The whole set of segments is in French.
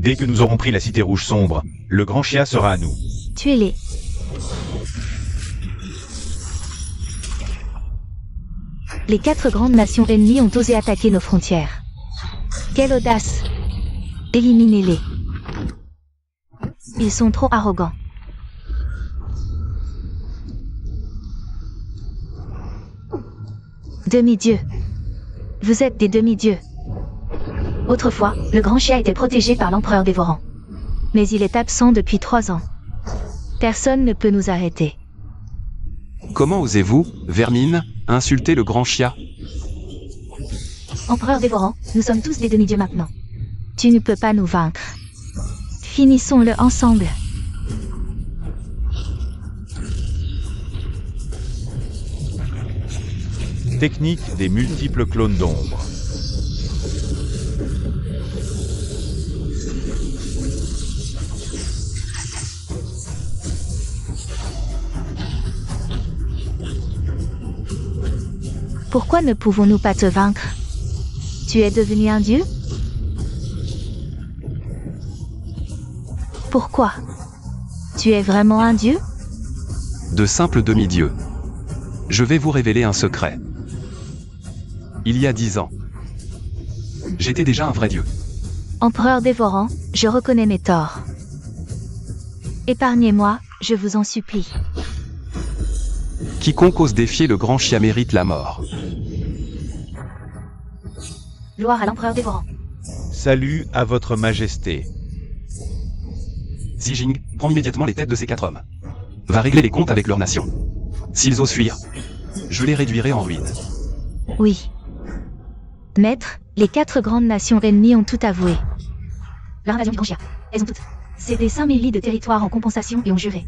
Dès que nous aurons pris la cité rouge sombre, le grand Xia sera à nous. Tuez-les. Les 4 grandes nations ennemies ont osé attaquer nos frontières. Quelle audace! Éliminez-les. Ils sont trop arrogants. Demi-dieux. Vous êtes des demi-dieux. Autrefois, le grand Xia était protégé par l'empereur dévorant. Mais il est absent depuis 3 ans. Personne ne peut nous arrêter. Comment osez-vous, vermine, insulter le grand Xia? Empereur dévorant, nous sommes tous des demi-dieux maintenant. Tu ne peux pas nous vaincre. Finissons-le ensemble. Technique des multiples clones d'ombre. Pourquoi ne pouvons-nous pas te vaincre? Tu es devenu un dieu? Pourquoi? Tu es vraiment un dieu? De simples demi-dieux. Je vais vous révéler un secret. Il y a 10 ans, j'étais déjà un vrai dieu. Empereur dévorant, je reconnais mes torts. Épargnez-moi, je vous en supplie. Quiconque ose défier le grand Xia mérite la mort. Gloire à l'empereur dévorant. Salut à votre majesté. Xi Jing, prends immédiatement les têtes de ces 4 hommes. Va régler les comptes avec leur nation. S'ils osent fuir, je les réduirai en ruine. Oui. Maître, les 4 grandes nations ennemies ont tout avoué. L'invasion du grand Xia. Elles ont toutes cédé 5000 lits de territoire en compensation et ont juré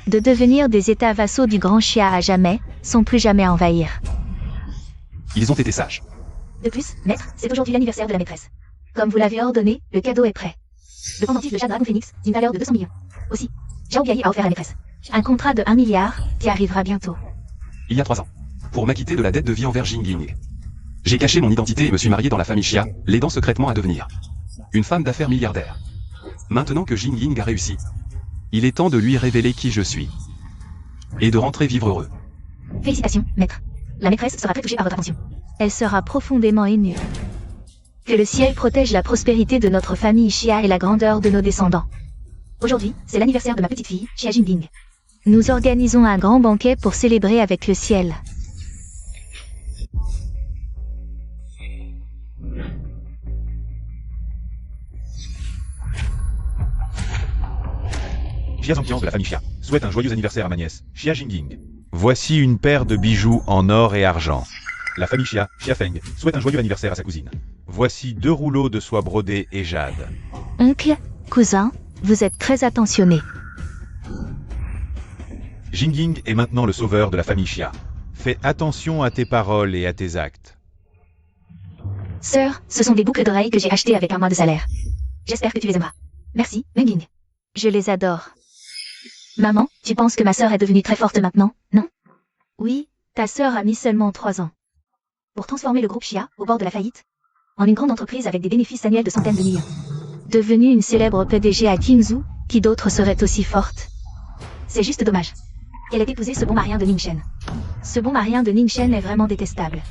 de devenir des états vassaux du grand Xia à jamais, sans plus jamais envahir. Ils ont été sages. De plus, maître, c'est aujourd'hui l'anniversaire de la maîtresse. Comme vous l'avez ordonné, le cadeau est prêt. Le pendentif de Jade Dragon Phoenix, d'une valeur de 200 millions. Aussi, Zhao Biayi a offert à la maîtresse un contrat de 1 milliard, qui arrivera bientôt. Il y a 3 ans, pour m'acquitter de la dette de vie envers Jingying, j'ai caché mon identité et me suis marié dans la famille Xia, l'aidant secrètement à devenir une femme d'affaires milliardaire. Maintenant que Jingying a réussi, il est temps de lui révéler qui je suis. Et de rentrer vivre heureux. Félicitations, maître. La maîtresse sera très touchée par votre attention. Elle sera profondément émue. Que le ciel protège la prospérité de notre famille Xia et la grandeur de nos descendants. Aujourd'hui, c'est l'anniversaire de ma petite fille, Xia Jingbing. Nous organisons un grand banquet pour célébrer avec le ciel. Xia Zongqiang de la famille Xia souhaite un joyeux anniversaire à ma nièce, Xia Jingying. Voici une paire de bijoux en or et argent. La famille Xia, Xia Feng, souhaite un joyeux anniversaire à sa cousine. Voici 2 rouleaux de soie brodée et jade. Oncle, cousin, vous êtes très attentionné. Jingying est maintenant le sauveur de la famille Xia. Fais attention à tes paroles et à tes actes. Sœur, ce sont des boucles d'oreilles que j'ai achetées avec un mois de salaire. J'espère que tu les aimeras. Merci, Menging. Je les adore. Maman, tu penses que ma sœur est devenue très forte maintenant, non? Oui, ta sœur a mis seulement 3 ans. Pour transformer le groupe Xia, au bord de la faillite, en une grande entreprise avec des bénéfices annuels de centaines de millions. Devenue une célèbre PDG à Qingzhou, qui d'autres seraient aussi fortes? C'est juste dommage. Elle ait épousé ce bon marien de Ningchen. Ce bon marien de Ningchen est vraiment détestable.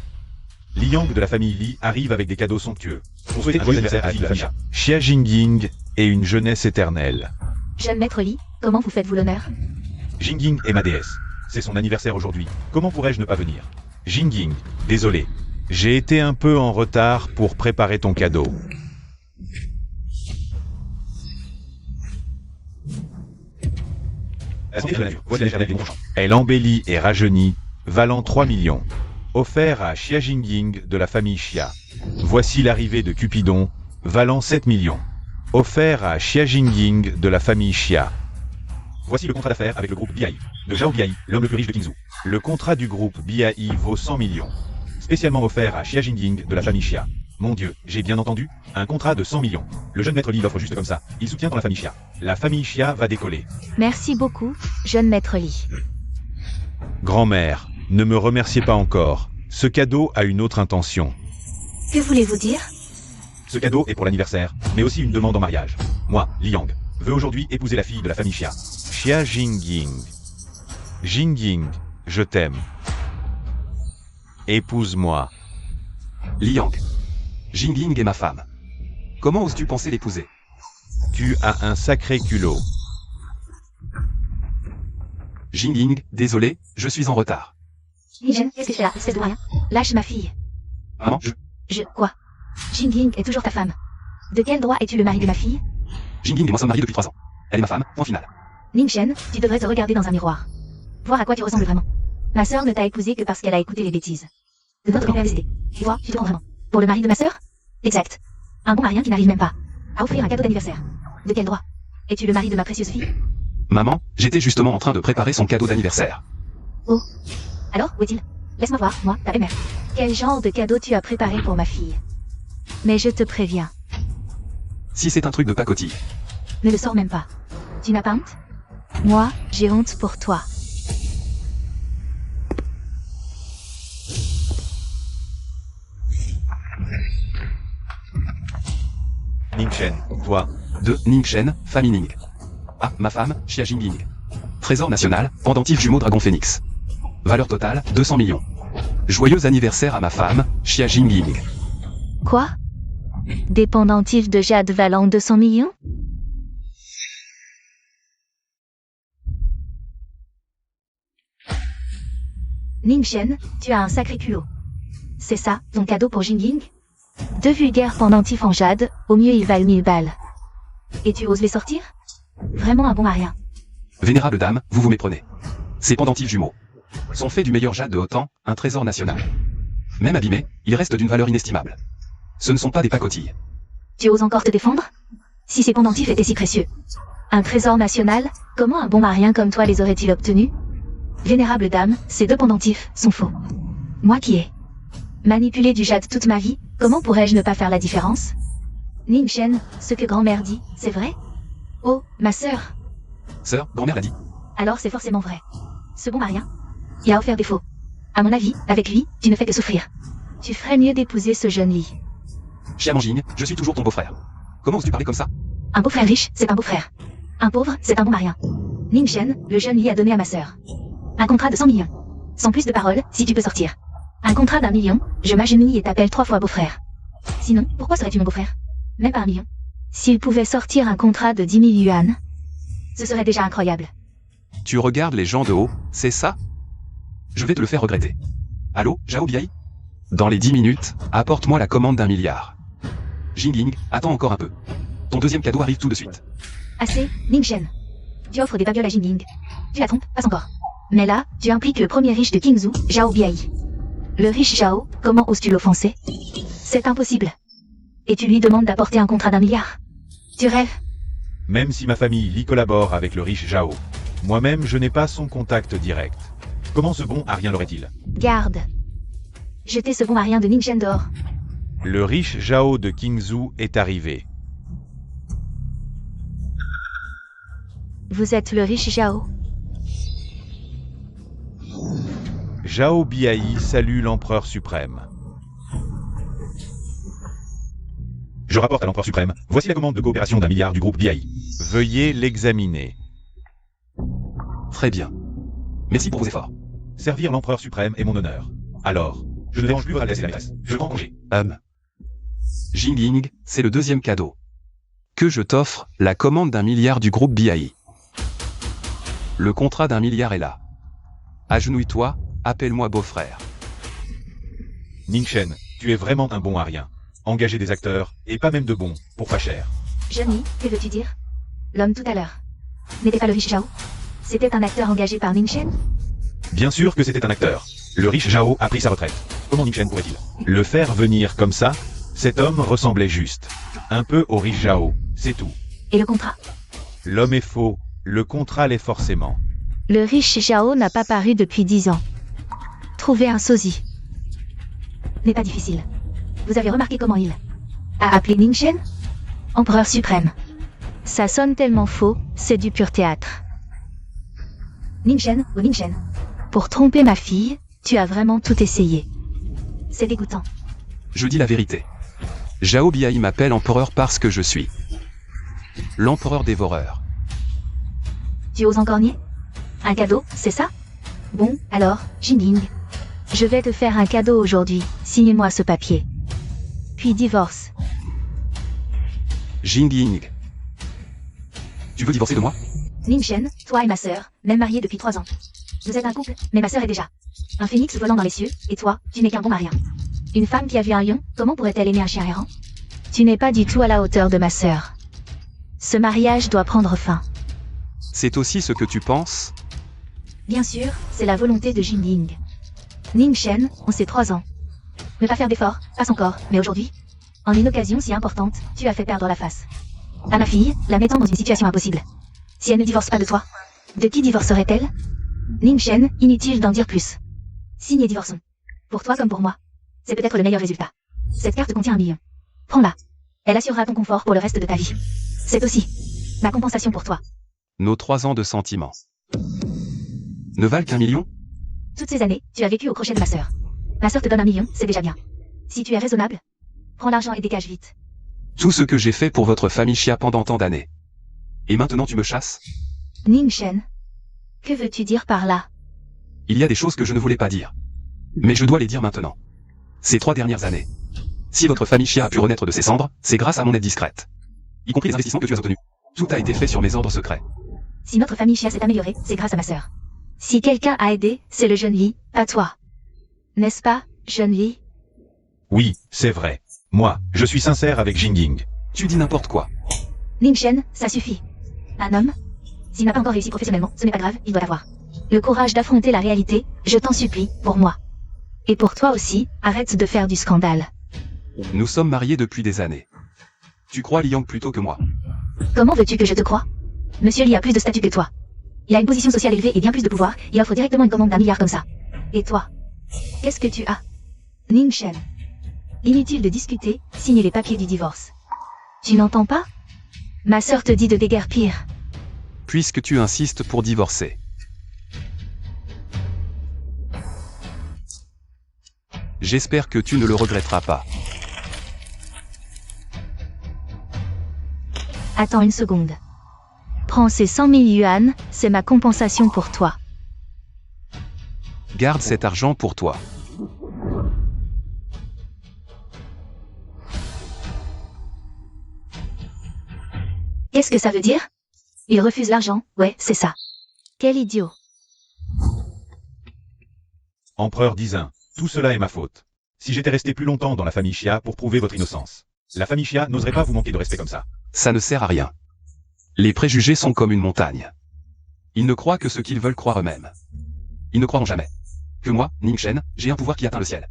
Li Yang de la famille Li arrive avec des cadeaux somptueux. Pour souhaiter un joyeux anniversaire à la fille de la famille Xia. Xia Jingying et une jeunesse éternelle. Jeune maître Li, comment vous faites-vous l'honneur? Jingying est ma déesse. C'est son anniversaire aujourd'hui. Comment pourrais-je ne pas venir? Jingying, désolé. J'ai été un peu en retard pour préparer ton cadeau. Elle embellit et rajeunit, valant 3 millions. Offert à Xia Jingying de la famille Xia. Voici l'arrivée de Cupidon, valant 7 millions. Offert à Xia Jingying de la famille Xia. Voici le contrat d'affaires avec le groupe Biayi, de Zhao Biayi, l'homme le plus riche de Qingzhou. Le contrat du groupe Biayi vaut 100 millions. Spécialement offert à Xia Jingying de la famille Xia. Mon Dieu, j'ai bien entendu, un contrat de 100 millions. Le jeune maître Li l'offre juste comme ça, il soutient dans la famille Xia. La famille Xia va décoller. Merci beaucoup, jeune maître Li. Grand-mère, ne me remerciez pas encore. Ce cadeau a une autre intention. Que voulez-vous dire? Ce cadeau est pour l'anniversaire, mais aussi une demande en mariage. Moi, Li Yang, veux aujourd'hui épouser la fille de la famille Xia. Xia Jingying. Jingying, je t'aime. Épouse-moi. Liang. Jingying est ma femme. Comment oses-tu penser l'épouser? Tu as un sacré culot. Jingying, désolé, je suis en retard. Ningchen, qu'est-ce que tu fais là, espèce de rien? Lâche ma fille. Maman, Quoi? Jingying est toujours ta femme. De quel droit es-tu le mari de ma fille? Jingying et moi sommes mariés depuis 3 ans. Elle est ma femme, point final. Ningchen, tu devrais te regarder dans un miroir. Voir à quoi tu ressembles vraiment. Ma sœur ne t'a épousé que parce qu'elle a écouté les bêtises de notre université. Tu vois, tu te prends vraiment. Pour le mari de ma sœur? Exact. Un bon marien qui n'arrive même pas à offrir un cadeau d'anniversaire. De quel droit? Es-tu le mari de ma précieuse fille? Maman, j'étais justement en train de préparer son cadeau d'anniversaire. Oh. Alors, où est-il? Laisse-moi voir, moi, ta belle-mère. Quel genre de cadeau tu as préparé pour ma fille? Mais je te préviens, Si c'est un truc de pacotille. ne le sors même pas. Tu n'as pas honte? Moi, j'ai honte pour toi. Ningchen, toi, De Ningchen, famille Ning. Ah, ma femme, Xia Jingying. Trésor national, pendentif jumeau dragon phénix. Valeur totale, 200 millions. Joyeux anniversaire à ma femme, Xia Jingying. Quoi? Des pendentifs de jade valant 200 millions? Ningchen, tu as un sacré culot. C'est ça, ton cadeau pour Jingying? 2 vulgaires pendentifs en jade, au mieux ils valent 1000 balles. Et tu oses les sortir? Vraiment un bon marien. Vénérable dame, vous vous méprenez. Ces pendentifs jumeaux sont faits du meilleur jade de Hotan, un trésor national. Même abîmés, ils restent d'une valeur inestimable. Ce ne sont pas des pacotilles. Tu oses encore te défendre? Si ces pendentifs étaient si précieux. Un trésor national, comment un bon marien comme toi les aurait-il obtenus? Vénérable dame, ces 2 pendentifs sont faux. Moi qui ai manipulé du jade toute ma vie, comment pourrais-je ne pas faire la différence? Ningchen, ce que grand-mère dit, c'est vrai? Oh, ma sœur. Sœur, grand-mère l'a dit. Alors c'est forcément vrai. Ce bon marien, il a offert des faux. À mon avis, avec lui, tu ne fais que souffrir. Tu ferais mieux d'épouser ce jeune Li. Xia Manjing, je suis toujours ton beau-frère. Comment oses-tu parler comme ça? Un beau-frère riche, c'est un beau-frère. Un pauvre, c'est un bon marien. Ningchen, le jeune Li a donné à ma sœur un contrat de 100 millions. Sans plus de paroles, si tu peux sortir. Un contrat d'1 million, je m'agenouille et t'appelle 3 fois beau-frère. Sinon, pourquoi serais-tu mon beau-frère? Même pas 1 million. S'il pouvait sortir un contrat de 10 000 yuan, ce serait déjà incroyable. Tu regardes les gens de haut, c'est ça? Je vais te le faire regretter. Allô, Zhao Biai? Dans les 10 minutes, apporte-moi la commande d'1 milliard. Jingying, attends encore un peu. Ton deuxième cadeau arrive tout de suite. Assez, Ningchen. Tu offres des babioles à Jingying. Tu la trompes, pas encore. Mais là, tu impliques le premier riche de Qingzhou, Zhao Biai. Le riche Zhao, comment oses-tu l'offenser? C'est impossible. Et tu lui demandes d'apporter un contrat d'1 milliard. Tu rêves? même si ma famille Li collabore avec le riche Zhao, moi-même je n'ai pas son contact direct. Comment ce bon Arien l'aurait-il? Garde. Jetez ce bon marien de Ningchen dehors. Le riche Zhao de Qingzhou est arrivé. Vous êtes le riche Zhao. Zhao Biai salue l'empereur suprême. Je rapporte à l'empereur suprême, voici la commande de coopération d'1 milliard du groupe Biai. Veuillez l'examiner. Très bien. Merci pour vos efforts. Servir l'empereur suprême est mon honneur. Alors, je ne dérange plus votre adresse et la maîtresse. Je prends congé. Jingying, c'est le deuxième cadeau. Que je t'offre, la commande d'1 milliard du groupe Biai. Le contrat d'1 milliard est là. Agenouille-toi, appelle-moi beau-frère. Ningchen, tu es vraiment un bon Arien. Engager des acteurs, et pas même de bons, pour pas cher. Johnny, que veux-tu dire? L'homme tout à l'heure. N'était pas le riche Zhao? C'était un acteur engagé par Ningchen? Bien sûr que c'était un acteur. Le riche Zhao a pris sa retraite. Comment Ningchen pourrait-il le faire venir comme ça? Cet homme ressemblait juste un peu au riche Zhao, c'est tout. Et le contrat? L'homme est faux, le contrat l'est forcément. Le riche Zhao n'a pas paru depuis 10 ans. Trouver un sosie n'est pas difficile. Vous avez remarqué comment il a appelé Ningchen? Empereur suprême. Ça sonne tellement faux, c'est du pur théâtre. Ningchen, ou Ningchen. Pour tromper ma fille, tu as vraiment tout essayé. C'est dégoûtant. Je dis la vérité. Zhao Biai m'appelle empereur parce que je suis l'empereur dévoreur. Tu oses encore nier? Un cadeau, c'est ça? Bon, alors, Jinling. Je vais te faire un cadeau aujourd'hui. Signe-moi ce papier. Puis divorce. Jingying. Tu veux divorcer de moi? Ningchen, toi et ma sœur, même mariés depuis 3 ans. Vous êtes un couple, mais ma sœur est déjà un phénix volant dans les cieux, et toi, tu n'es qu'un bon à rien. Une femme qui a vu un lion, comment pourrait-elle aimer un chien errant? Tu n'es pas du tout à la hauteur de ma sœur. Ce mariage doit prendre fin. C'est aussi ce que tu penses? Bien sûr, c'est la volonté de Jinling. Ningchen, on sait 3 ans. Ne pas faire d'efforts, pas encore, mais aujourd'hui, en une occasion si importante, tu as fait perdre la face à ma fille, la mettant dans une situation impossible. Si elle ne divorce pas de toi, de qui divorcerait-elle? Ningchen, inutile d'en dire plus. Signe et divorçons. Pour toi comme pour moi. C'est peut-être le meilleur résultat. Cette carte contient 1 million. Prends-la. Elle assurera ton confort pour le reste de ta vie. C'est aussi ma compensation pour toi. Nos 3 ans de sentiments ne valent qu'1 million? Toutes ces années, tu as vécu au crochet de ma sœur. Ma sœur te donne 1 million, c'est déjà bien. Si tu es raisonnable, prends l'argent et dégage vite. Tout ce que j'ai fait pour votre famille Xia pendant tant d'années. Et maintenant tu me chasses? Ningchen. Que veux-tu dire par là? Il y a des choses que je ne voulais pas dire. Mais je dois les dire maintenant. Ces 3 dernières années. Si votre famille Xia a pu renaître de ses cendres, c'est grâce à mon aide discrète. Y compris les investissements que tu as obtenus. Tout a été fait sur mes ordres secrets. Si notre famille Xia s'est améliorée, c'est grâce à ma sœur. Si quelqu'un a aidé, c'est le jeune Li, pas toi. N'est-ce pas, jeune Li? Oui, c'est vrai. Moi, je suis sincère avec Jingying. Tu dis n'importe quoi. Ningchen, ça suffit. Un homme? S'il n'a pas encore réussi professionnellement, ce n'est pas grave, il doit avoir le courage d'affronter la réalité, je t'en supplie, pour moi. Et pour toi aussi, arrête de faire du scandale. Nous sommes mariés depuis des années. Tu crois Liang plutôt que moi. Comment veux-tu que je te croie? Monsieur Li a plus de statut que toi. Il a une position sociale élevée et bien plus de pouvoir, il offre directement une commande d'1 milliard comme ça. Et toi? Qu'est-ce que tu as? Ningchen. Inutile de discuter, signe les papiers du divorce. Tu n'entends pas? Ma sœur te dit de déguerpir. Puisque tu insistes pour divorcer. J'espère que tu ne le regretteras pas. Attends une seconde. Prends ces 100 000 yuan, c'est ma compensation pour toi. Garde cet argent pour toi. Qu'est-ce que ça veut dire? Il refuse l'argent, ouais, c'est ça. Quel idiot. Empereur Dizin, tout cela est ma faute. Si j'étais resté plus longtemps dans la famille Xia pour prouver votre innocence, la famille Xia n'oserait pas vous manquer de respect comme ça. Ça ne sert à rien. Les préjugés sont comme une montagne. Ils ne croient que ce qu'ils veulent croire eux-mêmes. Ils ne croiront jamais que moi, Ningchen, j'ai un pouvoir qui atteint le ciel.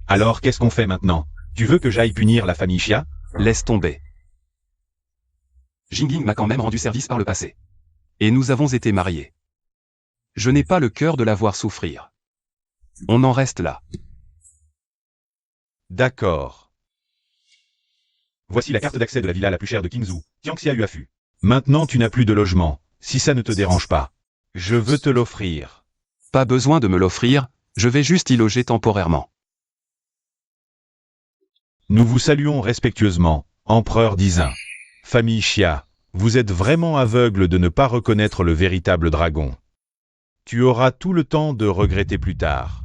Alors qu'est-ce qu'on fait maintenant? Tu veux que j'aille punir la famille Xia? Laisse tomber. Jingying m'a quand même rendu service par le passé. Et nous avons été mariés. Je n'ai pas le cœur de la voir souffrir. On en reste là. D'accord. Voici la carte d'accès de la villa la plus chère de Qingzhou, Tianxia Huafu. Maintenant tu n'as plus de logement, si ça ne te dérange pas. Je veux te l'offrir. Pas besoin de me l'offrir, je vais juste y loger temporairement. Nous vous saluons respectueusement, Empereur Dizin. Famille Xia, vous êtes vraiment aveugle de ne pas reconnaître le véritable dragon. Tu auras tout le temps de regretter plus tard.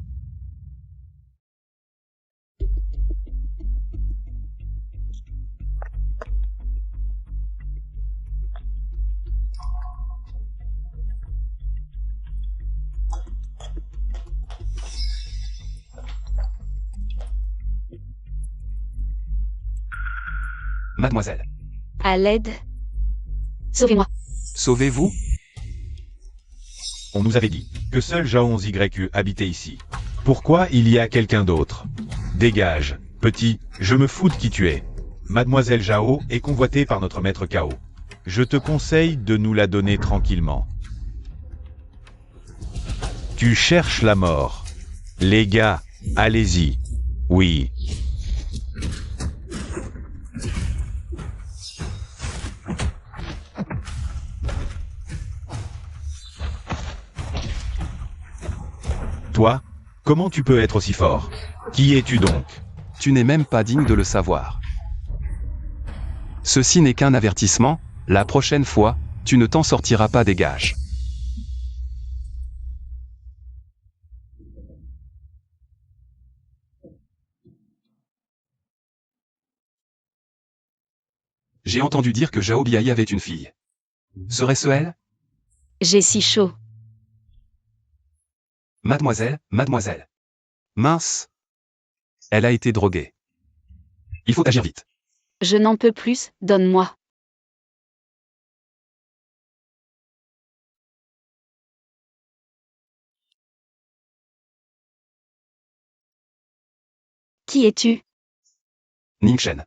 Mademoiselle. À l'aide. Sauvez-moi. Sauvez-vous? On nous avait dit que seul Zhao 11YU habitait ici. Pourquoi il y a quelqu'un d'autre? Dégage, petit, je me fous de qui tu es. Mademoiselle Zhao est convoitée par notre maître Cao. Je te conseille de nous la donner tranquillement. Tu cherches la mort. Les gars, allez-y. Oui. Toi, comment tu peux être aussi fort? Qui es-tu donc? Tu n'es même pas digne de le savoir. Ceci n'est qu'un avertissement, la prochaine fois, tu ne t'en sortiras pas des gages. J'ai entendu dire que Zhao Biayi avait une fille. Serait-ce elle? J'ai si chaud. Mademoiselle, mademoiselle. Mince. Elle a été droguée. Il faut agir vite. Je n'en peux plus, donne-moi. Qui es-tu? Ningchen.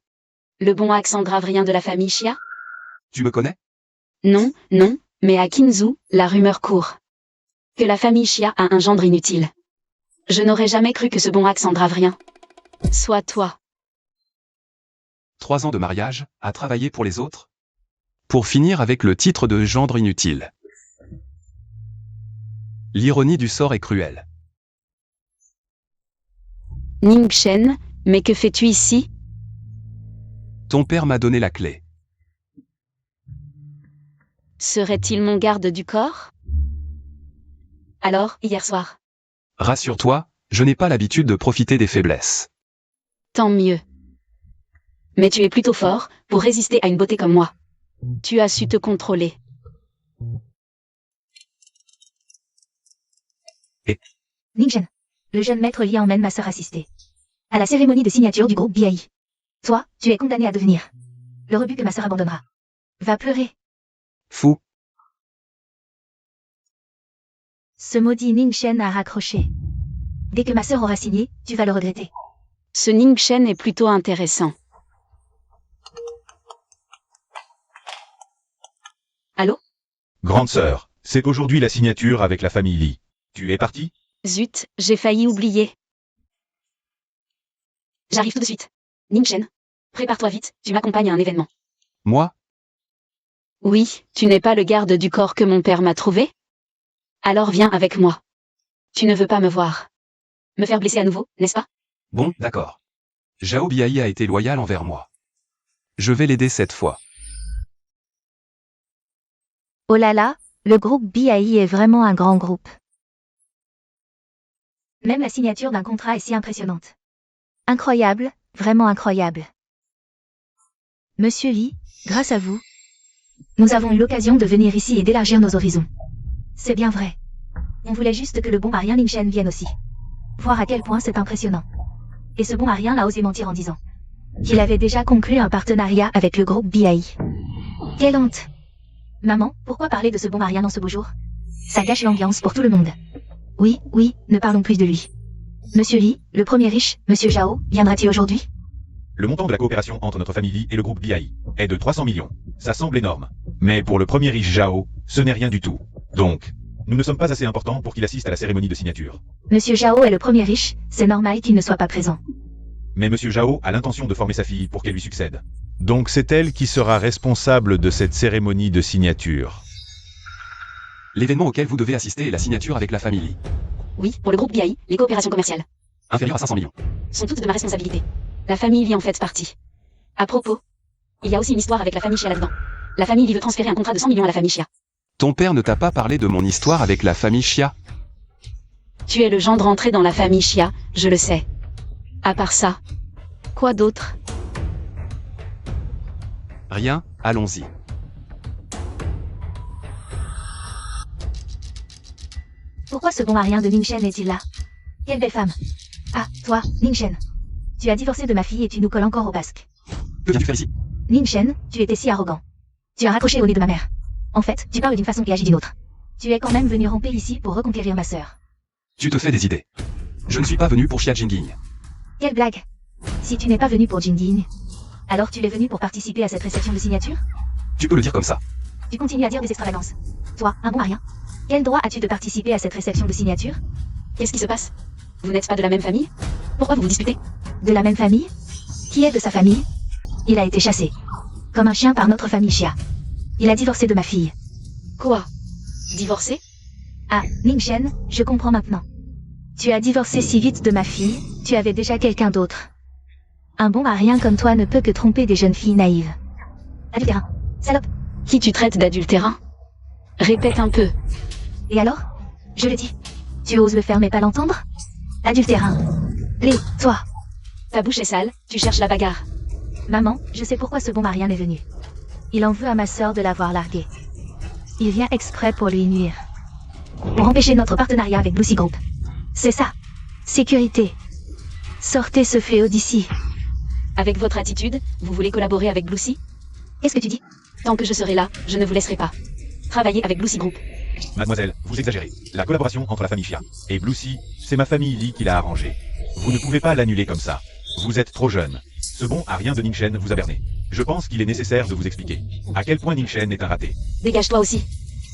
Le bon accent dravrien de la famille Xia? Tu me connais? Non, non, mais à Qinzhou, la rumeur court. Que la famille Xia a un gendre inutile. Je n'aurais jamais cru que ce bon accent dravrien soit toi. 3 ans de mariage, à travailler pour les autres? Pour finir avec le titre de gendre inutile. L'ironie du sort est cruelle. Ningchen, mais que fais-tu ici? Ton père m'a donné la clé. Serait-il mon garde du corps? Alors, hier soir. Rassure-toi, je n'ai pas l'habitude de profiter des faiblesses. Tant mieux. Mais tu es plutôt fort pour résister à une beauté comme moi. Tu as su te contrôler. Ningchen. Le jeune maître Li emmène ma sœur assister à la cérémonie de signature du groupe Biayi. Toi, tu es condamné à devenir le rebut que ma sœur abandonnera. Va pleurer. Fou. Ce maudit Ningchen a raccroché. Dès que ma sœur aura signé, tu vas le regretter. Ce Ningchen est plutôt intéressant. Allô? Grande sœur, c'est aujourd'hui la signature avec la famille Li. Tu es partie? Zut, j'ai failli oublier. J'arrive tout de suite. Ningchen, prépare-toi vite, tu m'accompagnes à un événement. Moi? Oui, tu n'es pas le garde du corps que mon père m'a trouvé? Alors viens avec moi. Tu ne veux pas me voir me faire blesser à nouveau, n'est-ce pas? Bon, d'accord. Zhao Biayi a été loyal envers moi. Je vais l'aider cette fois. Oh là là, le groupe Biayi est vraiment un grand groupe. Même la signature d'un contrat est si impressionnante. Incroyable, vraiment incroyable. Monsieur Li, grâce à vous, nous avons eu l'occasion de venir ici et d'élargir nos horizons. C'est bien vrai. On voulait juste que le bon Arien Ningchen vienne aussi. Voir à quel point c'est impressionnant. Et ce bon Arien a osé mentir en disant qu'il avait déjà conclu un partenariat avec le groupe Biayi. Quelle honte! Maman, pourquoi parler de ce bon Arien dans ce beau jour? Ça gâche l'ambiance pour tout le monde. Oui, oui, ne parlons plus de lui. Monsieur Li, le premier riche, Monsieur Zhao, viendra-t-il aujourd'hui? Le montant de la coopération entre notre famille Li et le groupe Biayi est de 300 millions. Ça semble énorme. Mais pour le premier riche Zhao, ce n'est rien du tout. Donc, nous ne sommes pas assez importants pour qu'il assiste à la cérémonie de signature. Monsieur Zhao est le premier riche, c'est normal qu'il ne soit pas présent. Mais Monsieur Zhao a l'intention de former sa fille pour qu'elle lui succède. Donc c'est elle qui sera responsable de cette cérémonie de signature. L'événement auquel vous devez assister est la signature avec la famille Li. Oui, pour le groupe Biayi, les coopérations commerciales Inférieure à 500 millions. sont toutes de ma responsabilité. La famille Li en fait partie. À propos, il y a aussi une histoire avec la famille Xia là-dedans. La famille Li veut transférer un contrat de 100 millions à la famille Xia. Ton père ne t'a pas parlé de mon histoire avec la famille Xia? Tu es le gendre entré dans la famille Xia, je le sais. À part ça, quoi d'autre? Rien, allons-y. Pourquoi ce bon Arien de Ningchen est-il là? Quelle belle femme! Ah, toi, Ningchen. Tu as divorcé de ma fille et tu nous colles encore au basque. Que viens-tu faire ici? Ningchen, tu étais si arrogant. Tu as raccroché au nez de ma mère. En fait, tu parles d'une façon et agis d'une autre. Tu es quand même venu ramper ici pour reconquérir ma sœur. Tu te fais des idées. Je ne suis pas venu pour Xia Jingying. Quelle blague! Si tu n'es pas venu pour Jingying, alors tu es venu pour participer à cette réception de signature? Tu peux le dire comme ça. Tu continues à dire des extravagances. Toi, un bon Arien. Quel droit as-tu de participer à cette réception de signature? Qu'est-ce qui se passe? Vous n'êtes pas de la même famille? Pourquoi vous vous disputez? De la même famille? Qui est de sa famille? Il a été chassé. Comme un chien par notre famille Xia. Il a divorcé de ma fille. Quoi? Divorcé? Ah, Ningchen, je comprends maintenant. Tu as divorcé si vite de ma fille, tu avais déjà quelqu'un d'autre. Un bon Arien comme toi ne peut que tromper des jeunes filles naïves. Adultérin. Salope. Qui tu traites d'adultérin? Répète un peu. Et alors? Je le dis. Tu oses le faire mais pas l'entendre? Adultérin. Toi. Ta bouche est sale, tu cherches la bagarre. Maman, je sais pourquoi ce bon Marian est venu. Il en veut à ma sœur de l'avoir larguée. Il vient exprès pour lui nuire. Pour empêcher notre partenariat avec Lucy Group. C'est ça. Sécurité. Sortez ce fléau d'ici. Avec votre attitude, vous voulez collaborer avec Lucy? Qu'est-ce que tu dis? Tant que je serai là, je ne vous laisserai pas. Travaillez avec Lucy Group. Mademoiselle, vous exagérez. La collaboration entre la famille Chia et Bluesy, c'est ma famille Lee qui l'a arrangée. Vous ne pouvez pas l'annuler comme ça. Vous êtes trop jeune. Ce bon à rien de Ningshen vous a berné. Je pense qu'il est nécessaire de vous expliquer à quel point Ningshen est un raté. Dégage-toi aussi.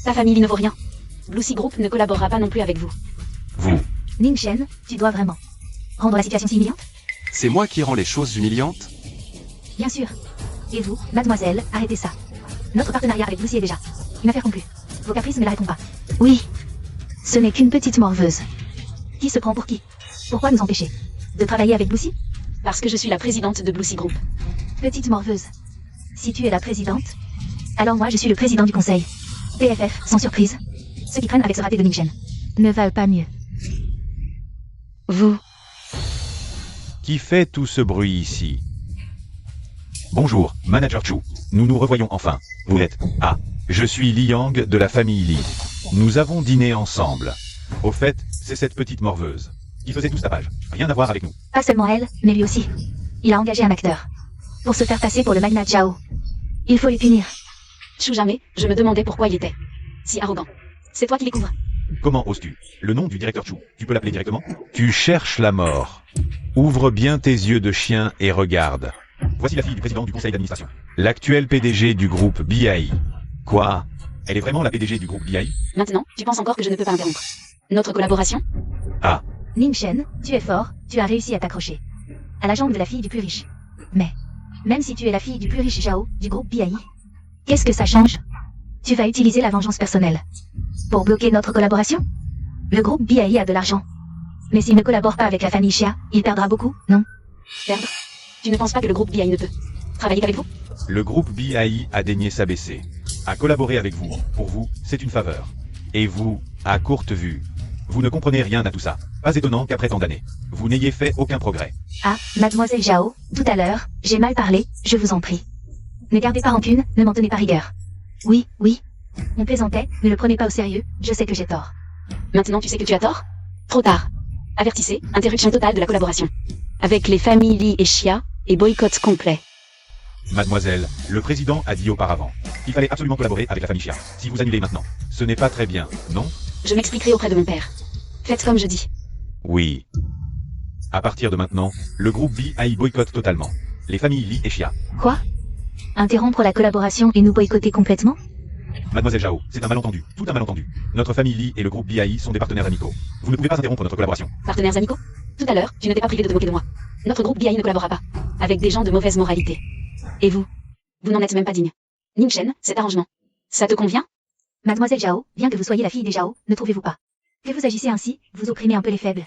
Ta famille ne vaut rien. Lucy Group ne collaborera pas non plus avec vous. Vous, Ningshen, tu dois vraiment rendre la situation si humiliante? C'est moi qui rends les choses humiliantes? Bien sûr. Et vous, mademoiselle, arrêtez ça. Notre partenariat avec Lucy est déjà une affaire conclue. Vos caprices ne l'arrêteront pas. Oui. Ce n'est qu'une petite morveuse. Qui se prend pour qui? Pourquoi nous empêcher de travailler avec Lucy? Parce que je suis la présidente de Lucy Group. Petite morveuse. Si tu es la présidente, alors moi je suis le président du conseil. PFF, sans surprise. Ceux qui traînent avec ce raté de Ningshen ne valent pas mieux. Vous. qui fait tout ce bruit ici? Bonjour, Manager Chu. Nous nous revoyons enfin. Vous êtes... Ah, je suis Li Yang de la famille Li. Nous avons dîné ensemble. Au fait, c'est cette petite morveuse qui faisait tout ce tapage. Rien à voir avec nous. Pas seulement elle, mais lui aussi. Il a engagé un acteur pour se faire passer pour le magnat Zhao. Il faut les punir. Chou jamais, je me demandais pourquoi il était si arrogant. C'est toi qui les couvres. Comment oses-tu? Le nom du directeur Chu, tu peux l'appeler directement? Tu cherches la mort. Ouvre bien tes yeux de chien et regarde. Voici la fille du président du conseil d'administration. L'actuel PDG du groupe BI. Quoi? Elle est vraiment la PDG du groupe BI? Maintenant, tu penses encore que je ne peux pas interrompre notre collaboration? Ah, Ningshen, tu es fort, tu as réussi à t'accrocher à la jambe de la fille du plus riche. Mais, même si tu es la fille du plus riche Zhao, du groupe BI, qu'est-ce que ça change? Tu vas utiliser la vengeance personnelle pour bloquer notre collaboration? Le groupe BI a de l'argent. Mais s'il ne collabore pas avec la famille Chia, il perdra beaucoup, non? Perdre? Tu ne penses pas que le groupe BI ne peut travailler avec vous? le groupe BI a daigné s'abaisser. À collaborer avec vous, pour vous, c'est une faveur. Et vous, à courte vue, vous ne comprenez rien à tout ça. Pas étonnant qu'après tant d'années, vous n'ayez fait aucun progrès. Ah, mademoiselle Zhao, tout à l'heure, j'ai mal parlé, je vous en prie. Ne gardez pas rancune, ne m'en tenez pas rigueur. Oui, oui. On plaisantait, ne le prenez pas au sérieux, je sais que j'ai tort. Maintenant tu sais que tu as tort? Trop tard. Avertissez, interruption totale de la collaboration. Avec les familles Li et Chia, et boycott complet. Mademoiselle, le président a dit auparavant qu'il fallait absolument collaborer avec la famille Chia. Si vous annulez maintenant, ce n'est pas très bien, non? Je m'expliquerai auprès de mon père. Faites comme je dis. Oui. À partir de maintenant, le groupe BI boycotte totalement. Les familles Li et Chia. Quoi? Interrompre la collaboration et nous boycotter complètement? Mademoiselle Zhao, c'est un malentendu, tout un malentendu. Notre famille Li et le groupe BI sont des partenaires amicaux. Vous ne pouvez pas interrompre notre collaboration. Partenaires amicaux? Tout à l'heure, tu ne t'es pas privé de te moquer de moi. Notre groupe BI ne collabora pas avec des gens de mauvaise moralité. Et vous? Vous n'en êtes même pas digne. Ningshen, cet arrangement. Ça te convient? Mademoiselle Zhao, bien que vous soyez la fille des Zhao, ne trouvez-vous pas que vous agissez ainsi, vous opprimez un peu les faibles?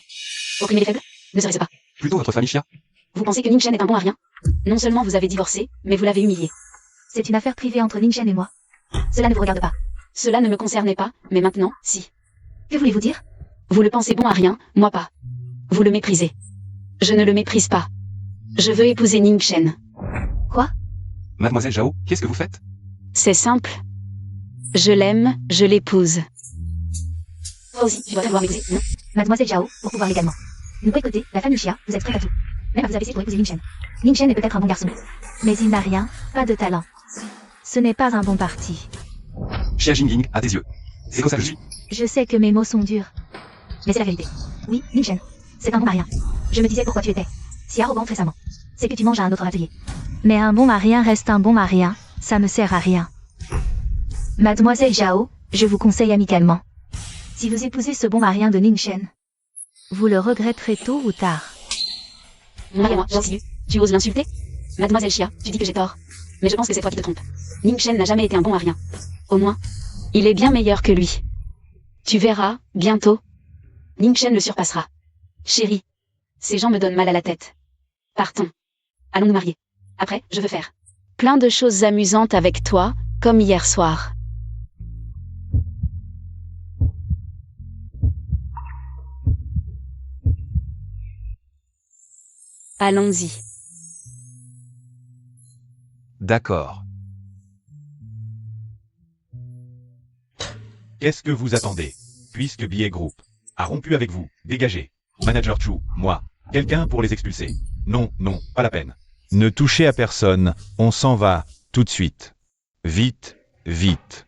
Opprimer les faibles? Ne serait-ce pas? Plutôt votre famille Chia? Vous pensez que Ningshen est un bon à rien? Non seulement vous avez divorcé, mais vous l'avez humilié. C'est une affaire privée entre Ningshen et moi. Cela ne vous regarde pas. Cela ne me concernait pas, mais maintenant, si. Que voulez-vous dire? Vous le pensez bon à rien, moi pas. Vous le méprisez. Je ne le méprise pas. Je veux épouser Ningshen. Quoi? Mademoiselle Zhao, qu'est-ce que vous faites? C'est simple. Je l'aime, je l'épouse. Toi aussi, tu dois pouvoir m'épouser, non? Mademoiselle Zhao, pour pouvoir légalement nous boycotter, la famille Chia, vous êtes prête à tout. Même à vous abaisser pour épouser Ningshen. Ningshen est peut-être un bon garçon, mais il n'a rien, pas de talent. Ce n'est pas un bon parti. Xia Jingying, à tes yeux. C'est comme ça que je suis. Je sais que mes mots sont durs, mais c'est la vérité. Oui, Ningshen, c'est un bon marien. Je me disais pourquoi tu étais si arrogante récemment. C'est que tu manges à un autre râtelier. Mais un bon marien reste un bon marien, ça me sert à rien. Mademoiselle Zhao, je vous conseille amicalement. Si vous épousez ce bon marien de Ningshen, vous le regretterez tôt ou tard. Mon mari et moi, gentil, tu oses l'insulter? Mademoiselle Chia, tu dis que j'ai tort. Mais je pense que c'est toi qui te trompes. Ningshen n'a jamais été un bon marien. Au moins, il est bien meilleur que lui. Tu verras, bientôt. Ningshen le surpassera. Chérie, ces gens me donnent mal à la tête. Partons. Allons nous marier. Après, je veux faire plein de choses amusantes avec toi, comme hier soir. Allons-y. D'accord. Qu'est-ce que vous attendez? Puisque Billet Group a rompu avec vous, dégagez. Manager Chu, moi, quelqu'un pour les expulser. Non, non, pas la peine. Ne touchez à personne, on s'en va, tout de suite. Vite, vite.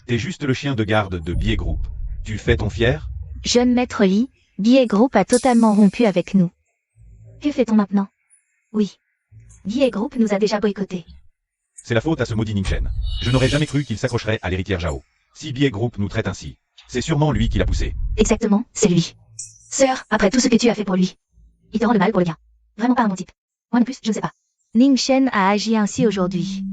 T'es juste le chien de garde de Billet Group. Tu fais ton fier? Jeune maître Lee, Billet Group a totalement rompu avec nous. Que fait-on maintenant? Oui. Billet Group nous a déjà boycottés. C'est la faute à ce maudit Ning-Shen. Je n'aurais jamais cru qu'il s'accrocherait à l'héritière Zhao. Si Billet Group nous traite ainsi, c'est sûrement lui qui l'a poussé. Exactement, c'est lui. Sœur, après tout ce que tu as fait pour lui, il te rend le mal pour le bien. Vraiment pas un bon type. Moi non plus, je ne sais pas. Ning Shen a agi ainsi aujourd'hui.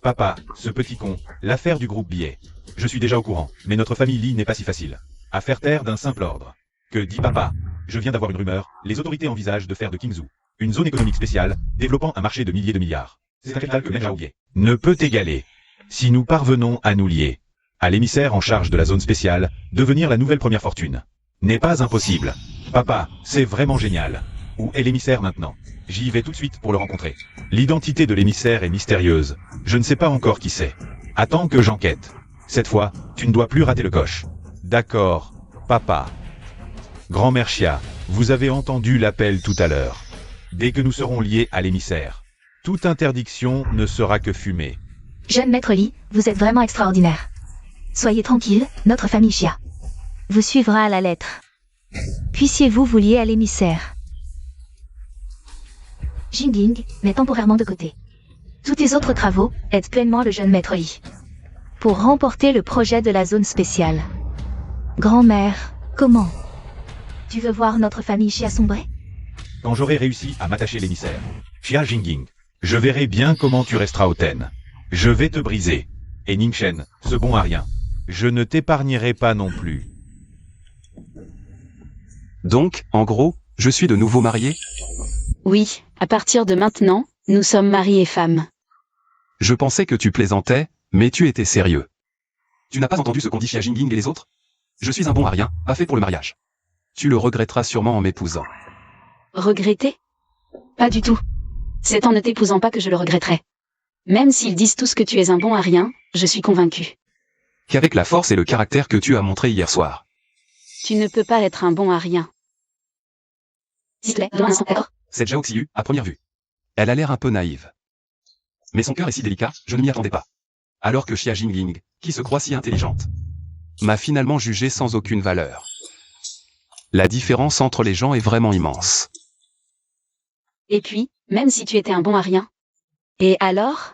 Papa, ce petit con, l'affaire du groupe Billet. Je suis déjà au courant, mais notre famille Li n'est pas si facile. À faire taire d'un simple ordre. Que dit papa? Je viens d'avoir une rumeur, les autorités envisagent de faire de Qingzhou une zone économique spéciale, développant un marché de milliers de milliards. C'est un capital que même Zhao Ye ne peut égaler. Si nous parvenons à nous lier à l'émissaire en charge de la zone spéciale, devenir la nouvelle première fortune n'est pas impossible. Papa, c'est vraiment génial. Où est l'émissaire maintenant? J'y vais tout de suite pour le rencontrer. L'identité de l'émissaire est mystérieuse. Je ne sais pas encore qui c'est. Attends que j'enquête. Cette fois, tu ne dois plus rater le coche. D'accord, papa. Grand-mère Chia, vous avez entendu l'appel tout à l'heure. Dès que nous serons liés à l'émissaire, toute interdiction ne sera que fumée. Jeune maître Lee, vous êtes vraiment extraordinaire. Soyez tranquille, notre famille Chia vous suivra à la lettre. Puissiez-vous vous lier à l'émissaire. Jingying met temporairement de côté tous tes autres travaux, aide pleinement le jeune maître Lee pour remporter le projet de la zone spéciale. Grand-mère, comment? Tu veux voir notre famille Chia sombrer? Quand j'aurai réussi à m'attacher l'émissaire, Chia Jingying, je verrai bien comment tu resteras hautaine. Je vais te briser. Et Ning-Shen, ce bon à rien. Je ne t'épargnerai pas non plus. Donc, en gros, je suis de nouveau marié? Oui, à partir de maintenant, nous sommes mari et femme. Je pensais que tu plaisantais, mais tu étais sérieux. Tu n'as pas entendu ce qu'ont dit Xia Jingying et les autres? Je suis un bon à rien, pas fait pour le mariage. Tu le regretteras sûrement en m'épousant. Regretter? Pas du tout. C'est en ne t'épousant pas que je le regretterai. Même s'ils disent tous que tu es un bon à rien, je suis convaincue. Qu'avec la force et le caractère que tu as montré hier soir. Tu ne peux pas être un bon à rien. S'il te plaît, donne-moi un sang, d'accord? C'est Zhao Xiyu, à première vue. Elle a l'air un peu naïve. Mais son cœur est si délicat, je ne m'y attendais pas. Alors que Xia Jingying, qui se croit si intelligente, m'a finalement jugé sans aucune valeur. La différence entre les gens est vraiment immense. Et puis, même si tu étais un bon à rien. Et alors?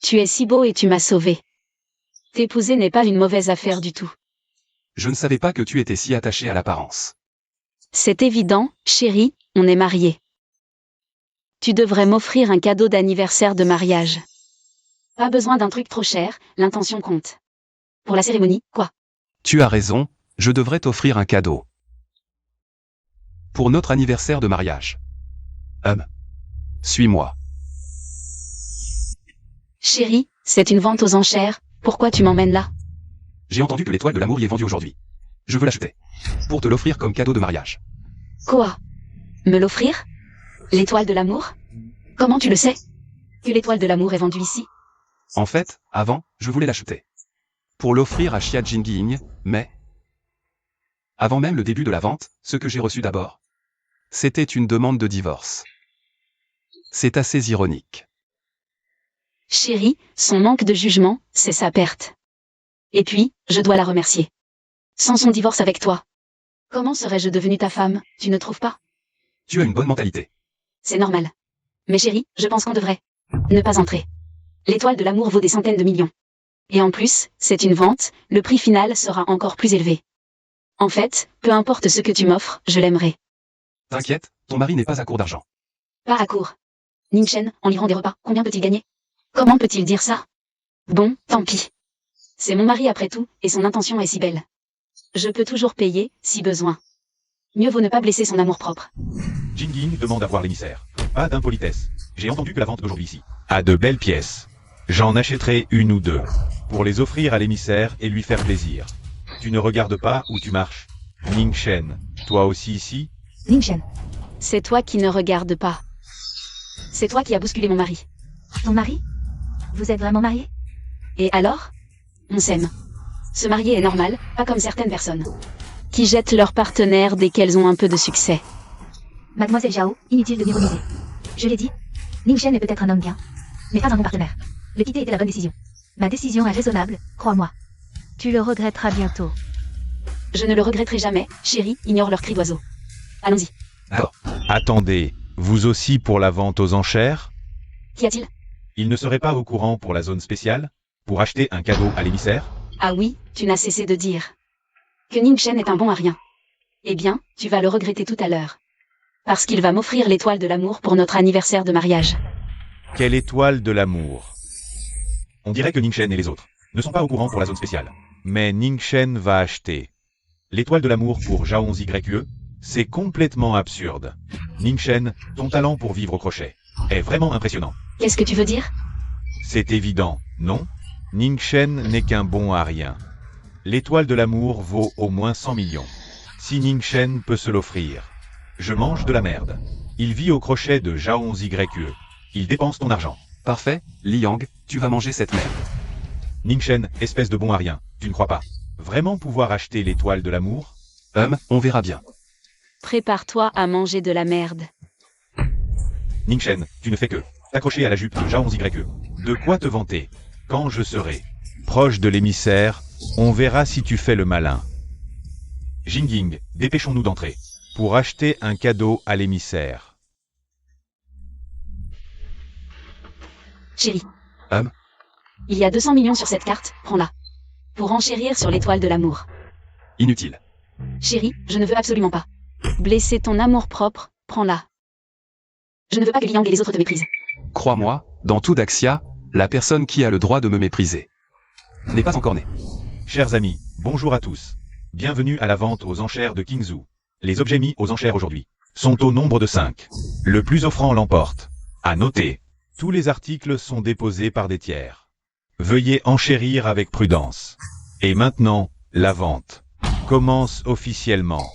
Tu es si beau et tu m'as sauvé. T'épouser n'est pas une mauvaise affaire du tout. Je ne savais pas que tu étais si attaché à l'apparence. C'est évident, chérie, on est mariés. Tu devrais m'offrir un cadeau d'anniversaire de mariage. Pas besoin d'un truc trop cher, l'intention compte. Pour la cérémonie, quoi? Tu as raison, je devrais t'offrir un cadeau. Pour notre anniversaire de mariage. Suis-moi. Chérie, c'est une vente aux enchères, pourquoi tu m'emmènes là? J'ai entendu que l'étoile de l'amour y est vendue aujourd'hui. Je veux l'acheter. Pour te l'offrir comme cadeau de mariage. Quoi? Me l'offrir? L'étoile de l'amour? Comment tu le sais? Que l'étoile de l'amour est vendue ici? En fait, avant, je voulais l'acheter. Pour l'offrir à Xia Jingying, mais... Avant même le début de la vente, ce que j'ai reçu d'abord, c'était une demande de divorce. C'est assez ironique. Chérie, son manque de jugement, c'est sa perte. Et puis, je dois la remercier. Sans son divorce avec toi, comment serais-je devenue ta femme, tu ne trouves pas? Tu as une bonne mentalité. C'est normal. Mais chérie, je pense qu'on devrait ne pas entrer. L'étoile de l'amour vaut des centaines de millions. Et en plus, c'est une vente, le prix final sera encore plus élevé. En fait, peu importe ce que tu m'offres, je l'aimerai. T'inquiète, ton mari n'est pas à court d'argent. Pas à court. Ning-Shen, en livrant des repas, combien peut-il gagner? Comment peut-il dire ça? Bon, tant pis. C'est mon mari après tout, et son intention est si belle. Je peux toujours payer, si besoin. Mieux vaut ne pas blesser son amour-propre. Jingying demande à voir l'émissaire. Pas d'impolitesse. J'ai entendu que la vente d'aujourd'hui ici a de belles pièces. J'en achèterai une ou deux, pour les offrir à l'émissaire et lui faire plaisir. Tu ne regardes pas où tu marches. Ning Shen, toi aussi ici? Ning Shen, C'est toi qui ne regardes pas. C'est toi qui as bousculé mon mari. ton mari? Vous êtes vraiment mariés? Et alors? On s'aime. Se marier est normal, pas comme certaines personnes. Qui jettent leur partenaire dès qu'elles ont un peu de succès. Mademoiselle Zhao, inutile de m'ironiser. Je l'ai dit, Ning Shen est peut-être un homme bien, mais pas un bon partenaire. Le quitter était la bonne décision. Ma décision est raisonnable, crois-moi. Tu le regretteras bientôt. Je ne le regretterai jamais, chérie, ignore leurs cris d'oiseaux. Allons-y. D'accord. Attendez, vous aussi pour la vente aux enchères? Qu'y a-t-il? Il ne serait pas au courant pour la zone spéciale? Pour acheter un cadeau à l'émissaire? Ah oui, tu n'as cessé de dire que Ning Shen est un bon à rien. Eh bien, tu vas le regretter tout à l'heure. Parce qu'il va m'offrir l'étoile de l'amour pour notre anniversaire de mariage. Quelle étoile de l'amour? On dirait que Ning Shen et les autres ne sont pas au courant pour la zone spéciale. Mais Ning Shen va acheter l'étoile de l'amour pour Zhao YE? C'est complètement absurde. Ning Shen, ton talent pour vivre au crochet est vraiment impressionnant. Qu'est-ce que tu veux dire? C'est évident, non? Ning Shen n'est qu'un bon à rien. L'étoile de l'amour vaut au moins 100 millions. Si Ning Shen peut se l'offrir. Je mange de la merde. Il vit au crochet de Zhao YE. Il dépense ton argent. Parfait, Liang, tu vas manger cette merde. Ning Shen, espèce de bon à rien, tu ne crois pas vraiment pouvoir acheter l'étoile de l'amour? On verra bien. Prépare-toi à manger de la merde. Ning Shen, tu ne fais que t'accrocher à la jupe de Zhao YE. De quoi te vanter? Quand je serai proche de l'émissaire, on verra si tu fais le malin. Jingying, dépêchons-nous d'entrer pour acheter un cadeau à l'émissaire. Chérie. Hum. Il y a 200 millions sur cette carte, prends-la. Pour enchérir sur l'étoile de l'amour. Inutile. Chérie, je ne veux absolument pas. Blesser ton amour-propre, prends-la. Je ne veux pas que Liang et les autres te méprisent. Crois-moi, dans tout Daxia, la personne qui a le droit de me mépriser n'est pas encore née. Chers amis, bonjour à tous. Bienvenue à la vente aux enchères de Kingzhou. Les objets mis aux enchères aujourd'hui sont au nombre de 5. Le plus offrant l'emporte. À noter, tous les articles sont déposés par des tiers. Veuillez enchérir avec prudence. Et maintenant, la vente commence officiellement.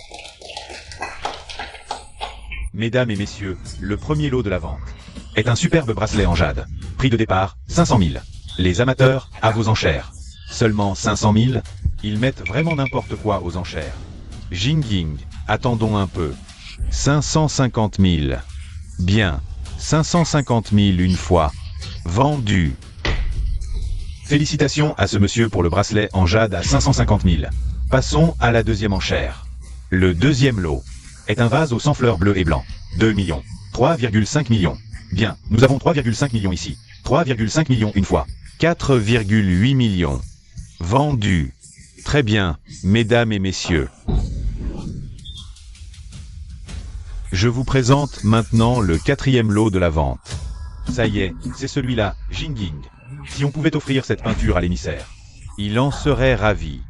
Mesdames et messieurs, le premier lot de la vente est un superbe bracelet en jade. Prix de départ, 500 000. Les amateurs, à vos enchères. Seulement 500 000, ils mettent vraiment n'importe quoi aux enchères. Jingying, attendons un peu. 550 000. Bien, 550 000 une fois. Vendu. Félicitations à ce monsieur pour le bracelet en jade à 550 000. Passons à la deuxième enchère. Le deuxième lot est un vase aux 100 fleurs bleues et blancs. 2 millions. 3,5 millions. Bien, nous avons 3,5 millions ici. 3,5 millions une fois. 4,8 millions. Vendu. Très bien, mesdames et messieurs. Je vous présente maintenant le quatrième lot de la vente. Ça y est, c'est celui-là, Jingying. Si on pouvait offrir cette peinture à l'émissaire, il en serait ravi.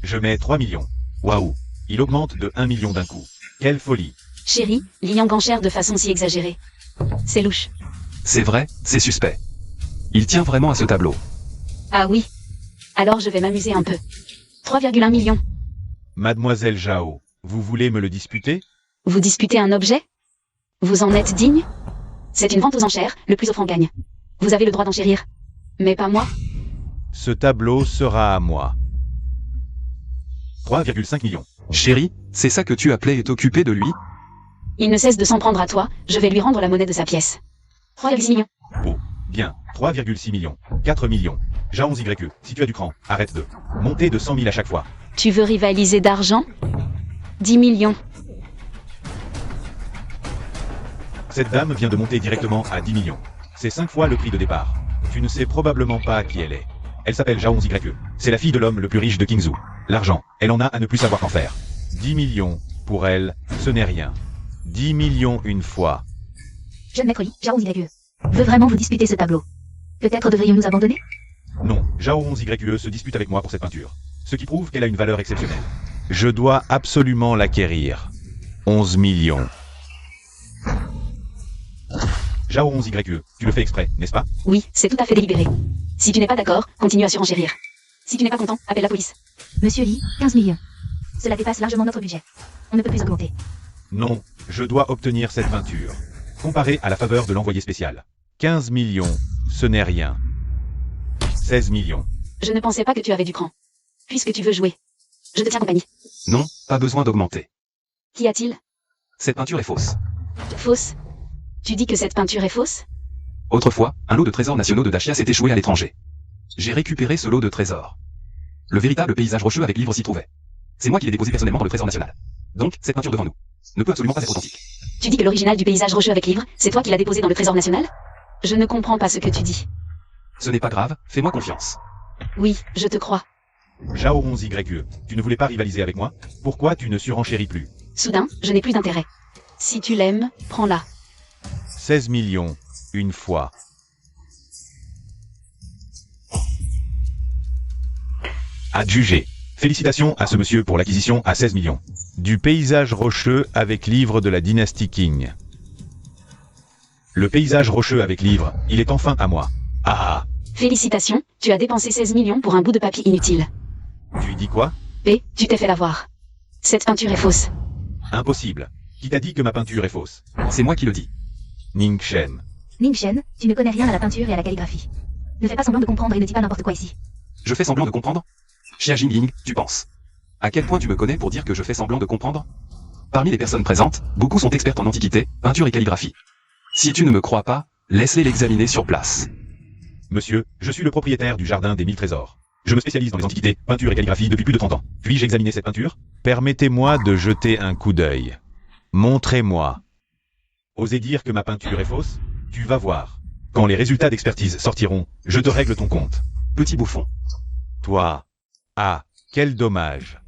Je mets 3 millions. Waouh, il augmente de 1 million d'un coup. Quelle folie. Chérie, Liang enchère de façon si exagérée. C'est louche. C'est vrai, c'est suspect. Il tient vraiment à ce tableau. Ah oui. Alors je vais m'amuser un peu. 3,1 millions. Mademoiselle Zhao, vous voulez me le disputer? Vous disputez un objet? Vous en êtes digne? C'est une vente aux enchères, le plus offrant gagne. Vous avez le droit d'enchérir. Mais pas moi. Ce tableau sera à moi. 3,5 millions. Chérie, c'est ça que tu appelais et t'occuper de lui? Il ne cesse de s'en prendre à toi, je vais lui rendre la monnaie de sa pièce. 3,6 millions. Oh, bien, 3,6 millions. 4 millions. Zhao YE, si tu as du cran, arrête de monter de 100 000 à chaque fois. Tu veux rivaliser d'argent? 10 millions. Cette dame vient de monter directement à 10 millions. C'est 5 fois le prix de départ. Tu ne sais probablement pas qui elle est. Elle s'appelle Zhao YE. C'est la fille de l'homme le plus riche de Kingzhou. L'argent, elle en a à ne plus savoir qu'en faire. 10 millions, pour elle, ce n'est rien. 10 millions une fois. Jeune maître Li, Zhao YE, veut vraiment vous disputer ce tableau. Peut-être devrions-nous abandonner? Non, Zhao YE se dispute avec moi pour cette peinture. Ce qui prouve qu'elle a une valeur exceptionnelle. Je dois absolument l'acquérir. 11 millions. Zhao 11YE, tu le fais exprès, n'est-ce pas? Oui, c'est tout à fait délibéré. Si tu n'es pas d'accord, continue à surenchérir. Si tu n'es pas content, appelle la police. Monsieur Lee, 15 millions. Cela dépasse largement notre budget. On ne peut plus augmenter. Non, je dois obtenir cette peinture. Comparé à la faveur de l'envoyé spécial. 15 millions, ce n'est rien. 16 millions. Je ne pensais pas que tu avais du cran. Puisque tu veux jouer. Je te tiens compagnie. Non, pas besoin d'augmenter. Qu'y a-t-il? Cette peinture est fausse. Fausse. Tu dis que cette peinture est fausse? Autrefois, un lot de trésors nationaux de Dachia s'est échoué à l'étranger. J'ai récupéré ce lot de trésors. Le véritable paysage rocheux avec livre s'y trouvait. C'est moi qui l'ai déposé personnellement dans le trésor national. Donc, cette peinture devant nous ne peut absolument pas être authentique. Tu dis que l'original du paysage rocheux avec livre, c'est toi qui l'as déposé dans le trésor national? Je ne comprends pas ce que tu dis. Ce n'est pas grave, fais-moi confiance. Oui, je te crois. Zhao 11YE, tu ne voulais pas rivaliser avec moi? Pourquoi tu ne surenchéris plus? Soudain, je n'ai plus d'intérêt. Si tu l'aimes, prends-la. 16 millions, une fois. Adjugé. Félicitations à ce monsieur pour l'acquisition à 16 millions. Du paysage rocheux avec livre de la dynastie Qing. Le paysage rocheux avec livre, il est enfin à moi. Ah ah. Félicitations, tu as dépensé 16 millions pour un bout de papier inutile. Tu dis quoi? Et, tu t'es fait l'avoir. Cette peinture est fausse. Impossible. Qui t'a dit que ma peinture est fausse? C'est moi qui le dis. Ning Shen. Ning Shen, tu ne connais rien à la peinture et à la calligraphie. Ne fais pas semblant de comprendre et ne dis pas n'importe quoi ici. Je fais semblant de comprendre? Xia Jingying, tu penses? À quel point tu me connais pour dire que je fais semblant de comprendre? Parmi les personnes présentes, beaucoup sont expertes en antiquité, peinture et calligraphie. Si tu ne me crois pas, laisse-les l'examiner sur place. Monsieur, je suis le propriétaire du jardin des 1000 trésors. Je me spécialise dans les antiquités, peinture et calligraphie depuis plus de 30 ans. Puis-je examiner cette peinture? Permettez-moi de jeter un coup d'œil. Montrez-moi. Osez dire que ma peinture est fausse? Tu vas voir. Quand les résultats d'expertise sortiront, je te règle ton compte. Petit bouffon. Toi. Ah, quel dommage.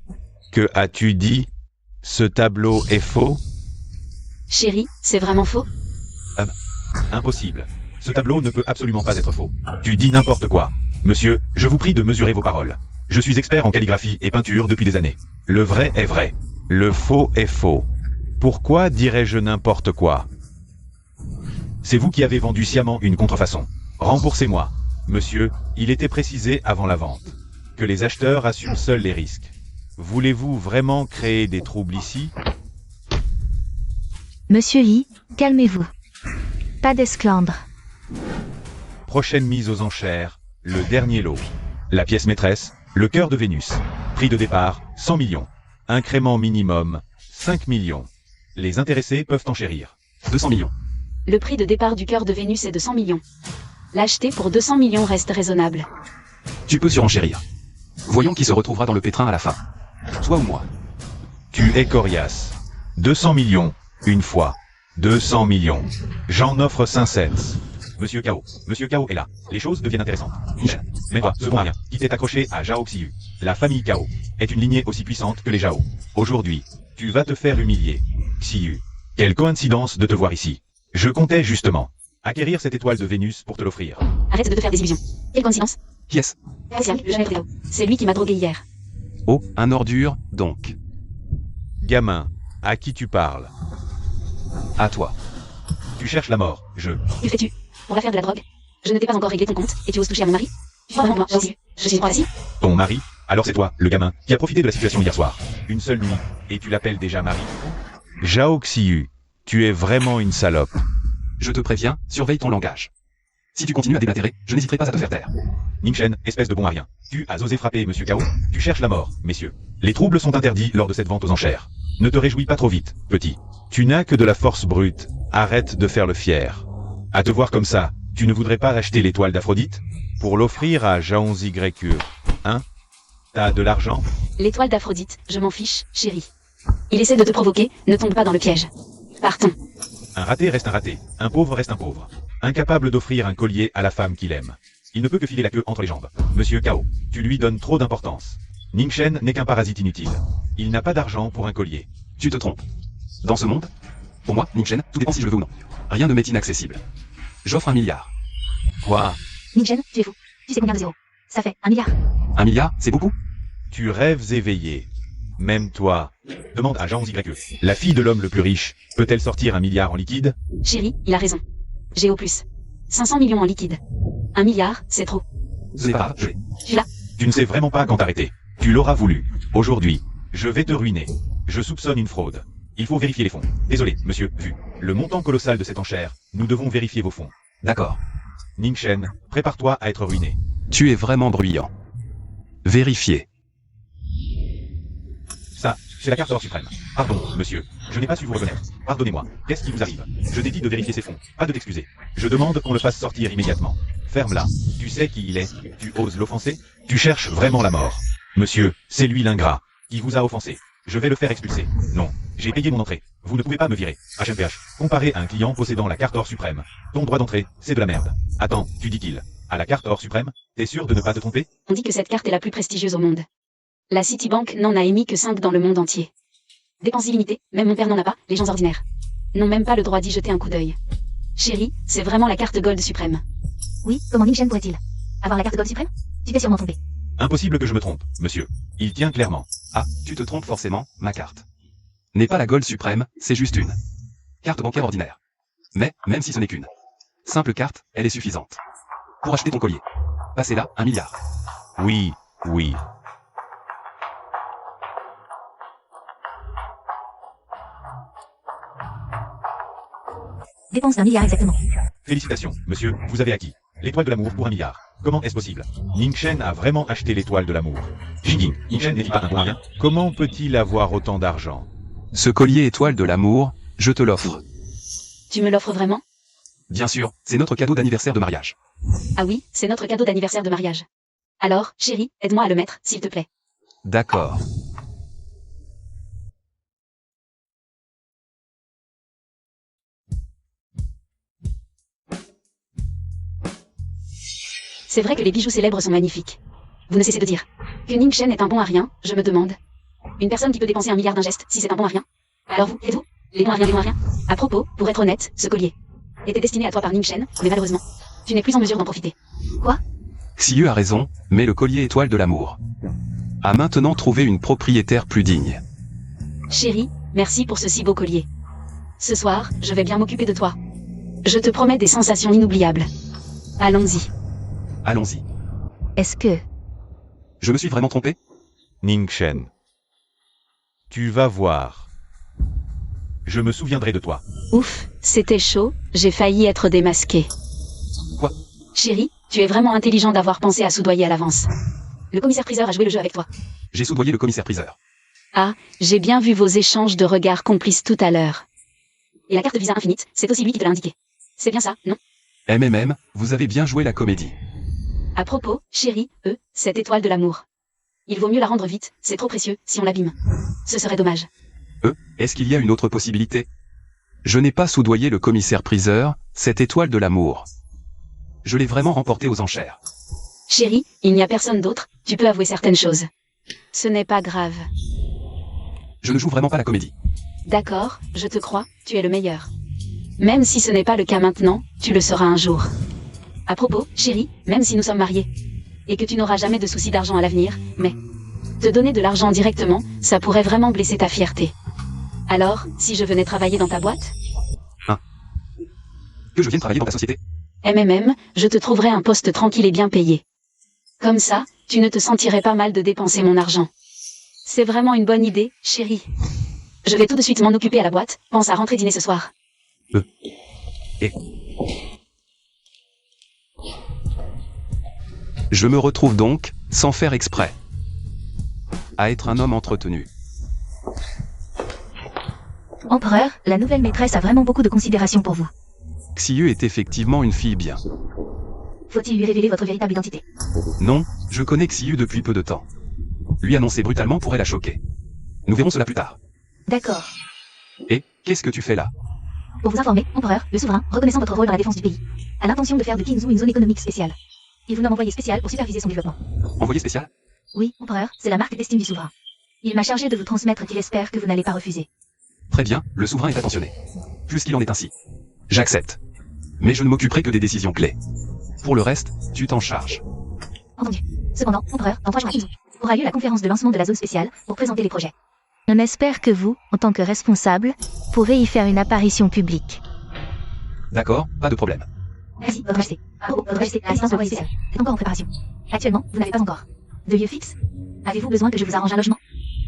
Que as-tu dit? Ce tableau est faux? Chérie, c'est vraiment faux? Impossible. Ce tableau ne peut absolument pas être faux. Tu dis n'importe quoi. Monsieur, je vous prie de mesurer vos paroles. Je suis expert en calligraphie et peinture depuis des années. Le vrai est vrai. Le faux est faux. Pourquoi dirais-je n'importe quoi? C'est vous qui avez vendu sciemment une contrefaçon. Remboursez-moi. Monsieur, il était précisé avant la vente que les acheteurs assument seuls les risques. Voulez-vous vraiment créer des troubles ici? Monsieur Lee, calmez-vous. Pas d'esclandre. Prochaine mise aux enchères, le dernier lot. La pièce maîtresse, le cœur de Vénus. Prix de départ, 100 millions. Incrément minimum, 5 millions. Les intéressés peuvent enchérir. 200 millions. Le prix de départ du cœur de Vénus est de 100 millions. L'acheter pour 200 millions reste raisonnable. Tu peux surenchérir. Voyons qui se retrouvera dans le pétrin à la fin. Toi ou moi? Tu es coriace. 200 millions, une fois. 200 millions. J'en offre 500. Monsieur Kao. Monsieur Kao est là. Les choses deviennent intéressantes. Mais toi, ce bon rien, qui t'est accroché à Zhao Xiyu. La famille Kao est une lignée aussi puissante que les Zhao. Aujourd'hui, tu vas te faire humilier. Xiyu. Quelle coïncidence de te voir ici. Je comptais justement acquérir cette étoile de Vénus pour te l'offrir. Arrête de te faire des illusions. Quelle coïncidence? Qui est-ce? Le jeune Théo. C'est lui qui m'a drogué hier. Oh, un ordure, donc. Gamin, à qui tu parles? À toi. Tu cherches la mort, je. Que fais-tu? Pour l'affaire de la drogue? Je ne t'ai pas encore réglé ton compte, et tu oses toucher à mon mari? Tu crois vraiment moi, je suis droit assis? Ton mari? Alors c'est toi, le gamin, qui a profité de la situation hier soir. Une seule nuit, et tu l'appelles déjà mari? Zhao Xiyu, tu es vraiment une salope. Je te préviens, surveille ton langage. Si tu continues à déblatérer, je n'hésiterai pas à te faire taire. Ning Shen, espèce de bon à rien. Tu as osé frapper Monsieur Kao. Tu cherches la mort, messieurs. Les troubles sont interdits lors de cette vente aux enchères. Ne te réjouis pas trop vite, petit. Tu n'as que de la force brute. Arrête de faire le fier. À te voir comme ça, tu ne voudrais pas racheter l'étoile d'Aphrodite? Pour l'offrir à Zhao YE. Hein? T'as de l'argent? L'étoile d'Aphrodite, je m'en fiche, chérie. Il essaie de te provoquer, ne tombe pas dans le piège. Partons. Un raté reste un raté. Un pauvre reste un pauvre. Incapable d'offrir un collier à la femme qu'il aime. Il ne peut que filer la queue entre les jambes. Monsieur Kao, tu lui donnes trop d'importance. Ning Shen n'est qu'un parasite inutile. Il n'a pas d'argent pour un collier. Tu te trompes. Dans ce monde, pour moi, Ning Shen, tout dépend si je le veux ou non. Rien ne m'est inaccessible. J'offre 1 milliard. Quoi? Ning Shen, tu es fou. Tu sais combien de zéros? Ça fait 1 milliard. 1 milliard, c'est beaucoup? Tu rêves éveillé. Même toi. Demande à Jean YE. La fille de l'homme le plus riche, peut-elle sortir 1 milliard en liquide? Chérie, il a raison. J'ai au plus 500 millions en liquide. 1 milliard, c'est trop. Ce n'est pas grave, je l'ai. Tu l'as. Tu ne sais vraiment pas quand t'arrêter. Tu l'auras voulu. Aujourd'hui, je vais te ruiner. Je soupçonne une fraude. Il faut vérifier les fonds. Désolé, monsieur, vu le montant colossal de cette enchère, nous devons vérifier vos fonds. D'accord. Ning Shen, prépare-toi à être ruiné. Tu es vraiment bruyant. Vérifiez. Ça, c'est la carte or suprême. Pardon, monsieur, je n'ai pas su vous reconnaître. Pardonnez-moi, qu'est-ce qui vous arrive? Je t'ai dit de vérifier ces fonds, pas de t'excuser. Je demande qu'on le fasse sortir immédiatement. Ferme-la. Tu sais qui il est? Tu oses l'offenser? Tu cherches vraiment la mort. Monsieur, c'est lui l'ingrat, qui vous a offensé. Je vais le faire expulser. Non, j'ai payé mon entrée. Vous ne pouvez pas me virer. HMPH, comparé à un client possédant la carte or suprême. Ton droit d'entrée, c'est de la merde. Attends, tu dis qu'il a la carte or suprême? T'es sûr de ne pas te tromper? On dit que cette carte est la plus prestigieuse au monde. La Citibank n'en a émis que 5 dans le monde entier. Dépenses illimitées, même mon père n'en a pas, les gens ordinaires n'ont même pas le droit d'y jeter un coup d'œil. Chérie, c'est vraiment la carte Gold suprême. Oui, comment Ning Shen pourrait-il avoir la carte Gold suprême? Tu t'es sûrement trompé. Impossible que je me trompe, monsieur. Il tient clairement. Ah, tu te trompes forcément, ma carte n'est pas la Gold suprême, c'est juste une carte bancaire ordinaire. Mais, même si ce n'est qu'une simple carte, elle est suffisante pour acheter ton collier. Passez là, 1 milliard. Oui, oui. Dépense d'1 milliard exactement. Félicitations, monsieur, vous avez acquis l'étoile de l'amour pour 1 milliard. Comment est-ce possible? Ning Shen a vraiment acheté l'étoile de l'amour. Jinging, Ning Shen n'est-il pas un bon à rien? Comment peut-il avoir autant d'argent? Ce collier étoile de l'amour, je te l'offre. Tu me l'offres vraiment? Bien sûr, c'est notre cadeau d'anniversaire de mariage. Ah oui, c'est notre cadeau d'anniversaire de mariage. Alors, chérie, aide-moi à le mettre, s'il te plaît. D'accord. C'est vrai que les bijoux célèbres sont magnifiques. Vous ne cessez de dire que Ning Shen est un bon à rien, je me demande. Une personne qui peut dépenser 1 milliard d'un geste, si c'est un bon à rien. Alors vous, êtes-vous les bons à rien, les bons à rien? À propos, pour être honnête, ce collier était destiné à toi par Ning Shen, mais malheureusement, tu n'es plus en mesure d'en profiter. Quoi? Xiyu a raison, mais le collier étoile de l'amour a maintenant trouvé une propriétaire plus digne. Chérie, merci pour ce si beau collier. Ce soir, je vais bien m'occuper de toi. Je te promets des sensations inoubliables. Allons-y. Allons-y. Est-ce que... Je me suis vraiment trompé? Ning Shen. Tu vas voir. Je me souviendrai de toi. Ouf, c'était chaud, j'ai failli être démasqué. Quoi? Chérie, tu es vraiment intelligent d'avoir pensé à soudoyer à l'avance. Le commissaire-priseur a joué le jeu avec toi. J'ai soudoyé le commissaire-priseur. Ah, j'ai bien vu vos échanges de regards complices tout à l'heure. Et la carte Visa Infinite, c'est aussi lui qui te l'a indiqué. C'est bien ça, non? MMM, vous avez bien joué la comédie. À propos, chérie, cette étoile de l'amour. Il vaut mieux la rendre vite, c'est trop précieux, si on l'abîme. Ce serait dommage. Est-ce qu'il y a une autre possibilité? Je n'ai pas soudoyé le commissaire-priseur, cette étoile de l'amour. Je l'ai vraiment remporté aux enchères. Chérie, il n'y a personne d'autre, tu peux avouer certaines choses. Ce n'est pas grave. Je ne joue vraiment pas la comédie. D'accord, je te crois, tu es le meilleur. Même si ce n'est pas le cas maintenant, tu le seras un jour. À propos, chérie, même si nous sommes mariés, et que tu n'auras jamais de soucis d'argent à l'avenir, mais te donner de l'argent directement, ça pourrait vraiment blesser ta fierté. Alors, si je venais travailler dans ta boîte? Que je vienne travailler dans ta société? MMM, je te trouverais un poste tranquille et bien payé. Comme ça, tu ne te sentirais pas mal de dépenser mon argent. C'est vraiment une bonne idée, chérie. Je vais tout de suite m'en occuper à la boîte, pense à rentrer dîner ce soir. Je me retrouve donc, sans faire exprès, à être un homme entretenu. Empereur, la nouvelle maîtresse a vraiment beaucoup de considération pour vous. Xiyu est effectivement une fille bien. Faut-il lui révéler votre véritable identité? Non, je connais Xiyu depuis peu de temps. Lui annoncer brutalement pourrait la choquer. Nous verrons cela plus tard. D'accord. Et, qu'est-ce que tu fais là? Pour vous informer, Empereur, le souverain, reconnaissant votre rôle dans la défense du pays, a l'intention de faire de Qingzhou une zone économique spéciale. Il vous nomme envoyé spécial pour superviser son développement. Envoyé spécial? Oui, Empereur, c'est la marque d'estime du souverain. Il m'a chargé de vous transmettre qu'il espère que vous n'allez pas refuser. Très bien, le souverain est attentionné. Puisqu'il en est ainsi. J'accepte. Mais je ne m'occuperai que des décisions clés. Pour le reste, tu t'en charges. Entendu. Cependant, Empereur, dans 3 jours à Qingzhou, aura lieu la conférence de lancement de la zone spéciale pour présenter les projets. On espère que vous, en tant que responsable, pourrez y faire une apparition publique. D'accord, pas de problème. Merci, Votre Majesté. Votre Majesté, l'assistance d'envoyé spécial est encore en préparation. Actuellement, vous n'avez pas encore de lieu fixe. Avez-vous besoin que je vous arrange un logement?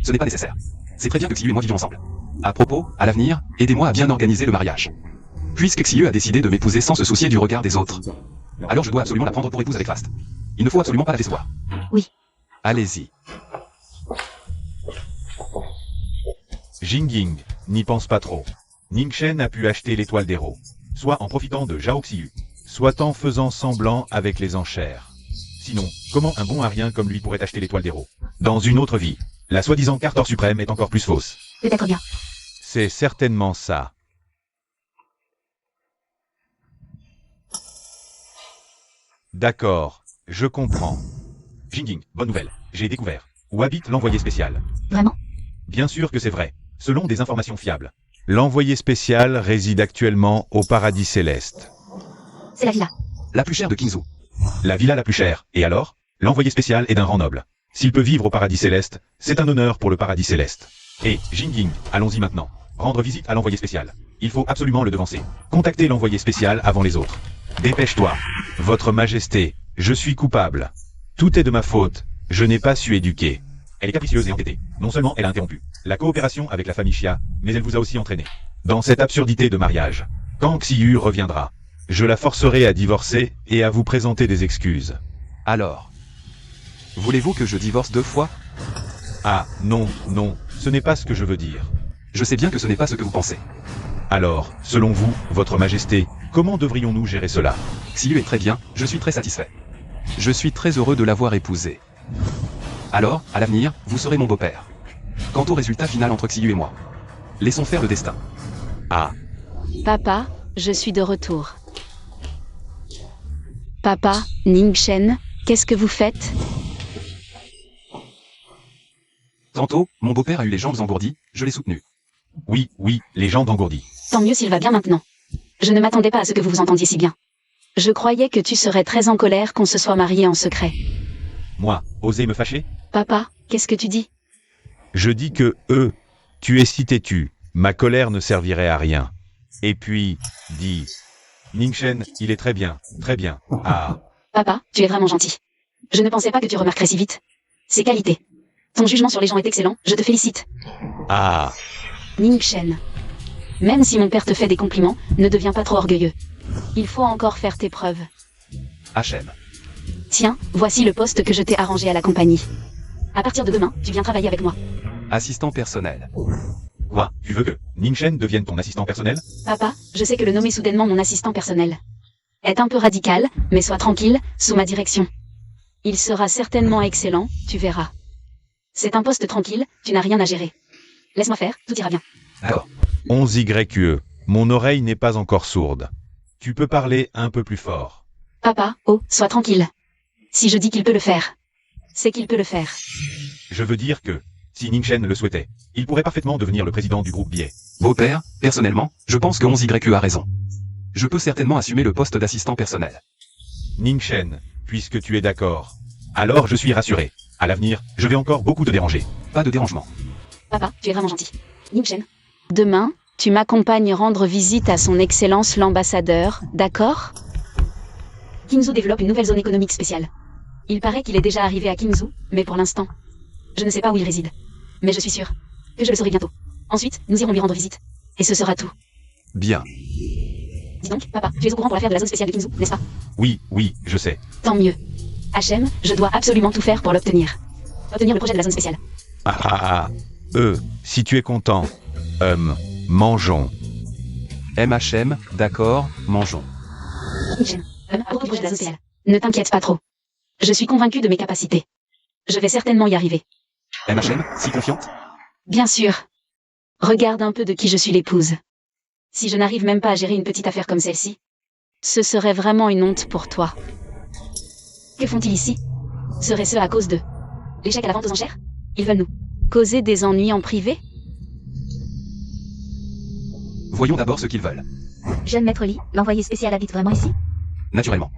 Ce n'est pas nécessaire. C'est très bien que Xiyu et moi vivions ensemble. À propos, à l'avenir, aidez-moi à bien organiser le mariage. Puisque Xiyu a décidé de m'épouser sans se soucier du regard des autres, alors je dois absolument la prendre pour épouse avec Fast. Il ne faut absolument pas la décevoir. Oui. Allez-y. Jingying n'y pense pas trop. Ningchen a pu acheter l'étoile d'héros, soit en profitant de Zhao Xiyu, soit en faisant semblant avec les enchères. Sinon, comment un bon arien comme lui pourrait acheter l'étoile d'héros? Dans une autre vie, la soi-disant Cartor suprême est encore plus fausse. Peut-être bien. C'est certainement ça. D'accord, je comprends. Jingying, bonne nouvelle, j'ai découvert où habite l'envoyé spécial. Vraiment? Bien sûr que c'est vrai, selon des informations fiables. L'envoyé spécial réside actuellement au paradis céleste. C'est la villa. La plus chère de Kingzhou. La villa la plus chère, et alors? L'envoyé spécial est d'un rang noble. S'il peut vivre au paradis céleste, c'est un honneur pour le paradis céleste. Et, Jingying, allons-y maintenant. Rendre visite à l'envoyé spécial. Il faut absolument le devancer. Contactez l'envoyé spécial avant les autres. Dépêche-toi. Votre Majesté, je suis coupable. Tout est de ma faute. Je n'ai pas su éduquer. Elle est capricieuse et entêtée. Non seulement elle a interrompu la coopération avec la famille Xia, mais elle vous a aussi entraîné dans cette absurdité de mariage. Quand Xiyu reviendra, je la forcerai à divorcer et à vous présenter des excuses. Alors, voulez-vous que je divorce 2 fois? Ah, non, non, ce n'est pas ce que je veux dire. Je sais bien que ce n'est pas ce que vous pensez. Alors, selon vous, Votre Majesté, comment devrions-nous gérer cela? Xiyu est très bien, je suis très satisfait. Je suis très heureux de l'avoir épousée. Alors, à l'avenir, vous serez mon beau-père. Quant au résultat final entre Xiyu et moi, laissons faire le destin. Ah, Papa, je suis de retour. Papa, Ningchen, qu'est-ce que vous faites? Tantôt, mon beau-père a eu les jambes engourdies, je l'ai soutenu. oui, oui, les jambes engourdies. Tant mieux s'il va bien maintenant. Je ne m'attendais pas à ce que vous vous entendiez si bien. Je croyais que tu serais très en colère qu'on se soit mariés en secret. Moi, oser me fâcher? Papa, qu'est-ce que tu dis? Je dis que, tu es si têtu, ma colère ne servirait à rien. Et puis, dis, Ningchen, il est très bien, très bien. Ah, Papa, tu es vraiment gentil. Je ne pensais pas que tu remarquerais si vite. Ses qualités. Ton jugement sur les gens est excellent, je te félicite. ah, Ningchen. Même si mon père te fait des compliments, ne deviens pas trop orgueilleux. Il faut encore faire tes preuves. HM. Tiens, voici le poste que je t'ai arrangé à la compagnie. À partir de demain, tu viens travailler avec moi. Assistant personnel. quoi, tu veux que Ningchen devienne ton assistant personnel? Papa, je sais que le nommer soudainement mon assistant personnel est un peu radical, mais sois tranquille, sous ma direction. Il sera certainement excellent, tu verras. C'est un poste tranquille, tu n'as rien à gérer. Laisse-moi faire, tout ira bien. D'accord. 11YE, mon oreille n'est pas encore sourde. Tu peux parler un peu plus fort. Papa, oh, sois tranquille. Si je dis qu'il peut le faire, c'est qu'il peut le faire. Je veux dire que, si Ningchen le souhaitait, il pourrait parfaitement devenir le président du groupe Biais. Beau-père, personnellement, je pense que 11YE a raison. Je peux certainement assumer le poste d'assistant personnel. Ningchen, puisque tu es d'accord, alors je suis rassuré. À l'avenir, je vais encore beaucoup te déranger. Pas de dérangement. Papa, tu es vraiment gentil. Ningchen. Demain, tu m'accompagnes rendre visite à son Excellence l'ambassadeur, d'accord? Kingzhou développe une nouvelle zone économique spéciale. Il paraît qu'il est déjà arrivé à Kingzhou, mais pour l'instant, je ne sais pas où il réside. Mais je suis sûre que je le saurai bientôt. Ensuite, nous irons lui rendre visite. Et ce sera tout. Bien. Dis donc, papa, tu es au courant pour l'affaire de la zone spéciale de Kingzhou, n'est-ce pas? Oui, oui, je sais. Tant mieux. HM, je dois absolument tout faire pour l'obtenir. Obtenir le projet de la zone spéciale. Ah ah ah. Si tu es content. Mangeons. MHM, d'accord, mangeons. Ningchen, à propos du projet de la zone spéciale. Ne t'inquiète pas trop. Je suis convaincue de mes capacités. Je vais certainement y arriver. MHM, si confiante? Bien sûr. Regarde un peu de qui je suis l'épouse. Si je n'arrive même pas à gérer une petite affaire comme celle-ci, ce serait vraiment une honte pour toi. Que font-ils ici? Serait-ce à cause de l'échec à la vente aux enchères? Ils veulent nous causer des ennuis en privé? Voyons d'abord ce qu'ils veulent. Jeune maître Li, l'envoyé spécial habite vraiment ici? Naturellement.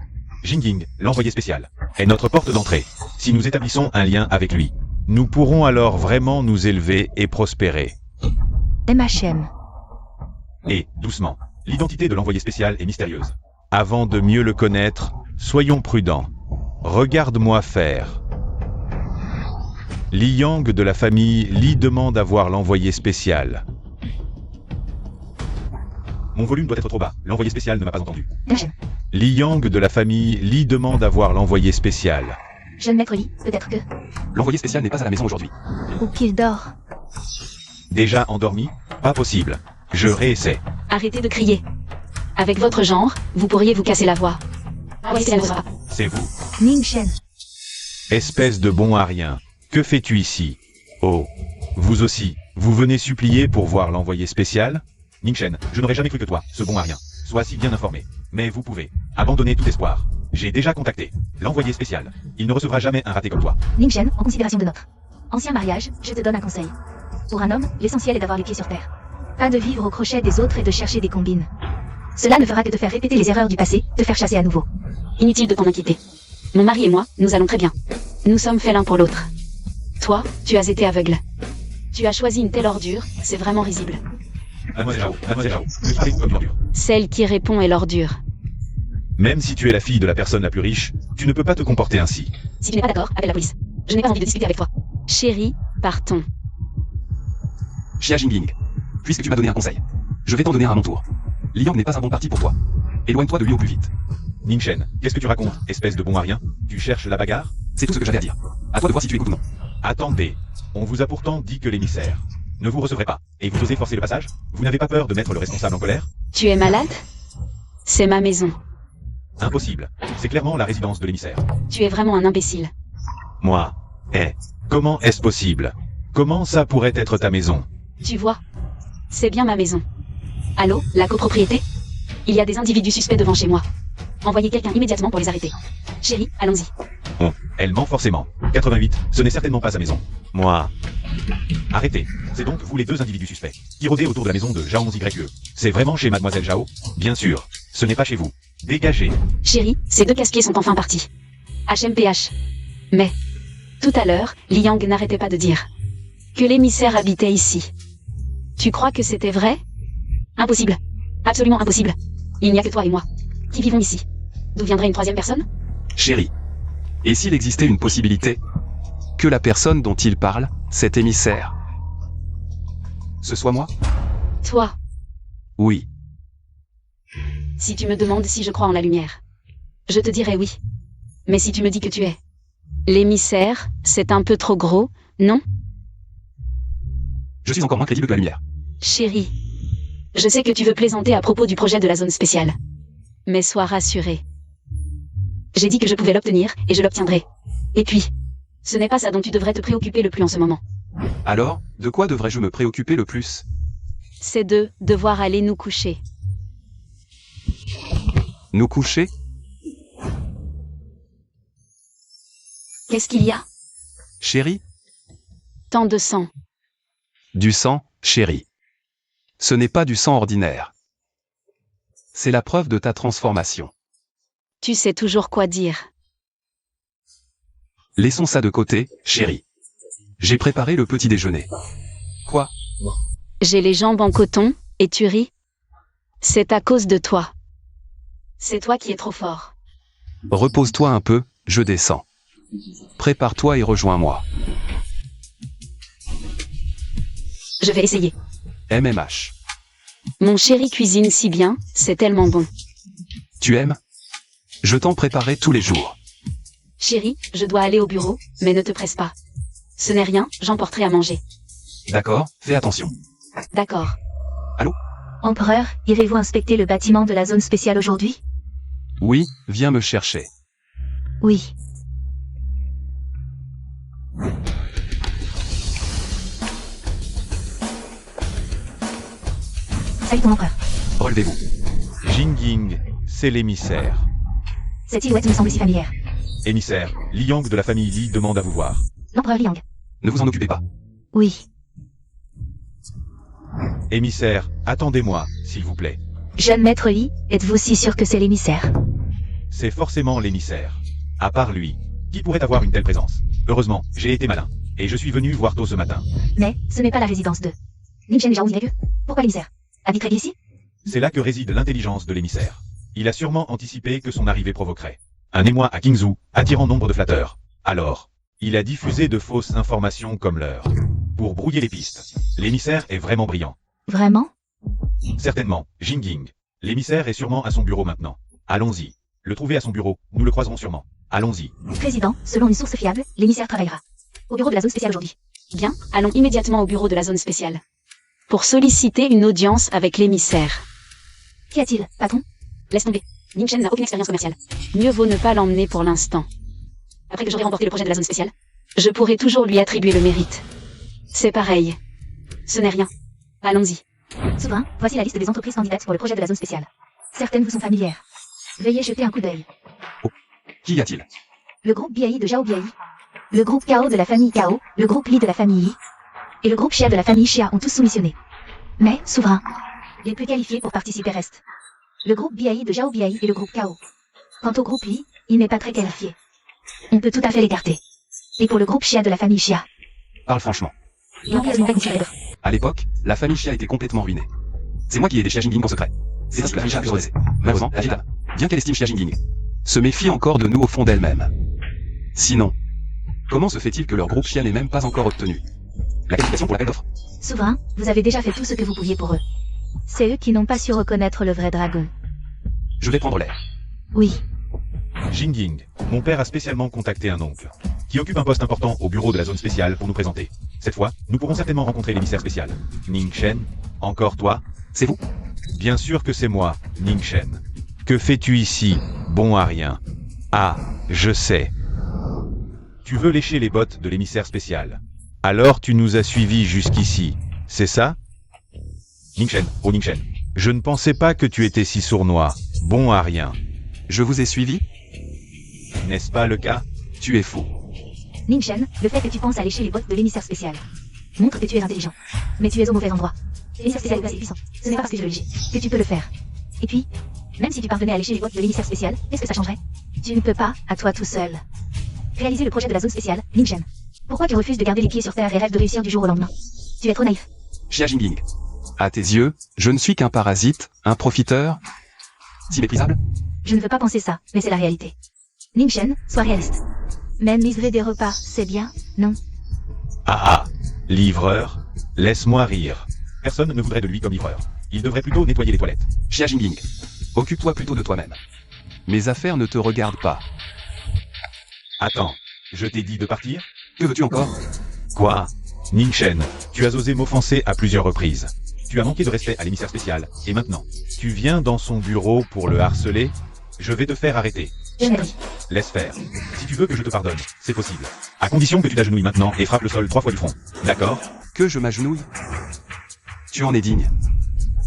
Jingying, l'envoyé spécial, est notre porte d'entrée. Si nous établissons un lien avec lui, Nous pourrons alors vraiment nous élever et prospérer. MHM. Et, doucement, l'identité de l'envoyé spécial est mystérieuse. Avant de mieux le connaître, soyons prudents. Regarde-moi faire. Li Yang de la famille Li demande à voir l'envoyé spécial. Mon volume doit être trop bas, l'envoyé spécial ne m'a pas entendu. MHM. Li Yang de la famille Li demande à voir l'envoyé spécial. Jeune maître Li, peut-être que... L'envoyé spécial n'est pas à la maison aujourd'hui. Ou qu'il dort. Déjà endormi? Pas possible. Je réessaie. Arrêtez de crier. Avec votre genre, vous pourriez vous casser la voix. Envoyé spécial ne reçoit pas. C'est vous. Ning Shen. Espèce de bon à rien. Que fais-tu ici? Oh. Vous aussi, vous venez supplier pour voir l'envoyé spécial? Ning-Shen, je n'aurais jamais cru que toi, ce bon à rien, sois si bien informé. Mais vous pouvez abandonner tout espoir. J'ai déjà contacté l'envoyé spécial. Il ne recevra jamais un raté comme toi. Ning Shen, en considération de notre ancien mariage, je te donne un conseil. Pour un homme, l'essentiel est d'avoir les pieds sur terre. Pas de vivre au crochet des autres et de chercher des combines. Cela ne fera que te faire répéter les erreurs du passé, te faire chasser à nouveau. Inutile de t'en inquiéter. Mon mari et moi, nous allons très bien. Nous sommes faits l'un pour l'autre. Toi, tu as été aveugle. Tu as choisi une telle ordure, c'est vraiment risible. Mademoiselle Zhao, ne parlez comme une ordure. Celle qui répond est l'ordure. Même si tu es la fille de la personne la plus riche, tu ne peux pas te comporter ainsi. Si tu n'es pas d'accord, appelle la police. Je n'ai pas envie de discuter avec toi. Chérie, partons. Xia Jingying, puisque tu m'as donné un conseil, je vais t'en donner un à mon tour. Li Yang n'est pas un bon parti pour toi. Éloigne-toi de lui au plus vite. Ning-Shen, qu'est-ce que tu racontes, espèce de bon à rien? Tu cherches la bagarre? C'est tout ce que j'avais à dire. À toi de voir si tu écoutes ou non. Attendez, on vous a pourtant dit que l'émissaire ne vous recevrait pas, et vous osez forcer le passage? Vous n'avez pas peur de mettre le responsable en colère? Tu es malade? C'est ma maison. Impossible, c'est clairement la résidence de l'émissaire. Tu es vraiment un imbécile. Moi? Comment est-ce possible? Comment ça pourrait être ta maison? Tu vois? C'est bien ma maison. Allô, la copropriété? Il y a des individus suspects devant chez moi. Envoyez quelqu'un immédiatement pour les arrêter. Chérie, allons-y. Oh, elle ment forcément. 88, ce n'est certainement pas sa maison. Moi? Arrêtez. C'est donc vous les deux individus suspects qui rôdez autour de la maison de Zhao YE. C'est vraiment chez Mademoiselle Zhao? Bien sûr. Ce n'est pas chez vous. Dégagez. Chérie, ces deux casse-pieds sont enfin partis. HMPH. Mais, tout à l'heure, Li Yang n'arrêtait pas de dire que l'émissaire habitait ici. Tu crois que c'était vrai? Impossible. Absolument impossible. Il n'y a que toi et moi qui vivons ici. D'où viendrait une troisième personne? Chérie, et s'il existait une possibilité que la personne dont il parle, cet émissaire, ce soit moi? Toi. Oui. Si tu me demandes si je crois en la lumière, je te dirai oui. Mais si tu me dis que tu es l'émissaire, c'est un peu trop gros, non? Je suis encore moins crédible que la lumière. Chérie, je sais que tu veux plaisanter à propos du projet de la zone spéciale. Mais sois rassurée. J'ai dit que je pouvais l'obtenir, et je l'obtiendrai. Et puis, ce n'est pas ça dont tu devrais te préoccuper le plus en ce moment. Alors, de quoi devrais-je me préoccuper le plus? C'est de devoir aller nous coucher. Nous coucher? Qu'est-ce qu'il y a? Chérie? Tant de sang. Du sang, chérie. Ce n'est pas du sang ordinaire. C'est la preuve de ta transformation. Tu sais toujours quoi dire. Laissons ça de côté, chérie. J'ai préparé le petit déjeuner. Quoi? J'ai les jambes en coton, et tu ris? C'est à cause de toi. C'est toi qui es trop fort. Repose-toi un peu, je descends. Prépare-toi et rejoins-moi. Je vais essayer. MMH. Mon chéri cuisine si bien, c'est tellement bon. Tu aimes? Je t'en préparerai tous les jours. Chérie, je dois aller au bureau, mais ne te presse pas. Ce n'est rien, j'emporterai à manger. D'accord, fais attention. D'accord. Empereur, irez-vous inspecter le bâtiment de la zone spéciale aujourd'hui? Oui, viens me chercher. Oui. Salut ton empereur. Relevez-vous. Jingying, c'est l'émissaire. Cette silhouette me semble si familière. Émissaire, Li Yang de la famille Li demande à vous voir. L'empereur Liang. Ne vous en occupez pas. Oui. Émissaire, attendez-moi, s'il vous plaît. Jeune maître Li, êtes-vous si sûr que c'est l'émissaire? C'est forcément l'émissaire. À part lui, qui pourrait avoir une telle présence? Heureusement, j'ai été malin. Et je suis venu voir tôt ce matin. Mais, ce n'est pas la résidence de Ning-Shen et Zhao Yige. Pourquoi l'émissaire habiterait ici? C'est là que réside l'intelligence de l'émissaire. Il a sûrement anticipé que son arrivée provoquerait un émoi à Qingzhou, attirant nombre de flatteurs. Alors, il a diffusé de fausses informations comme leur. Pour brouiller les pistes. L'émissaire est vraiment brillant. Vraiment? Certainement, Jingying. L'émissaire est sûrement à son bureau maintenant. Allons-y. Le trouver à son bureau, nous le croiserons sûrement. Allons-y. Président, selon une source fiable, l'émissaire travaillera au bureau de la zone spéciale aujourd'hui. Bien, allons immédiatement au bureau de la zone spéciale. Pour solliciter une audience avec l'émissaire. Qu'y a-t-il, patron? Laisse tomber. Ning-Shen n'a aucune expérience commerciale. Mieux vaut ne pas l'emmener pour l'instant. Après que j'aurai remporté le projet de la zone spéciale, je pourrai toujours lui attribuer le mérite. C'est pareil. Ce n'est rien. Allons-y. Souverain, voici la liste des entreprises candidates pour le projet de la zone spéciale. Certaines vous sont familières. Veuillez jeter un coup d'œil. Qu'y a-t-il? Le groupe BAI de Zhao Biai, le groupe Kao de la famille Kao, le groupe Li de la famille Yi, et le groupe Xia de la famille Xia ont tous soumissionné. Mais, souverain, les plus qualifiés pour participer restent le groupe BAI de Zhao Biai et le groupe Kao. Quant au groupe Li, il n'est pas très qualifié. On peut tout à fait l'écarter. Et pour le groupe Xia de la famille Xia, Parle franchement. l'emploi montagne supérieure. À l'époque, la famille Xia était complètement ruinée. C'est moi qui ai aidé Xia Jingying en secret. C'est ainsi que la famille Xia a pu redresser. Malheureusement, la vieille dame, bien qu'elle estime Xia Jingying, se méfie encore de nous au fond d'elle-même. Sinon, comment se fait-il que leur groupe Xia n'ait même pas encore obtenu la qualification pour l'appel d'offres? Souverain, vous avez déjà fait tout ce que vous pouviez pour eux. C'est eux qui n'ont pas su reconnaître le vrai dragon. Je vais prendre l'air. Oui. Jingying, mon père a spécialement contacté un oncle, qui occupe un poste important au bureau de la zone spéciale pour nous présenter. Cette fois, nous pourrons certainement rencontrer l'émissaire spécial. Ning-Shen, encore toi? C'est vous? Bien sûr que c'est moi, Ning-Shen. Que fais-tu ici, bon à rien? Ah, je sais. Tu veux lécher les bottes de l'émissaire spécial. Alors tu nous as suivis jusqu'ici, c'est ça? Ning-Shen, oh Ning-Shen, je ne pensais pas que tu étais si sournois, bon à rien. Je vous ai suivi? N'est-ce pas le cas? Tu es fou. Ning-Shen, le fait que tu penses à lécher les bottes de l'émissaire spécial montre que tu es intelligent. Mais tu es au mauvais endroit. L'émissaire spécial est assez puissant. Ce n'est pas parce que je le léger que tu peux le faire. Et puis, même si tu parvenais à lécher les bottes de l'émissaire spécial, qu'est-ce que ça changerait? Tu ne peux pas, à toi tout seul, réaliser le projet de la zone spéciale, Ning-Shen. Pourquoi tu refuses de garder les pieds sur terre et rêves de réussir du jour au lendemain? Tu es trop naïf. Xia Jingying. À tes yeux, je ne suis qu'un parasite, un profiteur? Si méprisable? Je ne veux pas penser ça, mais c'est la réalité. Ning-Shen, sois réaliste. Même livrer des repas, c'est bien, non? Ah ah, livreur, laisse-moi rire. Personne ne voudrait de lui comme livreur. Il devrait plutôt nettoyer les toilettes. Xia Jingying. Occupe-toi plutôt de toi-même. Mes affaires ne te regardent pas. Attends, je t'ai dit de partir? Que veux-tu encore? Quoi? Ning-Shen, tu as osé m'offenser à plusieurs reprises. Tu as manqué de respect à l'émissaire spécial, et maintenant, tu viens dans son bureau pour le harceler? Je vais te faire arrêter. Je n'ai dit. Laisse faire. Si tu veux que je te pardonne, c'est possible. À condition que tu t'agenouilles maintenant et frappes le sol 3 fois du front. D'accord? Que je m'agenouille? Tu en es digne.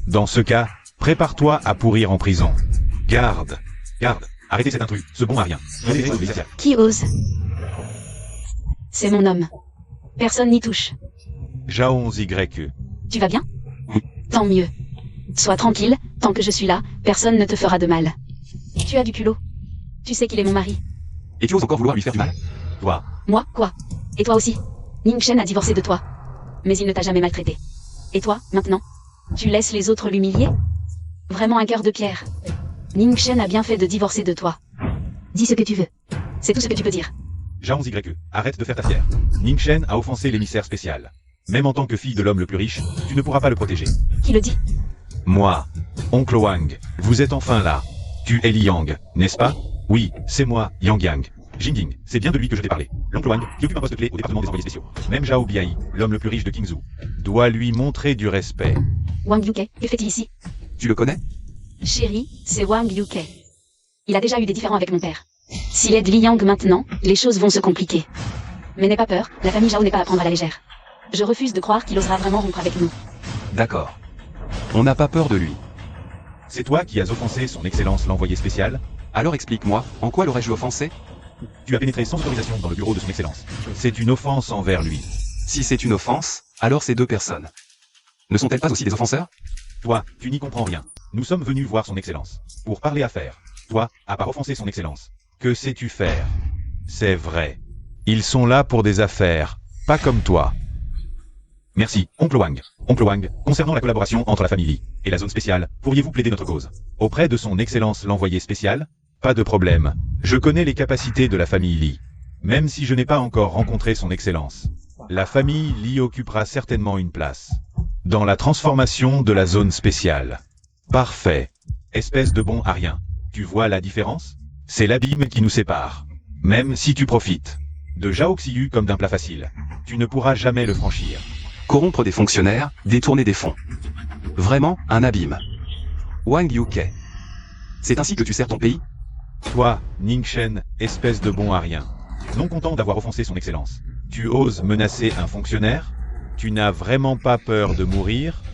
Dans ce cas, prépare-toi à pourrir en prison. Garde. Garde. Arrêtez cet intrus, ce bon à rien. Qui ose? C'est mon homme. Personne n'y touche. Zhao YE. Tu vas bien? Tant mieux. Sois tranquille, tant que je suis là, personne ne te fera de mal. Tu as du culot. Tu sais qu'il est mon mari. Et tu oses encore vouloir lui faire du mal? Toi. Moi, quoi? Et toi aussi. Ning-Shen a divorcé de toi. Mais il ne t'a jamais maltraité. Et toi, maintenant? Tu laisses les autres l'humilier? Vraiment un cœur de pierre. Ning-Shen a bien fait de divorcer de toi. Dis ce que tu veux. C'est tout ce que tu peux dire. Zhao YE, arrête de faire ta fière. Ning-Shen a offensé l'émissaire spécial. Même en tant que fille de l'homme le plus riche, tu ne pourras pas le protéger. Qui le dit? Moi, oncle Wang, vous êtes enfin là. Tu es Li Yang, n'est-ce pas? Oui, c'est moi, Yang Yang. Jingying, c'est bien de lui que je t'ai parlé. L'oncle Wang, qui occupe un poste clé au département des envoyés spéciaux. Même Zhao Biai, l'homme le plus riche de Qingzhou, doit lui montrer du respect. Wang Yuke, que fait-il ici? Tu le connais? Chérie, c'est Wang Yuke. Il a déjà eu des différends avec mon père. S'il aide Li Yang maintenant, les choses vont se compliquer. Mais n'aie pas peur, la famille Zhao n'est pas à prendre à la légère. Je refuse de croire qu'il osera vraiment rompre avec nous. D'accord. On n'a pas peur de lui. C'est toi qui as offensé son excellence l'envoyé spécial? Alors explique-moi, en quoi l'aurais-je offensé? Tu as pénétré sans autorisation dans le bureau de son excellence. C'est une offense envers lui. Si c'est une offense, alors ces deux personnes. Ne sont-elles pas aussi des offenseurs? Toi, tu n'y comprends rien. Nous sommes venus voir son excellence. Pour parler affaires. Toi, à part offenser son excellence. Que sais-tu faire? C'est vrai. Ils sont là pour des affaires. Pas comme toi. Merci, Oncle Wang. Oncle Wang, concernant la collaboration entre la famille Lee et la zone spéciale, pourriez-vous plaider notre cause auprès de son Excellence l'envoyé spécial? Pas de problème. Je connais les capacités de la famille Lee. Même si je n'ai pas encore rencontré son Excellence. La famille Lee occupera certainement une place dans la transformation de la zone spéciale. Parfait. Espèce de bon à rien. Tu vois la différence? C'est l'abîme qui nous sépare. Même si tu profites de Zhao Xiyu comme d'un plat facile, tu ne pourras jamais le franchir. Corrompre des fonctionnaires, détourner des fonds. Vraiment, un abîme. Wang Yuke. C'est ainsi que tu sers ton pays? Toi, Ning Shen, espèce de bon à rien. Non content d'avoir offensé son Excellence, tu oses menacer un fonctionnaire? Tu n'as vraiment pas peur de mourir?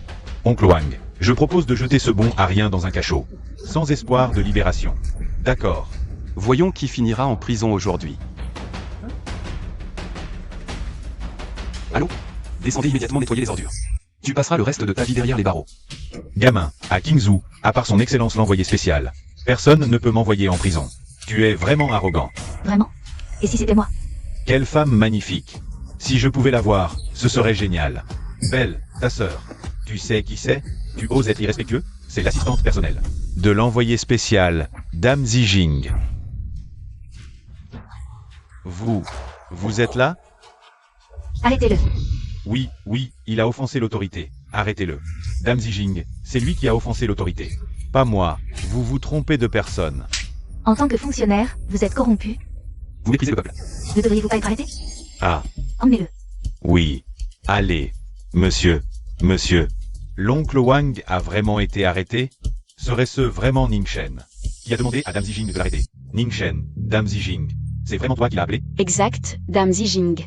Oncle Wang, je propose de jeter ce bon à rien dans un cachot, sans espoir de libération. D'accord. Voyons qui finira en prison aujourd'hui. Allô? Descendez immédiatement nettoyer les ordures. Tu passeras le reste de ta vie derrière les barreaux. Gamin, à Kingzhou, à part son Excellence l'envoyé spécial, personne ne peut m'envoyer en prison. Tu es vraiment arrogant. Vraiment? Et si c'était moi? Quelle femme magnifique. Si je pouvais la voir, ce serait génial. Belle, ta sœur. Tu sais qui c'est? Tu oses être irrespectueux? C'est l'assistante personnelle de l'envoyé spécial, Dame Zijing. Vous êtes là? Arrêtez-le. Oui, il a offensé l'autorité. Arrêtez-le. Dame Zijing, c'est lui qui a offensé l'autorité. Pas moi. Vous vous trompez de personne. En tant que fonctionnaire, vous êtes corrompu. Vous méprisez le peuple. Ne devriez-vous pas être arrêté? Ah, Emmenez-le. oui. Allez, monsieur. L'oncle Wang a vraiment été arrêté? Serait-ce vraiment Ning Shen qui a demandé à Dame Zijing de l'arrêter? Ning Shen, Dame Zijing, c'est vraiment toi qui l'as appelé? Exact, Dame Zijing.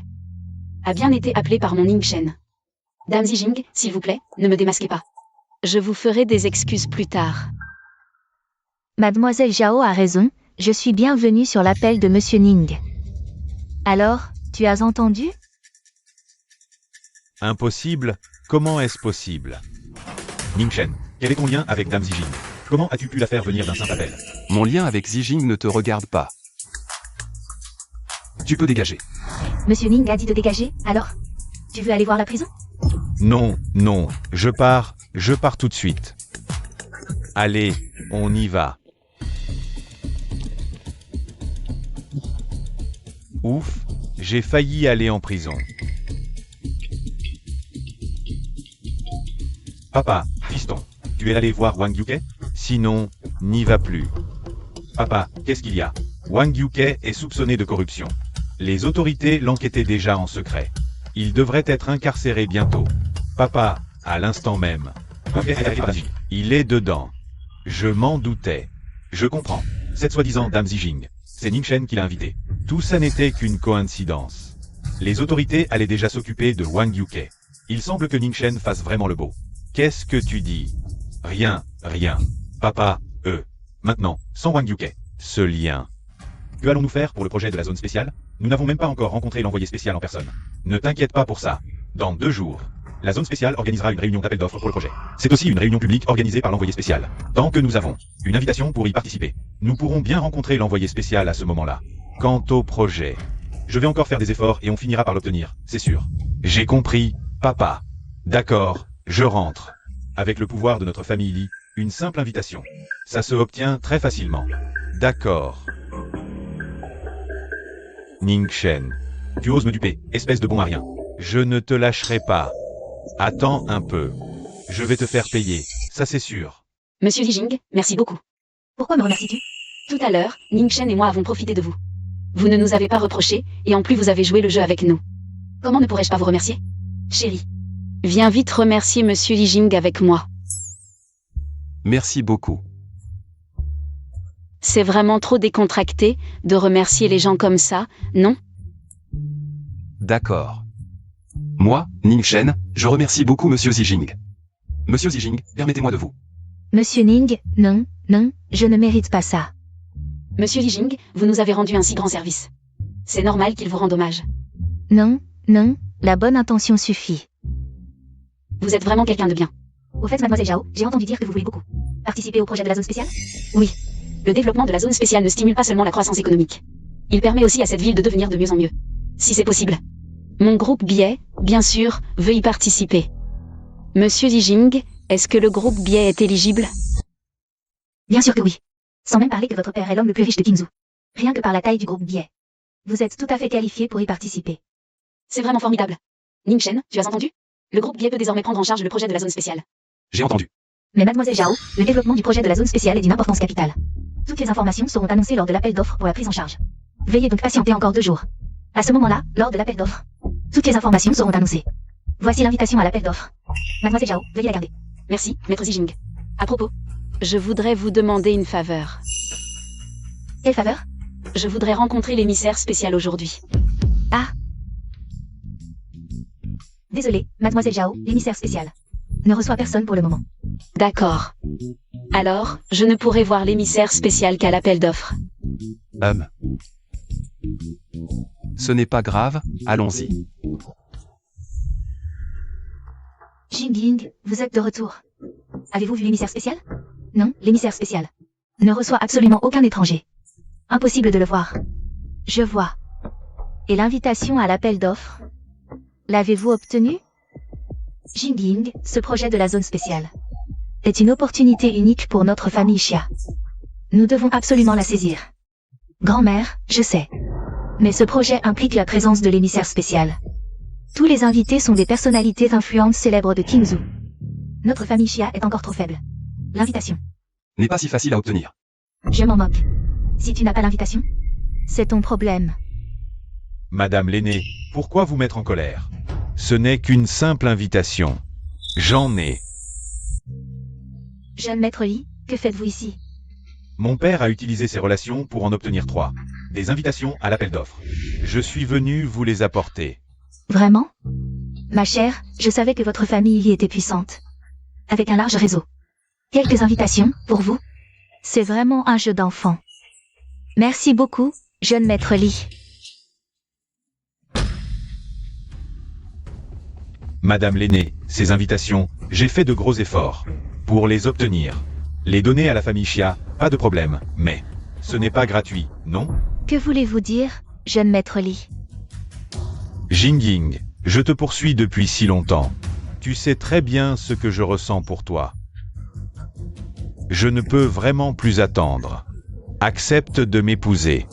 A bien été appelé par mon Ning Shen. Dame Zijing, s'il vous plaît, ne me démasquez pas. Je vous ferai des excuses plus tard. Mademoiselle Zhao a raison, je suis bienvenue sur l'appel de Monsieur Ning. Alors, tu as entendu? Impossible? Comment est-ce possible? Ning Shen, quel est ton lien avec Dame Zijing? Comment as-tu pu la faire venir d'un simple appel? Mon lien avec Zijing ne te regarde pas. Tu peux dégager. Monsieur Ning a dit de dégager, alors? Tu veux aller voir la prison? Non, je pars tout de suite. Allez, on y va. Ouf, j'ai failli aller en prison. Papa, fiston, tu es allé voir Wang Yuke? Sinon, n'y va plus. Papa, qu'est-ce qu'il y a? Wang Yuke est soupçonné de corruption. Les autorités l'enquêtaient déjà en secret. Il devrait être incarcéré bientôt. Papa, à l'instant même. Il est dedans. Je m'en doutais. Je comprends. Cette soi-disant Dame Zijing, c'est Ning Shen qui l'a invité. Tout ça n'était qu'une coïncidence. Les autorités allaient déjà s'occuper de Wang Yuke. Il semble que Ning Shen fasse vraiment le beau. Qu'est-ce que tu dis? Rien. Papa, maintenant, sans Wang Yuke, ce lien. Que allons-nous faire pour le projet de la zone spéciale? Nous n'avons même pas encore rencontré l'envoyé spécial en personne. Ne t'inquiète pas pour ça. Dans 2 jours, la zone spéciale organisera une réunion d'appel d'offres pour le projet. C'est aussi une réunion publique organisée par l'envoyé spécial. Tant que nous avons une invitation pour y participer, nous pourrons bien rencontrer l'envoyé spécial à ce moment-là. Quant au projet, je vais encore faire des efforts et on finira par l'obtenir, c'est sûr. J'ai compris, papa. D'accord, je rentre. Avec le pouvoir de notre famille Lee, une simple invitation. Ça se obtient très facilement. D'accord. Ning Shen, tu oses me duper, espèce de bon à rien. Je ne te lâcherai pas. Attends un peu. Je vais te faire payer, ça c'est sûr. Monsieur Zijing, merci beaucoup. Pourquoi me remercies-tu? Tout à l'heure, Ning Shen et moi avons profité de vous. Vous ne nous avez pas reproché, et en plus vous avez joué le jeu avec nous. Comment ne pourrais-je pas vous remercier? Chérie, viens vite remercier Monsieur Zijing avec moi. Merci beaucoup. C'est vraiment trop décontracté de remercier les gens comme ça, non? D'accord. Moi, Ning Shen, je remercie beaucoup Monsieur Zijing. Monsieur Zijing, permettez-moi de vous. Monsieur Ning, non, je ne mérite pas ça. Monsieur Zijing, vous nous avez rendu un si grand service. C'est normal qu'il vous rende hommage. Non, la bonne intention suffit. Vous êtes vraiment quelqu'un de bien. Au fait, mademoiselle Zhao, j'ai entendu dire que vous voulez beaucoup participer au projet de la zone spéciale? Oui. Le développement de la zone spéciale ne stimule pas seulement la croissance économique. Il permet aussi à cette ville de devenir de mieux en mieux. Si c'est possible. Mon groupe biais, bien sûr, veut y participer. Monsieur Yijing, est-ce que le groupe biais est éligible? Bien sûr que oui. Sans même parler que votre père est l'homme le plus riche de Qingzhou. Rien que par la taille du groupe biais. Vous êtes tout à fait qualifié pour y participer. C'est vraiment formidable. Ning Shen, tu as entendu? Le groupe biais peut désormais prendre en charge le projet de la zone spéciale. J'ai entendu. Mais mademoiselle Zhao, le développement du projet de la zone spéciale est d'une importance capitale. Toutes les informations seront annoncées lors de l'appel d'offres pour la prise en charge. Veuillez donc patienter encore 2 jours. À ce moment-là, lors de l'appel d'offres, toutes les informations seront annoncées. Voici l'invitation à l'appel d'offres. Mademoiselle Zhao, veuillez la garder. Merci, maître Yijing. À propos, je voudrais vous demander une faveur. Quelle faveur? Je voudrais rencontrer l'émissaire spécial aujourd'hui. Ah. Désolé, mademoiselle Zhao, l'émissaire spécial ne reçoit personne pour le moment. D'accord. Alors, je ne pourrai voir l'émissaire spécial qu'à l'appel d'offres. Ce n'est pas grave, allons-y. Jingying, vous êtes de retour. Avez-vous vu l'émissaire spécial? Non, l'émissaire spécial ne reçoit absolument aucun étranger. Impossible de le voir. Je vois. Et l'invitation à l'appel d'offres? L'avez-vous obtenue? Jingying, ce projet de la zone spéciale est une opportunité unique pour notre famille Xia. Nous devons absolument la saisir. Grand-mère, je sais. Mais ce projet implique la présence de l'émissaire spécial. Tous les invités sont des personnalités influentes célèbres de Qingzhou. Notre famille Xia est encore trop faible. L'invitation N'est pas si facile à obtenir. Je m'en moque. Si tu n'as pas l'invitation, c'est ton problème. Madame l'aînée, pourquoi vous mettre en colère? Ce n'est qu'une simple invitation. J'en ai. Jeune maître Li, que faites-vous ici? Mon père a utilisé ses relations pour en obtenir 3. Des invitations à l'appel d'offres. Je suis venu vous les apporter. Vraiment? Ma chère, je savais que votre famille y était puissante. Avec un large réseau. Quelques invitations, pour vous? C'est vraiment un jeu d'enfant. Merci beaucoup, jeune maître Li. Madame l'aînée, ces invitations, j'ai fait de gros efforts pour les obtenir. Les donner à la famille Xia, pas de problème, mais ce n'est pas gratuit, non? Que voulez-vous dire, jeune maître Li? Jingying, je te poursuis depuis si longtemps. Tu sais très bien ce que je ressens pour toi. Je ne peux vraiment plus attendre. Accepte de m'épouser.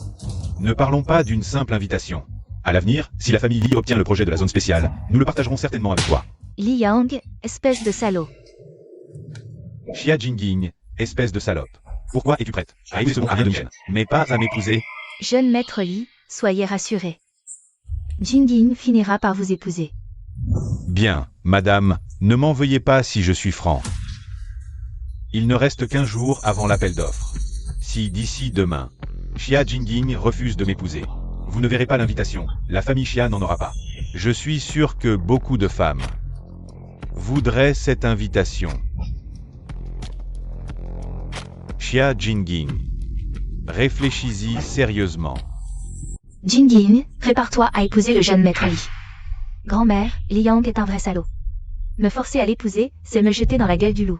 Ne parlons pas d'une simple invitation. À l'avenir, si la famille Li obtient le projet de la zone spéciale, nous le partagerons certainement avec toi. Li Yang, espèce de salaud. Xia Jingying, espèce de salope. Pourquoi es-tu prête à épouser ce bon à rien de mienne, mais pas à m'épouser? Jeune maître Li, soyez rassuré. Jingying finira par vous épouser. Bien, madame, ne m'en veuillez pas si je suis franc. Il ne reste qu'1 jour avant l'appel d'offres. Si d'ici demain, Xia Jingying refuse de m'épouser, vous ne verrez pas l'invitation, la famille Xia n'en aura pas. Je suis sûr que beaucoup de femmes voudraient cette invitation. Xia Jingying, réfléchis-y sérieusement. Jingying, prépare-toi à épouser le jeune maître Li. Grand-mère, Li Yang est un vrai salaud. Me forcer à l'épouser, c'est me jeter dans la gueule du loup.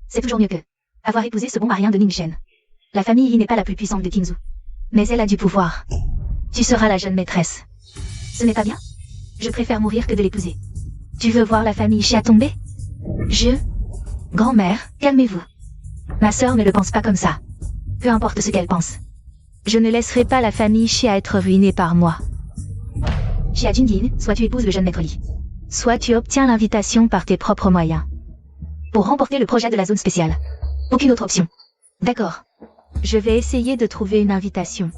C'est toujours mieux que avoir épousé ce bon à rien de Ning Shen. La famille Yi n'est pas la plus puissante de Qingzhou. Mais elle a du pouvoir. Tu seras la jeune maîtresse. Ce n'est pas bien? Je préfère mourir que de l'épouser. Tu veux voir la famille Xia tomber? Grand-mère, calmez-vous. Ma sœur ne le pense pas comme ça. Peu importe ce qu'elle pense. Je ne laisserai pas la famille Xia être ruinée par moi. Xia Jingying, soit tu épouses le jeune maître Li. Soit tu obtiens l'invitation par tes propres moyens. Pour remporter le projet de la zone spéciale. Aucune autre option. D'accord. Je vais essayer de trouver une invitation.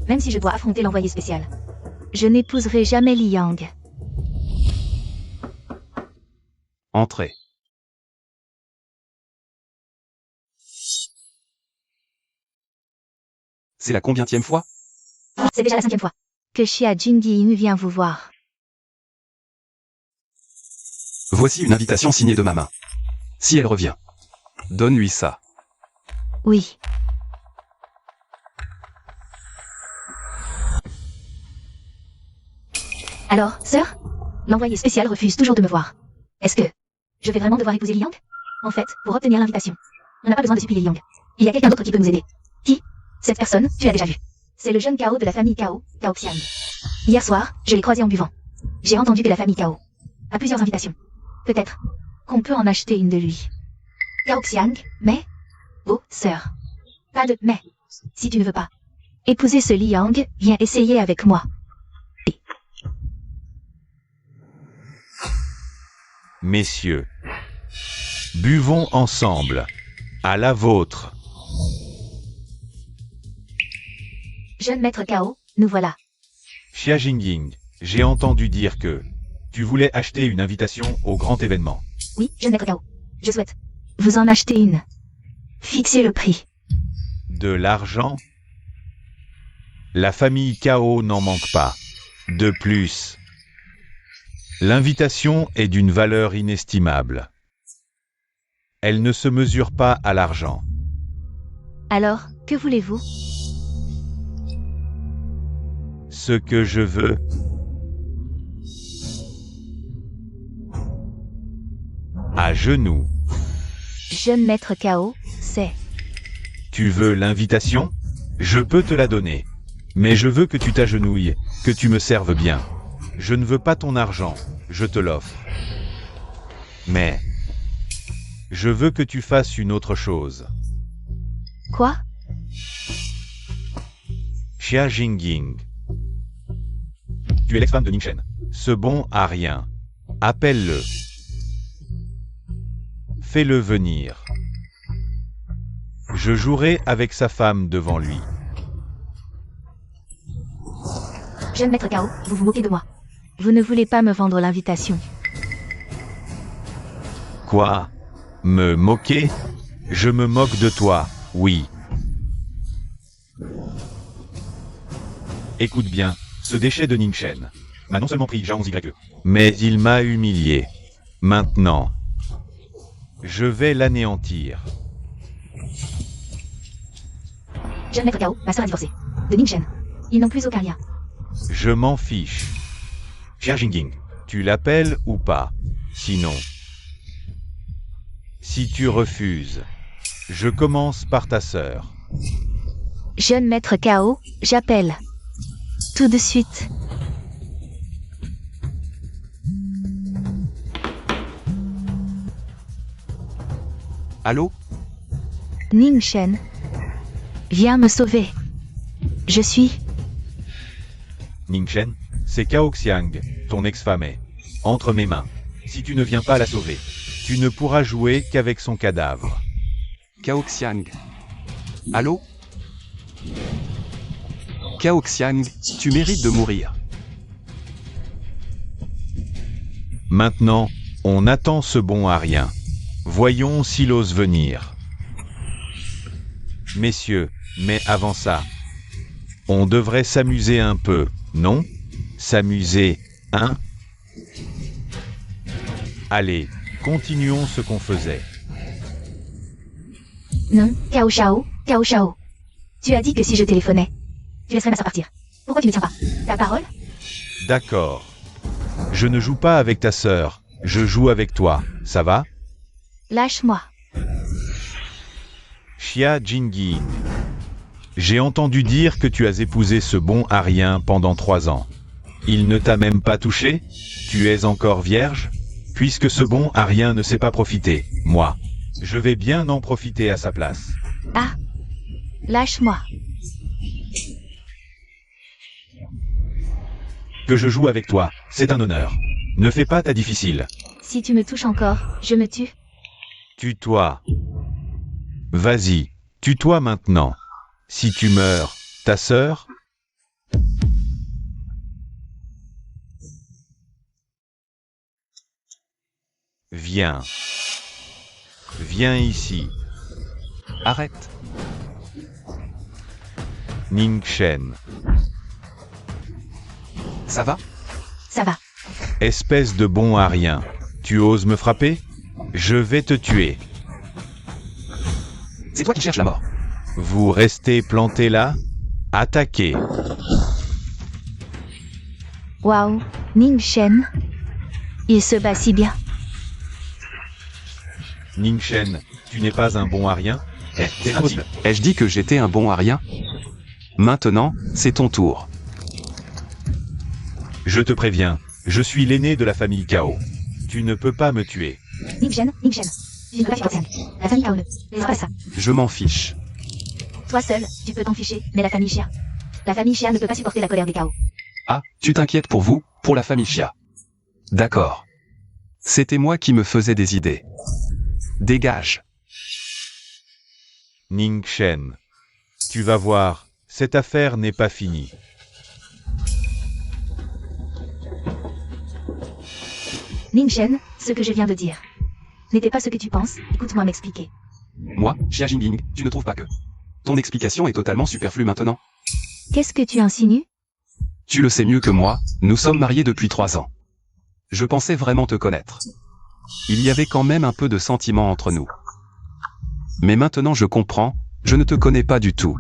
Même si je dois affronter l'envoyé spécial. Je n'épouserai jamais Li Yang. Entrez. C'est la combienième fois? C'est déjà la 5e fois que Xia Jingying vient vous voir. Voici une invitation signée de ma main. Si elle revient, donne-lui ça. Oui. Alors, sœur? L'envoyé spécial refuse toujours de me voir. Est-ce que je vais vraiment devoir épouser Li Yang? En fait, pour obtenir l'invitation, on n'a pas besoin de supplier Li Yang. Il y a quelqu'un d'autre qui peut nous aider. Qui? Cette personne, tu l'as déjà vue. C'est le jeune Cao de la famille Cao, Cao Xian. Hier soir, je l'ai croisé en buvant. J'ai entendu que la famille Kao a plusieurs invitations. Peut-être qu'on peut en acheter une de lui. Kao Xiang, mais... Oh, sœur. Pas de mais. Si tu ne veux pas épouser ce Liang, viens essayer avec moi. Messieurs, buvons ensemble. À la vôtre. Jeune maître Kao, nous voilà. Xia Jingying, j'ai entendu dire que tu voulais acheter une invitation au grand événement. Oui, jeune maître Kao. Je souhaite vous en acheter une. Fixez le prix. De l'argent? La famille Kao n'en manque pas. De plus, l'invitation est d'une valeur inestimable. Elle ne se mesure pas à l'argent. Alors, que voulez-vous? Ce que je veux, à genoux. Jeune maître Kao, c'est... Tu veux l'invitation? Je peux te la donner. Mais je veux que tu t'agenouilles, que tu me serves bien. Je ne veux pas ton argent, je te l'offre. Mais je veux que tu fasses une autre chose. Quoi? Xia Jingying. Tu es l'ex-femme de Ningchen. Ce bon à rien. Appelle-le. Fais-le venir. Je jouerai avec sa femme devant lui. Jeune maître Kao, vous vous moquez de moi. Vous ne voulez pas me vendre l'invitation. Quoi? Me moquer? Je me moque de toi, oui. Écoute bien, ce déchet de Ningchen m'a non seulement pris J11YE, mais il m'a humilié. Maintenant, je vais l'anéantir. Jeune maître Kao, ma sœur a divorcé. De Ningchen. Ils n'ont plus aucun lien. Je m'en fiche. Xia Jingying, tu l'appelles ou pas? Sinon, si tu refuses, je commence par ta sœur. Jeune maître Kao, j'appelle. Tout de suite. Allô? Ningchen. Viens me sauver. Je suis... Ningchen, c'est Kao Xiang, ton ex-femme est entre mes mains. Si tu ne viens pas la sauver, tu ne pourras jouer qu'avec son cadavre. Kao Xiang. Allô? Kao Xiang, tu mérites de mourir. Maintenant, on attend ce bon à rien. Voyons s'il ose venir. Messieurs, mais avant ça, on devrait s'amuser un peu, non? S'amuser, hein? Allez, continuons ce qu'on faisait. Non, Kao Shao, Kao Shao. Tu as dit que si je téléphonais, tu laisserais ma sœur partir. Pourquoi tu ne tiens pas ta parole? D'accord. Je ne joue pas avec ta sœur, je joue avec toi, ça va? Lâche-moi. Xia Jingying. J'ai entendu dire que tu as épousé ce bon à rien pendant 3 ans. Il ne t'a même pas touché? Tu es encore vierge? Puisque ce bon à rien ne sait pas profiter, moi, je vais bien en profiter à sa place. Ah. Lâche-moi. Que je joue avec toi, c'est un honneur. Ne fais pas ta difficile. Si tu me touches encore, je me tue. Tue-toi. Vas-y, tue-toi maintenant. Si tu meurs, ta sœur? Viens. Viens ici. Arrête. Ningchen. Ça va? Ça va. Espèce de bon à rien. Tu oses me frapper? Je vais te tuer. C'est toi qui cherches la mort. Vous restez planté là? Attaquez. Waouh, Ningchen. Il se bat si bien. Ningchen, tu n'es pas un bon à rien? C'est impossible. Ai-je dit que j'étais un bon à rien? Maintenant, c'est ton tour. Je te préviens, Je suis l'aîné de la famille Kao. Tu ne peux pas me tuer. Ning Shen. Je ne peux pas tuer Kao Xiang. La famille Kao ne fera pas ça. Je m'en fiche. Toi seul, tu peux t'en ficher, mais la famille Xia. La famille Xia ne peut pas supporter la colère des Kao. Ah, tu t'inquiètes pour vous, pour la famille Xia. D'accord. C'était moi qui me faisais des idées. Dégage. Ning Shen. Tu vas voir, cette affaire n'est pas finie. Ning Shen, ce que je viens de dire n'était pas ce que tu penses, écoute-moi m'expliquer. Moi, Xia Jingying, tu ne trouves pas que ton explication est totalement superflue maintenant? Qu'est-ce que tu insinues? Tu le sais mieux que moi, nous sommes mariés depuis 3 ans. Je pensais vraiment te connaître. Il y avait quand même un peu de sentiment entre nous. Mais maintenant je comprends, je ne te connais pas du tout.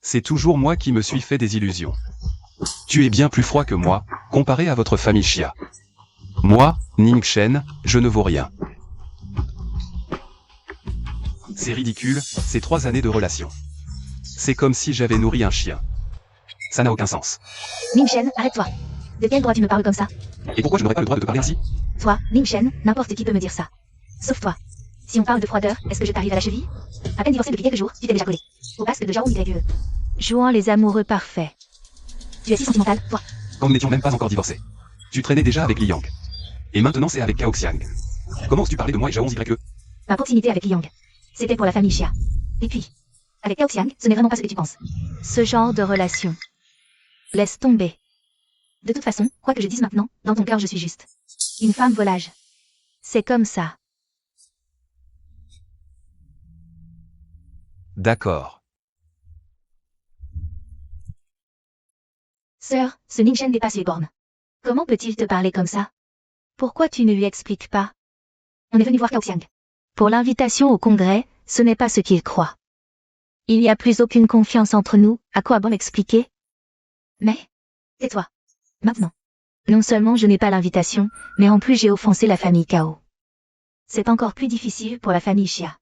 C'est toujours moi qui me suis fait des illusions. Tu es bien plus froid que moi, comparé à votre famille Xia. Moi, Ning Shen, je ne vaux rien. C'est ridicule, ces 3 années de relation. C'est comme si j'avais nourri un chien. Ça n'a aucun sens. Ning Shen, arrête-toi. De quel droit tu me parles comme ça? Et pourquoi je n'aurais pas le droit de te parler ainsi? Toi, Ning Shen, n'importe qui peut me dire ça. Sauf toi. Si on parle de froideur, est-ce que je t'arrive à la cheville? À peine divorcé depuis quelques jours, tu t'es déjà collé. Au basque de Zhao YE. Jouant les amoureux parfaits. Tu es si sentimental, toi. Quand nous n'étions même pas encore divorcés. Tu traînais déjà avec Li Yang. Et maintenant c'est avec Kao Xiang. Comment oses-tu parler de moi et Zhao YE? Ma proximité avec Li Yang. C'était pour la famille Xia. Et puis, avec Kao Xiang, ce n'est vraiment pas ce que tu penses. Ce genre de relation. Laisse tomber. De toute façon, quoi que je dise maintenant, dans ton cœur je suis juste. Une femme volage. C'est comme ça. D'accord. Sœur, ce Ning Shen dépasse les bornes. Comment peut-il te parler comme ça? Pourquoi tu ne lui expliques pas? On est venu voir Kao Xiang. Pour l'invitation au congrès, ce n'est pas ce qu'il croit. Il n'y a plus aucune confiance entre nous, à quoi bon l'expliquer? Mais, tais-toi. Maintenant. Non seulement je n'ai pas l'invitation, mais en plus j'ai offensé la famille Kao. C'est encore plus difficile pour la famille Xia.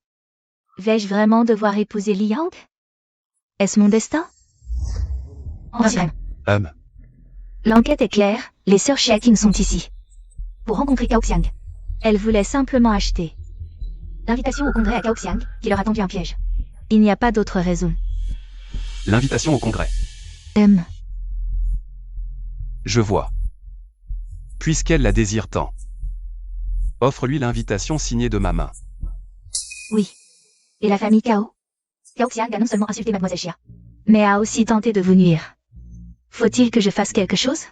Vais-je vraiment devoir épouser Li Yang? Est-ce mon destin? Enfin, l'enquête est claire, les sœurs Xiaqing sont ici. Pour rencontrer Kao Xiang. Elles voulaient simplement acheter l'invitation au congrès à Kao Xiang, qui leur a tendu un piège. Il n'y a pas d'autre raison. L'invitation au congrès. Je vois. Puisqu'elle la désire tant. Offre-lui l'invitation signée de ma main. Oui. Et la famille Kao? Kao Xiang a non seulement insulté Mademoiselle Xia, mais a aussi tenté de vous nuire. Faut-il que je fasse quelque chose?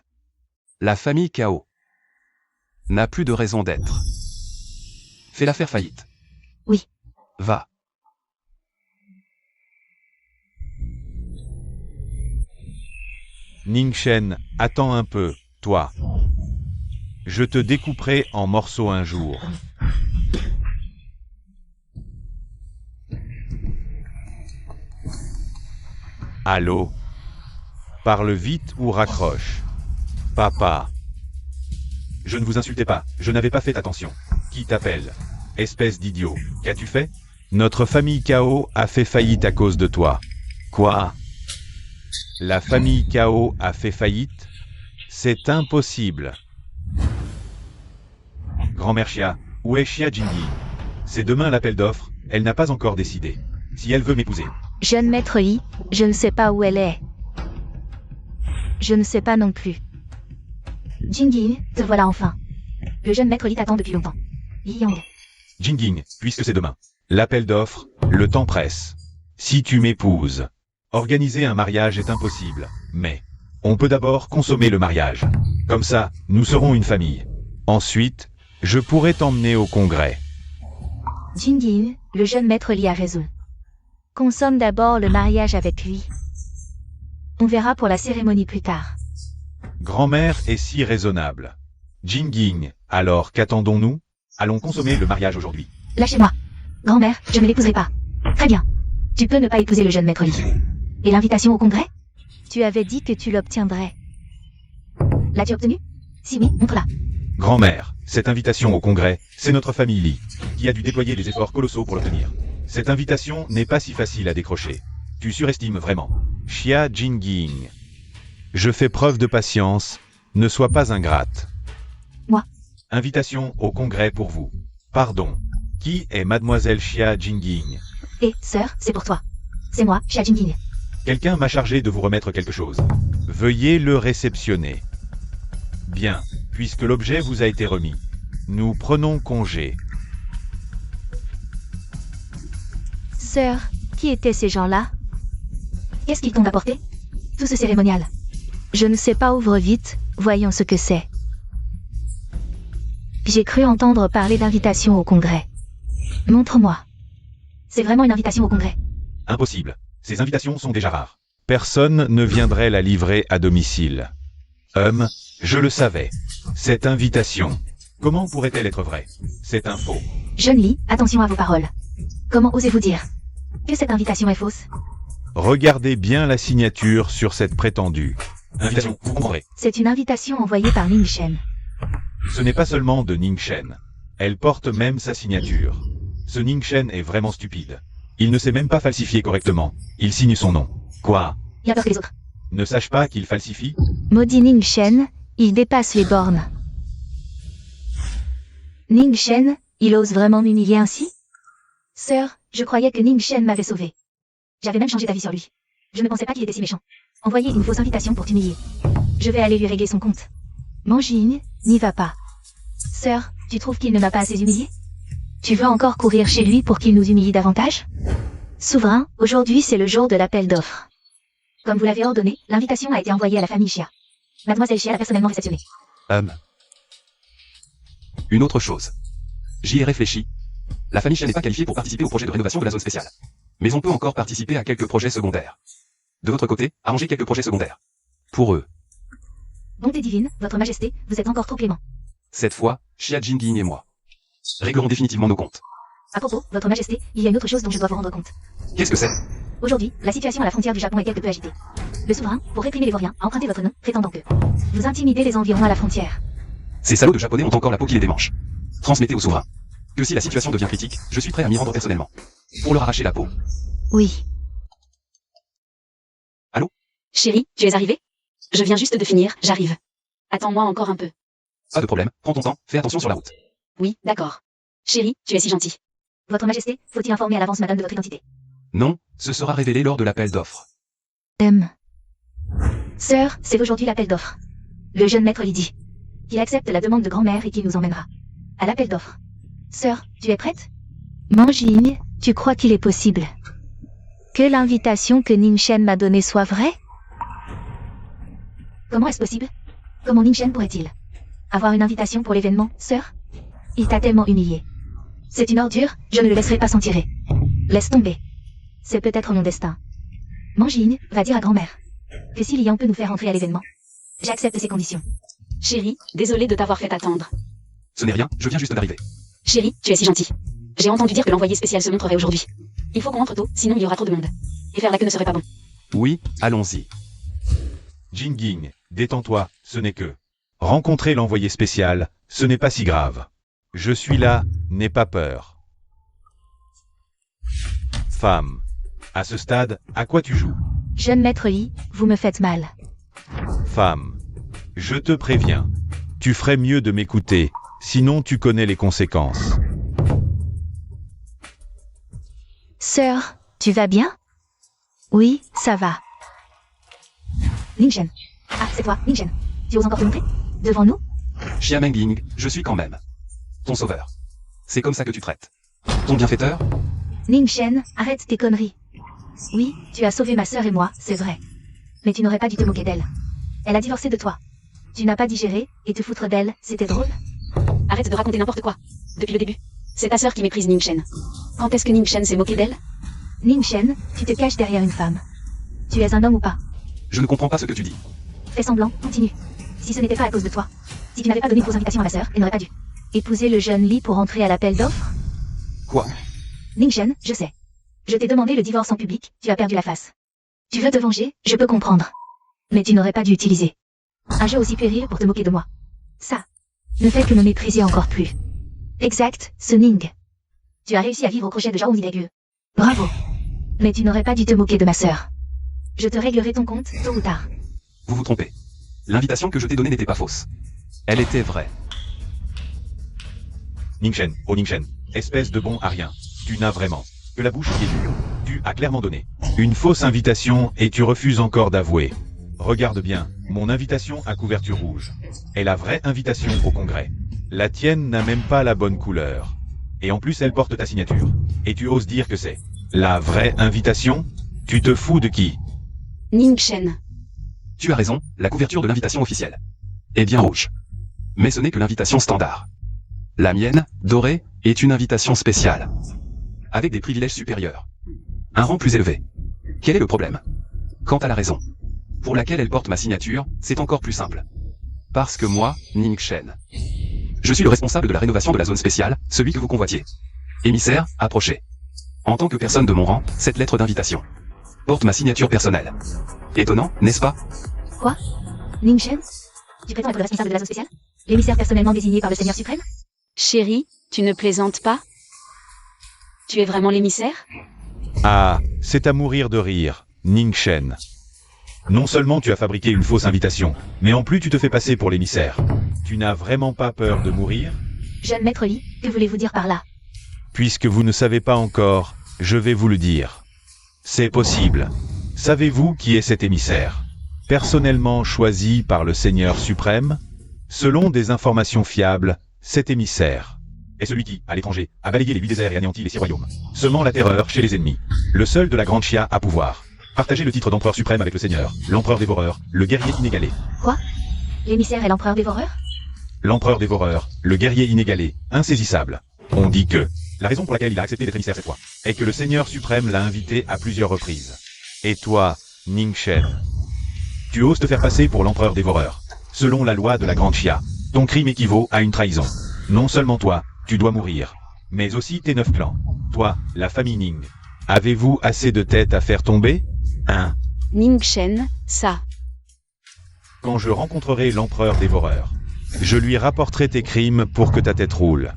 La famille Kao n'a plus de raison d'être. Fais-la faire faillite. Oui. Va. Ning Shen, attends un peu, toi. Je te découperai en morceaux un jour. Allô? Parle vite ou raccroche. Papa. Je ne vous insultais pas, je n'avais pas fait attention. Qui t'appelle? Espèce d'idiot. Qu'as-tu fait? Notre famille Kao a fait faillite à cause de toi. Quoi? La famille Kao a fait faillite? C'est impossible. Grand-mère Xia, où est Xia Jingying? C'est demain l'appel d'offres, elle n'a pas encore décidé. Si elle veut m'épouser. Jeune maître Yi, je ne sais pas où elle est. Je ne sais pas non plus. Jingying, te voilà enfin. Le jeune maître Yi t'attend depuis longtemps. Yi Yang. Jingying, puisque c'est demain. L'appel d'offres, le temps presse. Si tu m'épouses. Organiser un mariage est impossible, mais on peut d'abord consommer le mariage. Comme ça, nous serons une famille. Ensuite, je pourrai t'emmener au congrès. Jingying, le jeune maître Li a raison. Consomme d'abord le mariage avec lui. On verra pour la cérémonie plus tard. Grand-mère est si raisonnable. Jingying, alors qu'attendons-nous? Allons consommer le mariage aujourd'hui. Lâchez-moi. Grand-mère, je ne l'épouserai pas. Très bien. Tu peux ne pas épouser le jeune maître Li. Et l'invitation au congrès? Tu avais dit que tu l'obtiendrais. L'as-tu obtenue? Si oui, montre-la. Grand-mère, cette invitation au congrès, c'est notre famille Li, qui a dû déployer des efforts colossaux pour l'obtenir. Cette invitation n'est pas si facile à décrocher. Tu surestimes vraiment. Xia Jingying. Je fais preuve de patience, Ne sois pas ingrate. Moi. Invitation au congrès pour vous. Pardon. Qui est mademoiselle Xia Jingying? Et, sœur, c'est pour toi. C'est moi, Xia Jingying. Quelqu'un m'a chargé de vous remettre quelque chose. Veuillez le réceptionner. Bien, puisque l'objet vous a été remis. Nous prenons congé. Sœur, qui étaient ces gens-là? Qu'est-ce qu'ils t'ont apporté? Tout ce cérémonial. Je ne sais pas, ouvre vite, voyons ce que c'est. J'ai cru entendre parler d'invitation au congrès. Montre-moi. C'est vraiment une invitation au congrès? Impossible. Ces invitations sont déjà rares. Personne ne viendrait la livrer à domicile. Je le savais. Cette invitation, comment pourrait-elle être vraie? C'est un faux. Jeune Lee, attention à vos paroles. Comment osez-vous dire que cette invitation est fausse? Regardez bien la signature sur cette prétendue invitation, vous comprendrez. C'est une invitation envoyée par Ning Shen. Ce n'est pas seulement de Ning Shen. Elle porte même sa signature. Ce Ning Shen est vraiment stupide. Il ne sait même pas falsifier correctement. Il signe son nom. Quoi? Il a peur que les autres. Ne sache pas qu'il falsifie? Maudit Ning Shen, il dépasse les bornes. Ning Shen, il ose vraiment m'humilier ainsi? Sœur, je croyais que Ning Shen m'avait sauvé. J'avais même changé d'avis sur lui. Je ne pensais pas qu'il était si méchant. Envoyer une fausse invitation pour t'humilier. Je vais aller lui régler son compte. Manjing, n'y va pas. Sœur, tu trouves qu'il ne m'a pas assez humilié? Tu veux encore courir chez lui pour qu'il nous humilie davantage? Souverain, aujourd'hui c'est le jour de l'appel d'offres. Comme vous l'avez ordonné, l'invitation a été envoyée à la famille Xia. Mademoiselle Xia l'a personnellement réceptionnée. Une autre chose. J'y ai réfléchi. La famille Xia n'est pas qualifiée pour participer au projet de rénovation de la zone spéciale. Mais on peut encore participer à quelques projets secondaires. De votre côté, arrangez quelques projets secondaires. Pour eux. Bonté divine, votre majesté, vous êtes encore trop clément. Cette fois, Xia Jingying et moi réglerons définitivement nos comptes. À propos, votre majesté, il y a une autre chose dont je dois vous rendre compte. Qu'est-ce que c'est? Aujourd'hui, la situation à la frontière du Japon est quelque peu agitée. Le souverain, pour réprimer les vauriens, a emprunté votre nom, prétendant que vous intimidez les environs à la frontière. Ces salauds de japonais ont encore la peau qui les démange. Transmettez au souverain que si la situation devient critique, je suis prêt à m'y rendre personnellement. Pour leur arracher la peau. Oui. Allô? Chérie, tu es arrivée? Je viens juste de finir, j'arrive. Attends-moi encore un peu. Pas de problème, prends ton temps, fais attention sur la route. Oui, d'accord. Chérie, tu es si gentille. Votre majesté, faut-il informer à l'avance madame de votre identité? Non, ce sera révélé lors de l'appel d'offres. Sœur, c'est aujourd'hui l'appel d'offres. Le jeune maître Lydie. Qu'il accepte la demande de grand-mère et qui nous emmènera. À l'appel d'offres. Sœur, tu es prête? Manjing, tu crois qu'il est possible que l'invitation que Ning Shen m'a donnée soit vraie? Comment est-ce possible? Comment Ning Shen pourrait-il avoir une invitation pour l'événement, sœur? Il t'a tellement humilié. C'est une ordure, je ne le laisserai pas s'en tirer. Laisse tomber. C'est peut-être mon destin. Manjing va dire à grand-mère que si Liang peut nous faire entrer à l'événement, j'accepte ses conditions. Chérie, désolée de t'avoir fait attendre. Ce n'est rien, je viens juste d'arriver. Chérie, tu es si gentille. J'ai entendu dire que l'envoyé spécial se montrerait aujourd'hui. Il faut qu'on entre tôt, sinon il y aura trop de monde. Et faire la queue ne serait pas bon. Oui, allons-y. Jingying, détends-toi, ce n'est que rencontrer l'envoyé spécial, ce n'est pas si grave. Je suis là, n'aie pas peur. Femme. À ce stade, à quoi tu joues? Jeune maître Li, vous me faites mal. Femme. Je te préviens. Tu ferais mieux de m'écouter, sinon tu connais les conséquences. Sœur, tu vas bien? Oui, ça va. Ning Shen. Ah, c'est toi, Ning Shen. Tu oses encore te montrer? Devant nous? Xia Mengying, je suis quand même ton sauveur. C'est comme ça que tu traites ton bienfaiteur? Ning Shen, arrête tes conneries. Oui, tu as sauvé ma sœur et moi, c'est vrai. Mais tu n'aurais pas dû te moquer d'elle. Elle a divorcé de toi. Tu n'as pas digéré, et te foutre d'elle, c'était drôle? Arrête de raconter n'importe quoi. Depuis le début. C'est ta sœur qui méprise Ning Shen. Quand est-ce que Ning Shen s'est moqué d'elle? Ning Shen, tu te caches derrière une femme. Tu es un homme ou pas? Je ne comprends pas ce que tu dis. Fais semblant, continue. Si ce n'était pas à cause de toi. Si tu n'avais pas donné de fausse invitation à ma sœur, elle n'aurait pas dû épouser le jeune Li pour entrer à l'appel d'offres? Quoi? Ning Shen, je sais. Je t'ai demandé le divorce en public, tu as perdu la face. Tu veux te venger, je peux comprendre. Mais tu n'aurais pas dû utiliser un jeu aussi périlleux pour te moquer de moi. Ça ne fait que me mépriser encore plus. Exact, ce Ning. Tu as réussi à vivre au crochet de Zhao Midague. Bravo. Mais tu n'aurais pas dû te moquer de ma sœur. Je te réglerai ton compte, tôt ou tard. Vous vous trompez. L'invitation que je t'ai donnée n'était pas fausse. Elle était vraie. Ningshen, oh Ningshen, espèce de bon à rien. Tu n'as vraiment que la bouche qui est dure. Tu as clairement donné une fausse invitation et tu refuses encore d'avouer. Regarde bien, mon invitation à couverture rouge est la vraie invitation au congrès. La tienne n'a même pas la bonne couleur. Et en plus elle porte ta signature. Et tu oses dire que c'est la vraie invitation? Tu te fous de qui? Ningshen. Tu as raison, la couverture de l'invitation officielle est bien rouge. Mais ce n'est que l'invitation standard. La mienne, dorée, est une invitation spéciale. Avec des privilèges supérieurs. Un rang plus élevé. Quel est le problème? Quant à la raison pour laquelle elle porte ma signature, c'est encore plus simple. Parce que moi, Ningshen, je suis le responsable de la rénovation de la zone spéciale, celui que vous convoitiez. Émissaire, approchez. En tant que personne de mon rang, cette lettre d'invitation porte ma signature personnelle. Étonnant, n'est-ce pas? Quoi? Ningshen? Tu prétends être le responsable de la zone spéciale? L'émissaire personnellement désigné par le Seigneur suprême? Chérie, tu ne plaisantes pas? Tu es vraiment l'émissaire? Ah, c'est à mourir de rire, Ningshen. Non seulement tu as fabriqué une fausse invitation, mais en plus tu te fais passer pour l'émissaire. Tu n'as vraiment pas peur de mourir? Jeune maître Yi, que voulez-vous dire par là? Puisque vous ne savez pas encore, je vais vous le dire. C'est possible. Savez-vous qui est cet émissaire? Personnellement choisi par le Seigneur suprême? Selon des informations fiables, cet émissaire est celui qui, à l'étranger, a balayé les 8 déserts et anéanti les 6 royaumes, semant la terreur chez les ennemis. Le seul de la grande Chia à pouvoir partager le titre d'empereur suprême avec le Seigneur, l'empereur dévoreur, le guerrier inégalé. Quoi? L'émissaire est l'empereur dévoreur? L'empereur dévoreur, le guerrier inégalé, insaisissable. On dit que la raison pour laquelle il a accepté d'être émissaire cette fois est que le Seigneur suprême l'a invité à plusieurs reprises. Et toi, Ningshen, tu oses te faire passer pour l'empereur dévoreur. Selon la loi de la grande Chia, ton crime équivaut à une trahison. Non seulement toi, tu dois mourir, mais aussi tes 9 clans. Toi, la famille Ning. Avez-vous assez de tête à faire tomber? Hein? Ningshen, ça. Quand je rencontrerai l'empereur dévoreur, je lui rapporterai tes crimes pour que ta tête roule.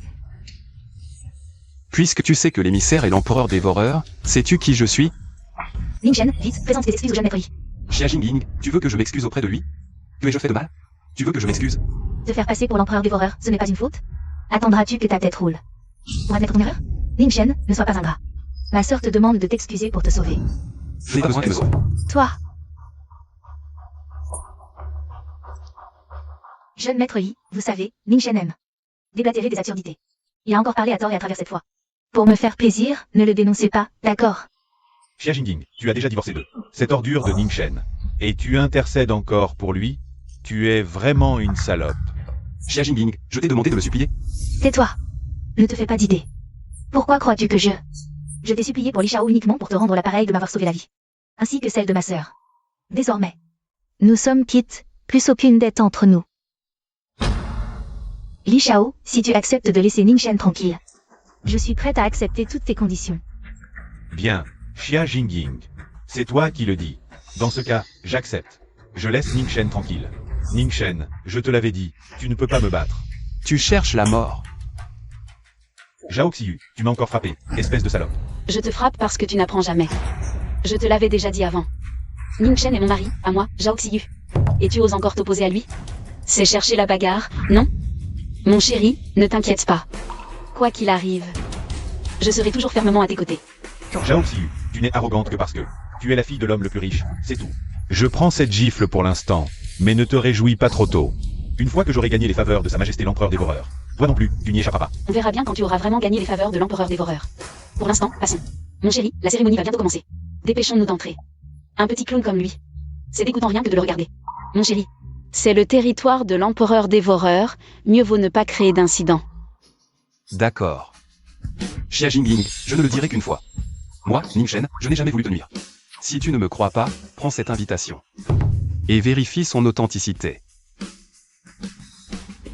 Puisque tu sais que l'émissaire est l'empereur dévoreur, sais-tu qui je suis? Ningshen, vite, présente tes excuses au jeune maître Yi. Xia Jingying, tu veux que je m'excuse auprès de lui? Que ai-je fait de mal? Tu veux que je m'excuse? Te faire passer pour l'empereur dévoreur, ce n'est pas une faute? Attendras-tu que ta tête roule? Pour admettre ton erreur? Ningshen, ne sois pas ingrat. Ma sœur te demande de t'excuser pour te sauver. Je n'ai pas besoin qu'elle me sauve. Toi! Jeune maître Yi, vous savez, Ningshen aime déblatérer des absurdités. Il a encore parlé à tort et à travers cette fois. Pour me faire plaisir, ne le dénoncez pas, d'accord? Xia Jingying, tu as déjà divorcé d'eux. Cette ordure de Ningshen. Et tu intercèdes encore pour lui? Tu es vraiment une salope. Xia Jingying, je t'ai demandé de me supplier. Tais-toi. Ne te fais pas d'idée. Pourquoi crois-tu que je t'ai supplié pour Li Shao uniquement pour te rendre l'appareil de m'avoir sauvé la vie. Ainsi que celle de ma sœur. Désormais, nous sommes quittes, plus aucune dette entre nous. Li Shao, si tu acceptes de laisser Ningshen tranquille, je suis prête à accepter toutes tes conditions. Bien, Xia Jingying. C'est toi qui le dis. Dans ce cas, j'accepte. Je laisse Ningshen tranquille. Ningshen, je te l'avais dit, tu ne peux pas me battre. Tu cherches la mort. Zhao Xiyu, tu m'as encore frappé, espèce de salope. Je te frappe parce que tu n'apprends jamais. Je te l'avais déjà dit avant. Ningshen est mon mari, à moi, Zhao Xiyu. Et tu oses encore t'opposer à lui? C'est chercher la bagarre, non? Mon chéri, ne t'inquiète pas. Quoi qu'il arrive, je serai toujours fermement à tes côtés. Zhao Xiyu, tu n'es arrogante que parce que tu es la fille de l'homme le plus riche, c'est tout. Je prends cette gifle pour l'instant, mais ne te réjouis pas trop tôt. Une fois que j'aurai gagné les faveurs de Sa Majesté l'Empereur Dévoreur, toi non plus, tu n'y échapperas pas. On verra bien quand tu auras vraiment gagné les faveurs de l'Empereur Dévoreur. Pour l'instant, passons. Mon chéri, la cérémonie va bientôt commencer. Dépêchons-nous d'entrer. Un petit clown comme lui. C'est dégoûtant rien que de le regarder. Mon chéri. C'est le territoire de l'Empereur Dévoreur, mieux vaut ne pas créer d'incident. D'accord. Xia Jingying, je ne le dirai qu'une fois. Moi, Ningshen, je n'ai jamais voulu te nuire. Si tu ne me crois pas, prends cette invitation. Et vérifie son authenticité.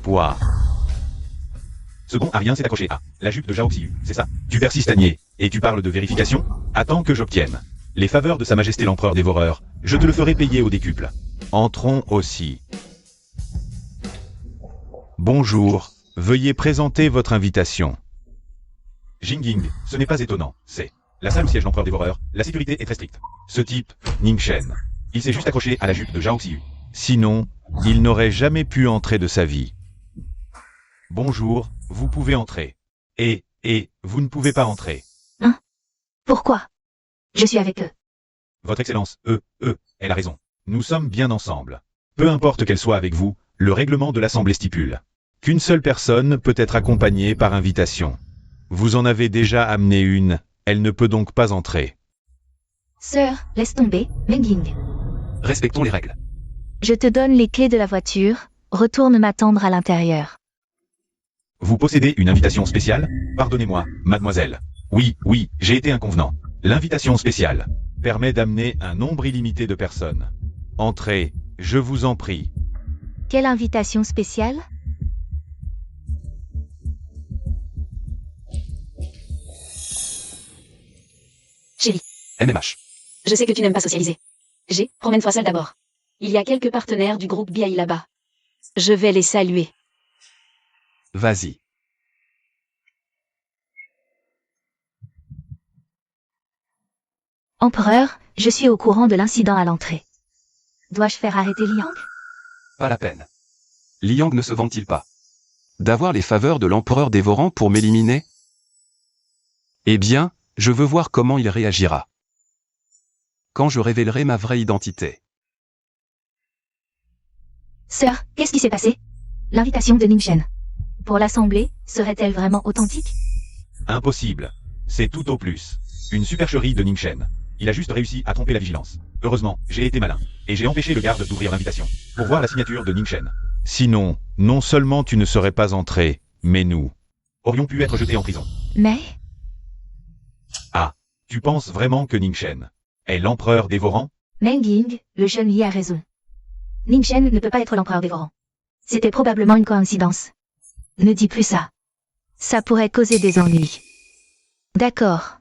Pouah. Ce bon à rien s'est accroché à la jupe de Zhao Xiyu, c'est ça? Tu persistes à nier, et tu parles de vérification? Attends que j'obtienne les faveurs de Sa Majesté l'Empereur Dévoreur, je te le ferai payer au décuple. Entrons aussi. Bonjour, veuillez présenter votre invitation. Jingying, ce n'est pas étonnant, c'est la salle où siège l'Empereur Dévoreur, la sécurité est très stricte. Ce type, Ningshen, il s'est juste accroché à la jupe de Zhao Xiyu. Sinon, il n'aurait jamais pu entrer de sa vie. Bonjour, vous pouvez entrer. Et, vous ne pouvez pas entrer. Pourquoi? Je suis avec eux. Votre Excellence, elle a raison. Nous sommes bien ensemble. Peu importe qu'elle soit avec vous, le règlement de l'Assemblée stipule qu'une seule personne peut être accompagnée par invitation. Vous en avez déjà amené une, elle ne peut donc pas entrer. Sœur, laisse tomber, Menging. Respectons les règles. Je te donne les clés de la voiture, retourne m'attendre à l'intérieur. Vous possédez une invitation spéciale? Pardonnez-moi, mademoiselle. Oui, j'ai été inconvenant. L'invitation spéciale permet d'amener un nombre illimité de personnes. Entrez, je vous en prie. Quelle invitation spéciale? Chérie, MMH. je sais que tu n'aimes pas socialiser. Promène-toi seule d'abord. Il y a quelques partenaires du groupe BI là-bas. Je vais les saluer. Vas-y. Empereur, je suis au courant de l'incident à l'entrée. Dois-je faire arrêter Liang? Pas la peine. Liang ne se vante-t-il pas d'avoir les faveurs de l'empereur dévorant pour m'éliminer? Eh bien, je veux voir comment il réagira quand je révélerai ma vraie identité. Sœur, qu'est-ce qui s'est passé? L'invitation de Ningchen pour l'Assemblée serait-elle vraiment authentique? Impossible. C'est tout au plus une supercherie de Ningchen. Il a juste réussi à tromper la vigilance. Heureusement, j'ai été malin. Et j'ai empêché le garde d'ouvrir l'invitation. Pour voir la signature de Ningchen. Sinon, non seulement tu ne serais pas entré, mais nous aurions pu être jetés en prison. Mais... Ah, tu penses vraiment que Ningchen est l'empereur dévorant? Menging, le jeune Yi a raison. Ningchen ne peut pas être l'empereur dévorant. C'était probablement une coïncidence. Ne dis plus ça. Ça pourrait causer des ennuis. D'accord.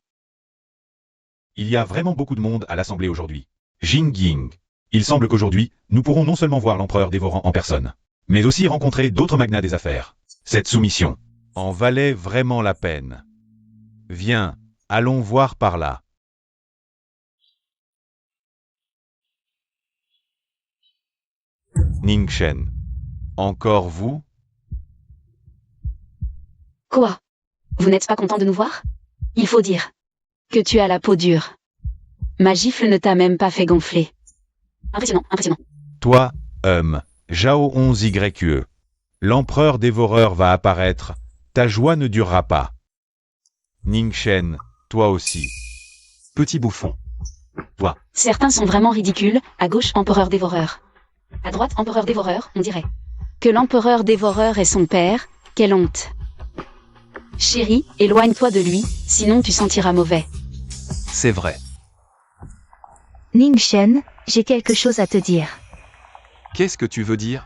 Il y a vraiment beaucoup de monde à l'Assemblée aujourd'hui. Jingying. Il semble qu'aujourd'hui, nous pourrons non seulement voir l'empereur dévorant en personne, mais aussi rencontrer d'autres magnats des affaires. Cette soumission en valait vraiment la peine. Viens, allons voir par là. Ningchen. Encore vous? Quoi? Vous n'êtes pas content de nous voir? Il faut dire que tu as la peau dure. Ma gifle ne t'a même pas fait gonfler. Impressionnant. Toi, Zhao 11YE. L'empereur dévoreur va apparaître. Ta joie ne durera pas. Ningchen, toi aussi. Petit bouffon. Toi. Certains sont vraiment ridicules. À gauche, empereur dévoreur. À droite, empereur dévoreur, on dirait. Que l'empereur dévoreur est son père, quelle honte. Chérie, éloigne-toi de lui, sinon tu sentiras mauvais. C'est vrai. Ningchen, j'ai quelque chose à te dire. Qu'est-ce que tu veux dire?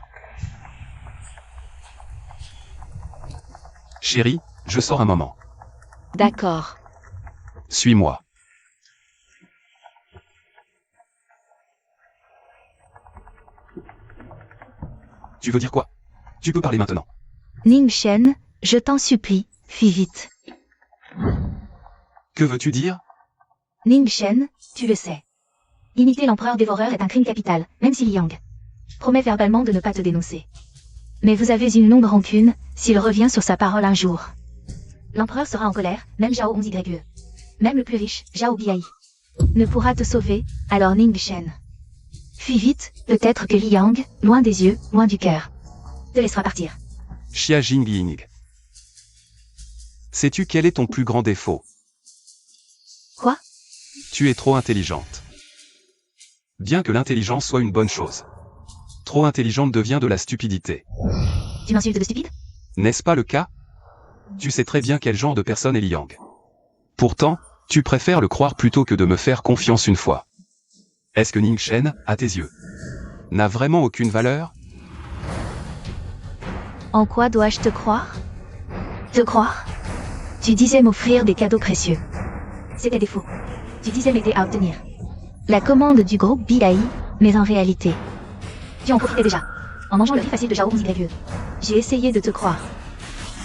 Chérie, je sors un moment. D'accord. Suis-moi. Tu veux dire quoi? Tu peux parler maintenant. Ningchen, je t'en supplie, fuis vite. Que veux-tu dire? Ningchen, tu le sais. Imiter l'empereur dévoreur est un crime capital, même si Liang promet verbalement de ne pas te dénoncer. Mais vous avez une longue rancune, s'il revient sur sa parole un jour. L'empereur sera en colère, même Zhao 11YE. Même le plus riche, Zhao Biai, ne pourra te sauver, alors Ningchen. Fuis vite, peut-être que Liang, loin des yeux, loin du cœur, te laissera partir. Xia Jingying. Sais-tu quel est ton plus grand défaut? Quoi? Tu es trop intelligente. Bien que l'intelligence soit une bonne chose. Trop intelligente devient de la stupidité. Tu m'insultes de stupide? N'est-ce pas le cas? Tu sais très bien quel genre de personne est Liang. Pourtant, tu préfères le croire plutôt que de me faire confiance une fois. Est-ce que Ningchen, à tes yeux, n'a vraiment aucune valeur? En quoi dois-je te croire? Te croire? Tu disais m'offrir des cadeaux précieux. C'était des faux. Tu disais m'aider à obtenir la commande du groupe BI, mais en réalité, tu en profitais déjà, en mangeant le riz facile de Zhao 11YE. J'ai essayé de te croire,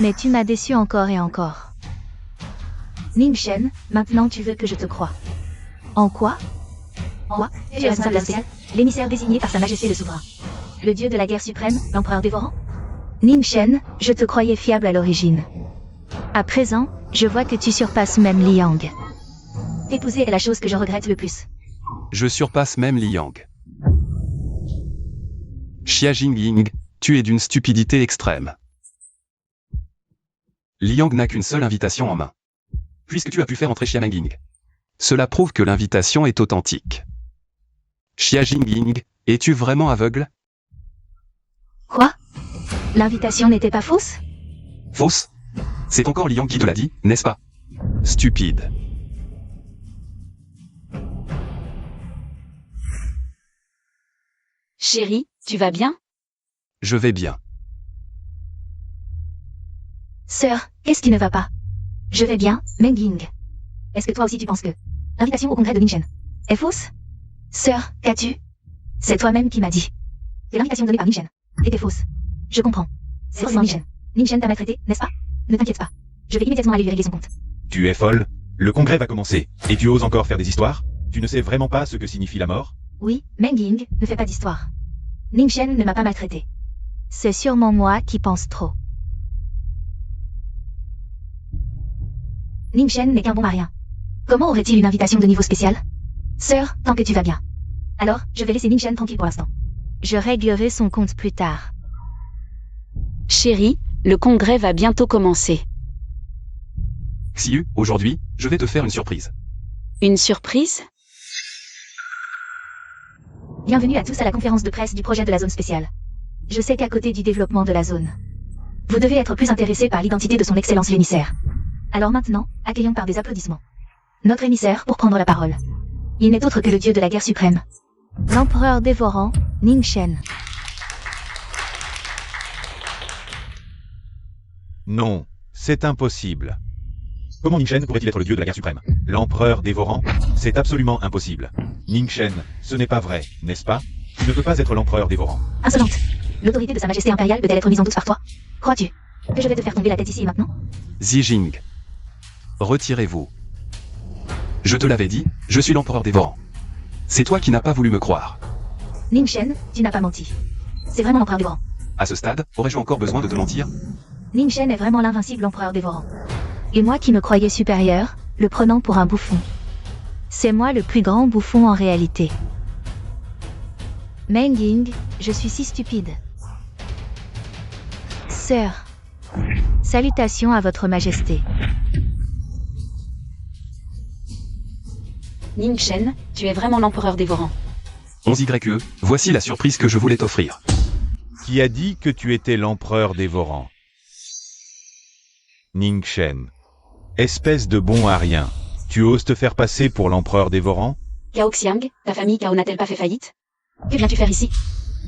mais tu m'as déçu encore et encore. Ningchen, maintenant tu veux que je te croie. En quoi? En quoi? Tu es responsable de la sociale, l'émissaire désigné par Sa Majesté le Souverain. Le dieu de la guerre suprême, l'empereur dévorant? Ning Shen, je te croyais fiable à l'origine. À présent, je vois que tu surpasses même Liang. T'épouser est la chose que je regrette le plus. Je surpasse même Liang. Xia Jingying, tu es d'une stupidité extrême. Liang n'a qu'une seule invitation en main. Puisque tu as pu faire entrer Xia Jingying. Cela prouve que l'invitation est authentique. Xia Jingying, es-tu vraiment aveugle? Quoi? L'invitation n'était pas fausse? Fausse? C'est encore Liang qui te l'a dit, n'est-ce pas? Stupide. Chérie, tu vas bien? Je vais bien. Sœur, qu'est-ce qui ne va pas? Je vais bien, Meng Ying. Est-ce que toi aussi tu penses que l'invitation au congrès de Ning Shen est fausse? Sœur, qu'as-tu? C'est toi-même qui m'as dit que l'invitation donnée par Ning Shen était fausse. Je comprends. C'est forcément Ning Shen. Ning Shen t'a maltraité, n'est-ce pas? Ne t'inquiète pas. Je vais immédiatement aller vérifier son compte. Tu es folle? Le congrès va commencer, et tu oses encore faire des histoires? Tu ne sais vraiment pas ce que signifie la mort? Oui, Meng Ying ne fait pas d'histoire. Ning Shen ne m'a pas maltraité. C'est sûrement moi qui pense trop. Ning Shen n'est qu'un bon marien. Comment aurait-il une invitation de niveau spécial? Sœur, tant que tu vas bien. Alors, je vais laisser Ning Shen tranquille pour l'instant. Je réglerai son compte plus tard. Chérie, le congrès va bientôt commencer. Xiu, aujourd'hui, je vais te faire une surprise. Une surprise? Bienvenue à tous à la conférence de presse du projet de la zone spéciale. Je sais qu'à côté du développement de la zone, vous devez être plus intéressé par l'identité de son excellence l'émissaire. Alors maintenant, accueillons par des applaudissements notre émissaire pour prendre la parole. Il n'est autre que le dieu de la guerre suprême. L'empereur dévorant, Ning Shen. Non, c'est impossible. Comment Ning Shen pourrait-il être le dieu de la guerre suprême? L'empereur dévorant? C'est absolument impossible. Ning Shen, ce n'est pas vrai, n'est-ce pas? Tu ne peux pas être l'empereur dévorant. Insolente. L'autorité de sa majesté impériale peut-elle être mise en doute par toi? Crois-tu que je vais te faire tomber la tête ici et maintenant? Xi retirez-vous. Je te l'avais dit, je suis l'empereur dévorant. C'est toi qui n'as pas voulu me croire. Ning Shen, tu n'as pas menti. C'est vraiment l'empereur dévorant. À ce stade, aurais-je encore besoin de te mentir? Ning Shen est vraiment l'invincible empereur dévorant. Et moi qui me croyais supérieur, le prenant pour un bouffon. C'est moi le plus grand bouffon en réalité. Meng Ying, je suis si stupide. Sœur. Salutations à votre majesté. Ning Shen, tu es vraiment l'empereur dévorant. 11YE, voici la surprise que je voulais t'offrir. Qui a dit que tu étais l'empereur dévorant? Ning Shen. Espèce de bon à rien. Tu oses te faire passer pour l'empereur dévorant? Gao Xiang, ta famille Gao n'a-t-elle pas fait faillite? Que viens-tu faire ici?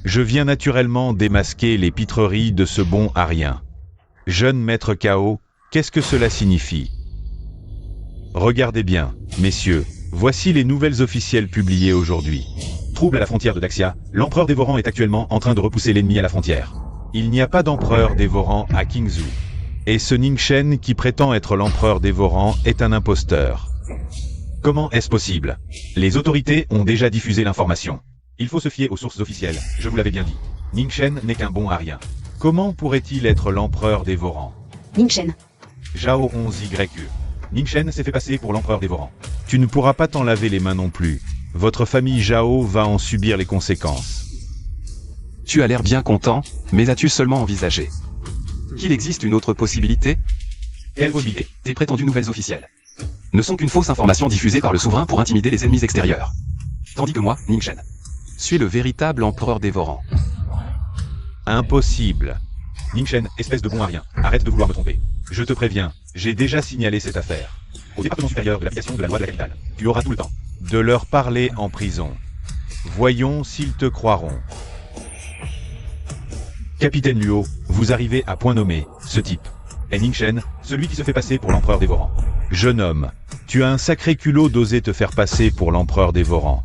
Je viens naturellement démasquer les pitreries de ce bon à rien. Jeune maître Cao, qu'est-ce que cela signifie? Regardez bien, messieurs, voici les nouvelles officielles publiées aujourd'hui. Trouble à la frontière de Daxia, l'empereur dévorant est actuellement en train de repousser l'ennemi à la frontière. Il n'y a pas d'empereur dévorant à Qingzhou. Et ce Ning Shen qui prétend être l'empereur dévorant est un imposteur. Comment est-ce possible? Les autorités ont déjà diffusé l'information. Il faut se fier aux sources officielles, je vous l'avais bien dit. Ning Shen n'est qu'un bon à rien. Comment pourrait-il être l'empereur dévorant? Ning Shen. Zhao 11YE. Ning Shen s'est fait passer pour l'empereur dévorant. Tu ne pourras pas t'en laver les mains non plus. Votre famille Zhao va en subir les conséquences. Tu as l'air bien content, mais as-tu seulement envisagé qu'il existe une autre possibilité? Quelle possibilité? Tes prétendues nouvelles officielles ne sont qu'une fausse information diffusée par le souverain pour intimider les ennemis extérieurs. Tandis que moi, Ning Shen, suis le véritable empereur dévorant. Impossible. Ning Shen, espèce de bon à rien, arrête de vouloir me tromper. Je te préviens, j'ai déjà signalé cette affaire au département supérieur de l'application de la loi de la capitale. Tu auras tout le temps de leur parler en prison. Voyons s'ils te croiront. Capitaine Luo, vous arrivez à point nommé, ce type est Ning Shen, celui qui se fait passer pour l'empereur dévorant. Jeune homme, tu as un sacré culot d'oser te faire passer pour l'empereur dévorant.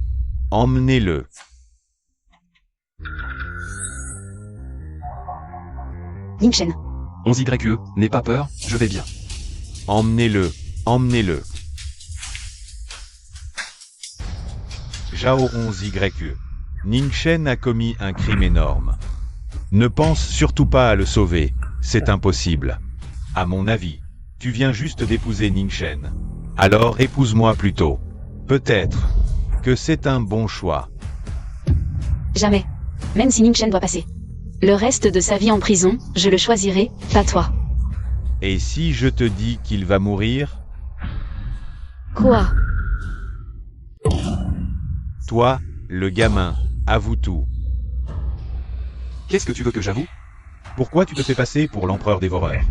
Emmenez-le. Ning Shen. 11YE, n'aie pas peur, je vais bien. Emmenez-le, emmenez-le. Zhao 11YE. Ning-Shen a commis un crime énorme. Ne pense surtout pas à le sauver, c'est impossible. À mon avis, tu viens juste d'épouser Ning-Shen. Alors épouse-moi plutôt. Peut-être que c'est un bon choix. Jamais. Même si Ning-Shen doit passer le reste de sa vie en prison, je le choisirai, pas toi. Et si je te dis qu'il va mourir? Quoi? Toi, le gamin, avoue tout. Qu'est-ce que tu veux que j'avoue? Pourquoi tu te fais passer pour l'empereur dévoreur?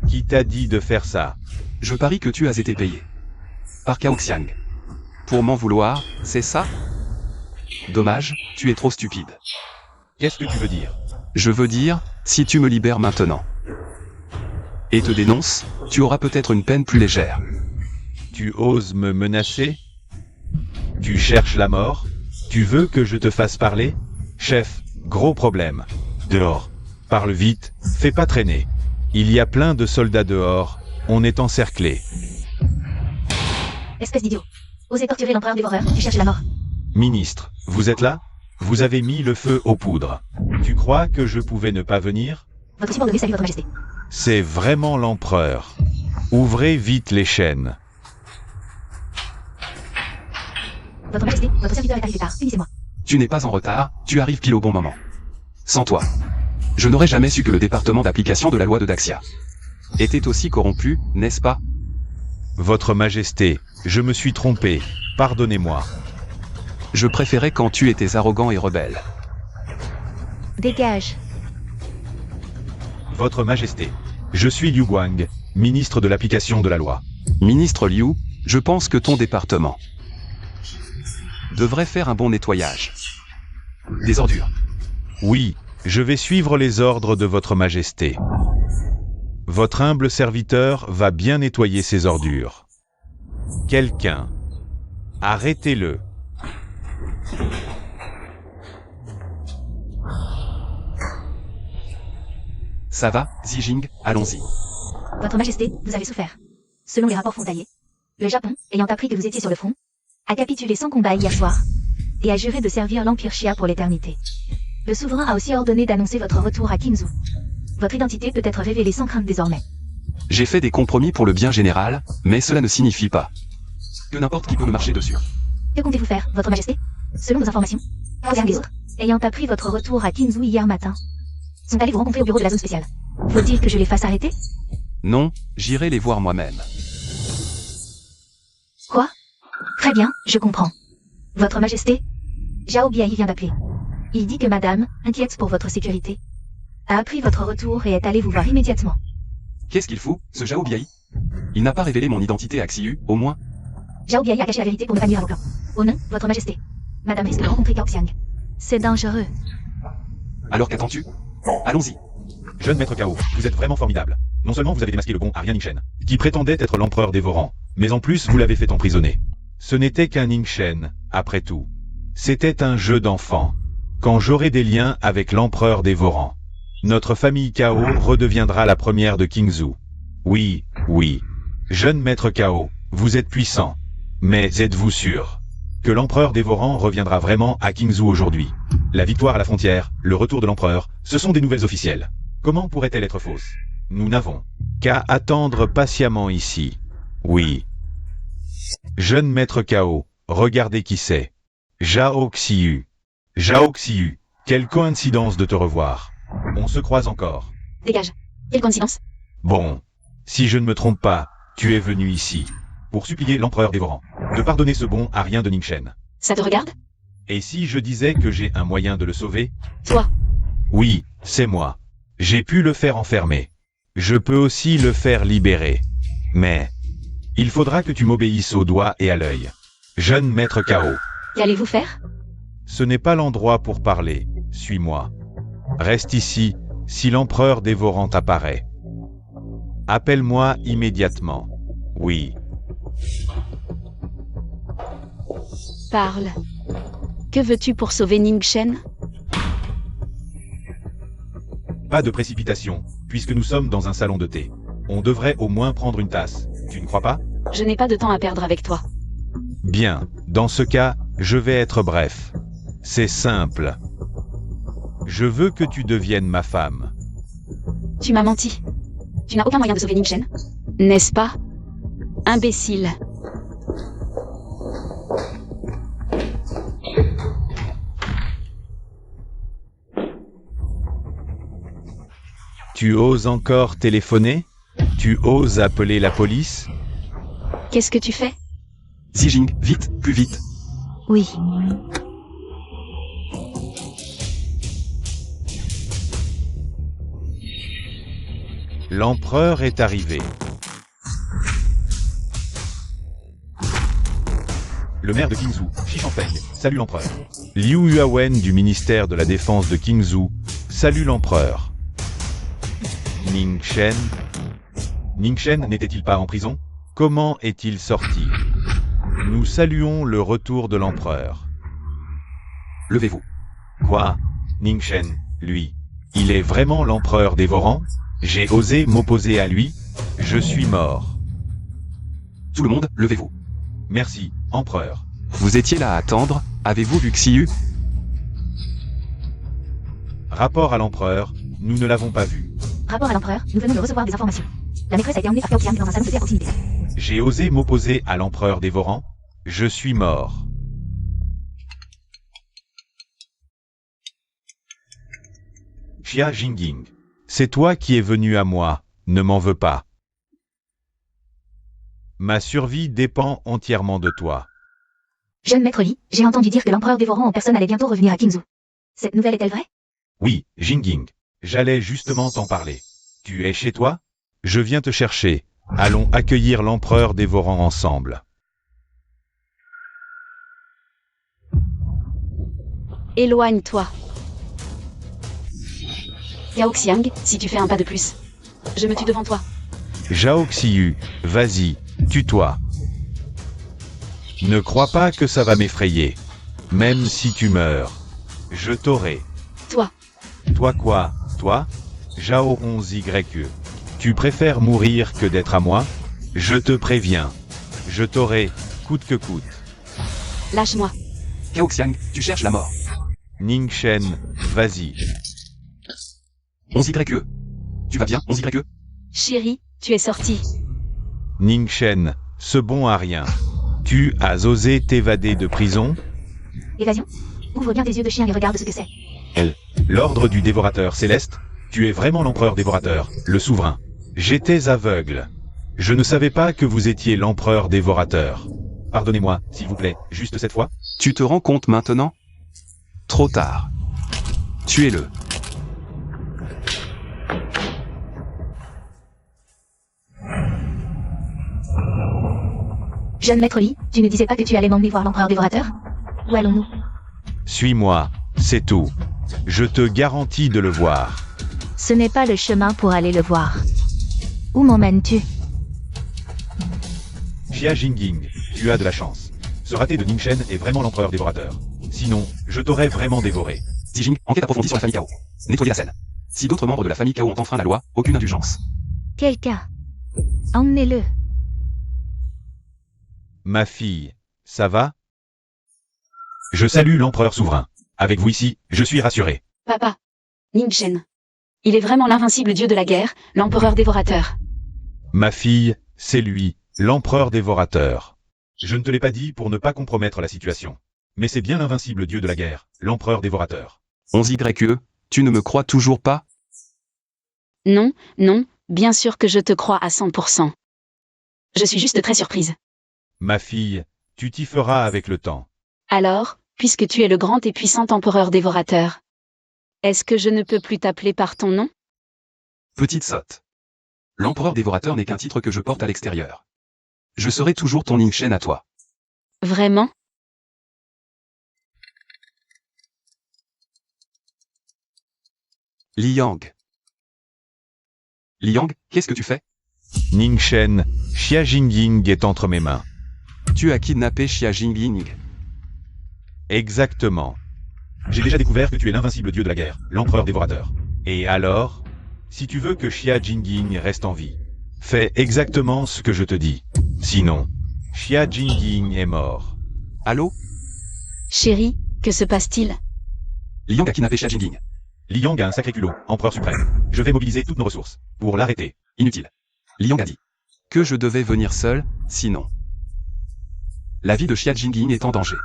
Qui t'a dit de faire ça? Je parie que tu as été payé. Par Cao Xiang. Pour m'en vouloir, c'est ça? Dommage, tu es trop stupide. Qu'est-ce que tu veux dire? Je veux dire, si tu me libères maintenant et te dénonces, tu auras peut-être une peine plus légère. Tu oses me menacer? Tu cherches la mort? Tu veux que je te fasse parler? Chef, gros problème. Dehors. Parle vite, fais pas traîner. Il y a plein de soldats dehors, on est encerclés. Espèce d'idiot. Osez torturer l'empereur dévoreur, tu cherches la mort. Ministre, vous êtes là? Vous avez mis le feu aux poudres. Tu crois que je pouvais ne pas venir? Votre subordonné salue votre majesté. C'est vraiment l'empereur. Ouvrez vite les chaînes. Votre majesté, votre serviteur est arrivé tard, punissez-moi. Tu n'es pas en retard, tu arrives pile au bon moment. Sans toi, je n'aurais jamais su que le département d'application de la loi de Daxia était aussi corrompu, n'est-ce pas? Votre majesté, je me suis trompé. Pardonnez-moi. Je préférais quand tu étais arrogant et rebelle. Dégage. Votre majesté, je suis Liu Guang, ministre de l'application de la loi. Ministre Liu, je pense que ton département devrait faire un bon nettoyage des ordures. Oui, je vais suivre les ordres de votre majesté. Votre humble serviteur va bien nettoyer ses ordures. Quelqu'un, arrêtez-le. Ça va, Zijing, allons-y. Votre majesté, vous avez souffert. Selon les rapports frontaliers, le Japon, ayant appris que vous étiez sur le front, a capitulé sans combat hier soir, et a juré de servir l'Empire Xia pour l'éternité. Le souverain a aussi ordonné d'annoncer votre retour à Qingzhou. Votre identité peut être révélée sans crainte désormais. J'ai fait des compromis pour le bien général, mais cela ne signifie pas que n'importe qui peut me marcher dessus. Que comptez-vous faire, votre majesté? Selon nos informations, Cao et les autres, ayant appris votre retour à Qingzhou hier matin, sont allés vous rencontrer au bureau de la zone spéciale. Faut-il que je les fasse arrêter? Non, j'irai les voir moi-même. Quoi? Très bien, je comprends. Votre majesté, Zhao Biai vient d'appeler. Il dit que madame, inquiète pour votre sécurité, a appris votre retour et est allée vous voir immédiatement. Qu'est-ce qu'il fout, ce Zhao Biai? Il n'a pas révélé mon identité à Xiu, au moins. Zhao Biai a caché la vérité pour ne pas nuire à vos plans. Au nom, votre majesté, madame risque de rencontrer Cao Xiang. C'est dangereux. Alors qu'attends-tu? Allons-y. Jeune maître Cao, vous êtes vraiment formidable. Non seulement vous avez démasqué le bon Aryan Ning-Shen, qui prétendait être l'empereur dévorant, mais en plus vous l'avez fait emprisonner. Ce n'était qu'un Ning-Shen, après tout. C'était un jeu d'enfant. Quand j'aurai des liens avec l'empereur dévorant, notre famille Cao redeviendra la première de Qingzhou. Oui, oui. Jeune maître Cao, vous êtes puissant. Mais êtes-vous sûr que l'empereur dévorant reviendra vraiment à Qingzhou aujourd'hui? La victoire à la frontière, le retour de l'empereur, ce sont des nouvelles officielles. Comment pourrait-elle être fausse? Nous n'avons qu'à attendre patiemment ici. Oui. Jeune maître Cao, regardez qui c'est. Zhao Xiu. Zhao Xiu, quelle coïncidence de te revoir. On se croise encore. Dégage. Quelle coïncidence? Bon. Si je ne me trompe pas, tu es venu ici pour supplier l'empereur dévorant de pardonner ce bon Aryan de Ning-Shen. Ça te regarde? Et si je disais que j'ai un moyen de le sauver? Toi. Oui, c'est moi. J'ai pu le faire enfermer. Je peux aussi le faire libérer. Mais il faudra que tu m'obéisses au doigt et à l'œil. Jeune maître Cao. Qu'allez-vous faire? Ce n'est pas l'endroit pour parler. Suis-moi. Reste ici, si l'empereur dévorant apparaît. Appelle-moi immédiatement. Oui. Parle. Que veux-tu pour sauver Ning-Shen? Pas de précipitation, puisque nous sommes dans un salon de thé. On devrait au moins prendre une tasse, tu ne crois pas? Je n'ai pas de temps à perdre avec toi. Bien, dans ce cas, je vais être bref. C'est simple. Je veux que tu deviennes ma femme. Tu m'as menti. Tu n'as aucun moyen de sauver Ningchen, n'est-ce pas? Imbécile. Tu oses encore téléphoner? Tu oses appeler la police? Qu'est-ce que tu fais? Zijing, vite, plus vite. Oui. L'empereur est arrivé. Le maire de Qingzhou, Shi Shanfeng, salue l'empereur. Liu Yuawen du ministère de la Défense de Qingzhou, salue l'empereur. Ningchen? Ningchen n'était-il pas en prison? Comment est-il sorti? Nous saluons le retour de l'empereur. Levez-vous. Quoi? Ningchen, lui, il est vraiment l'empereur dévorant? J'ai osé m'opposer à lui? Je suis mort. Tout le monde, levez-vous. Merci, empereur. Vous étiez là à attendre, avez-vous vu Xiyu? Rapport à l'empereur, nous ne l'avons pas vu. Rapport à l'empereur, nous venons de recevoir des informations. La maîtresse a été emmenée par Cao Xiang dans un salon de thé à proximité. J'ai osé m'opposer à l'empereur dévorant? Je suis mort. Xia Jingying, c'est toi qui es venu à moi, ne m'en veux pas. Ma survie dépend entièrement de toi. Jeune maître Li, j'ai entendu dire que l'empereur dévorant en personne allait bientôt revenir à Qingzhou. Cette nouvelle est-elle vraie? Oui, Jingying, j'allais justement t'en parler. Tu es chez toi? Je viens te chercher. Allons accueillir l'empereur dévorant ensemble. Éloigne-toi. Cao Xiang, si tu fais un pas de plus, je me tue devant toi. Zhao Xiyu, vas-y, tue-toi. Ne crois pas que ça va m'effrayer. Même si tu meurs, je t'aurai. Toi. Toi quoi? Toi? Zhao 11YE. Tu préfères mourir que d'être à moi? Je te préviens. Je t'aurai, coûte que coûte. Lâche-moi. Cao Xiang, tu cherches la mort. Ningchen, vas-y. 11YE. Tu vas bien, 11YE? Chérie, tu es sorti. Ningchen, ce bon à rien. Tu as osé t'évader de prison? Évasion? Ouvre bien tes yeux de chien et regarde ce que c'est. L'ordre du dévorateur céleste? Tu es vraiment l'empereur dévorateur, le souverain. J'étais aveugle. Je ne savais pas que vous étiez l'empereur dévorateur. Pardonnez-moi, s'il vous plaît, juste cette fois. Tu te rends compte maintenant? Trop tard. Tuez-le. Jeune maître Li, tu ne disais pas que tu allais m'emmener voir l'empereur dévorateur? Où allons-nous? Suis-moi, c'est tout. Je te garantis de le voir. Ce n'est pas le chemin pour aller le voir. Où m'emmènes-tu? Xia Jingying, tu as de la chance. Ce raté de Ningchen est vraiment l'empereur dévorateur. Sinon, je t'aurais vraiment dévoré. Zijing, enquête approfondie sur la famille Cao. Nettoyez la scène. Si d'autres membres de la famille Cao ont enfreint la loi, aucune indulgence. Quelqu'un. Emmenez-le. Ma fille, ça va? Je salue l'empereur souverain. Avec vous ici, je suis rassuré. Papa. Ningchen. Il est vraiment l'invincible dieu de la guerre, l'empereur dévorateur. Ma fille, c'est lui, l'empereur dévorateur. Je ne te l'ai pas dit pour ne pas compromettre la situation. Mais c'est bien l'invincible dieu de la guerre, l'empereur dévorateur. 11YE, tu ne me crois toujours pas? Non, non, bien sûr que je te crois à 100%. Je suis juste très surprise. Ma fille, tu t'y feras avec le temps. Alors, puisque tu es le grand et puissant empereur dévorateur, est-ce que je ne peux plus t'appeler par ton nom? Petite sotte. L'empereur dévorateur n'est qu'un titre que je porte à l'extérieur. Je serai toujours ton Ningchen à toi. Vraiment? Liang. Liang, qu'est-ce que tu fais? Ningchen, Xia Jingying est entre mes mains. Tu as kidnappé Xia Jingying. Exactement. J'ai déjà découvert que tu es l'invincible dieu de la guerre, l'empereur dévorateur. Et alors? Si tu veux que Xia Jingying reste en vie, fais exactement ce que je te dis. Sinon, Xia Jingying est mort. Allô? Chérie, Que se passe-t-il? Liang a kidnappé Xia Jingying. Liang a un sacré culot, empereur suprême. Je vais mobiliser toutes nos ressources pour l'arrêter. Inutile. Liang a dit que je devais venir seul, sinon. La vie de Xia Jingying est en danger.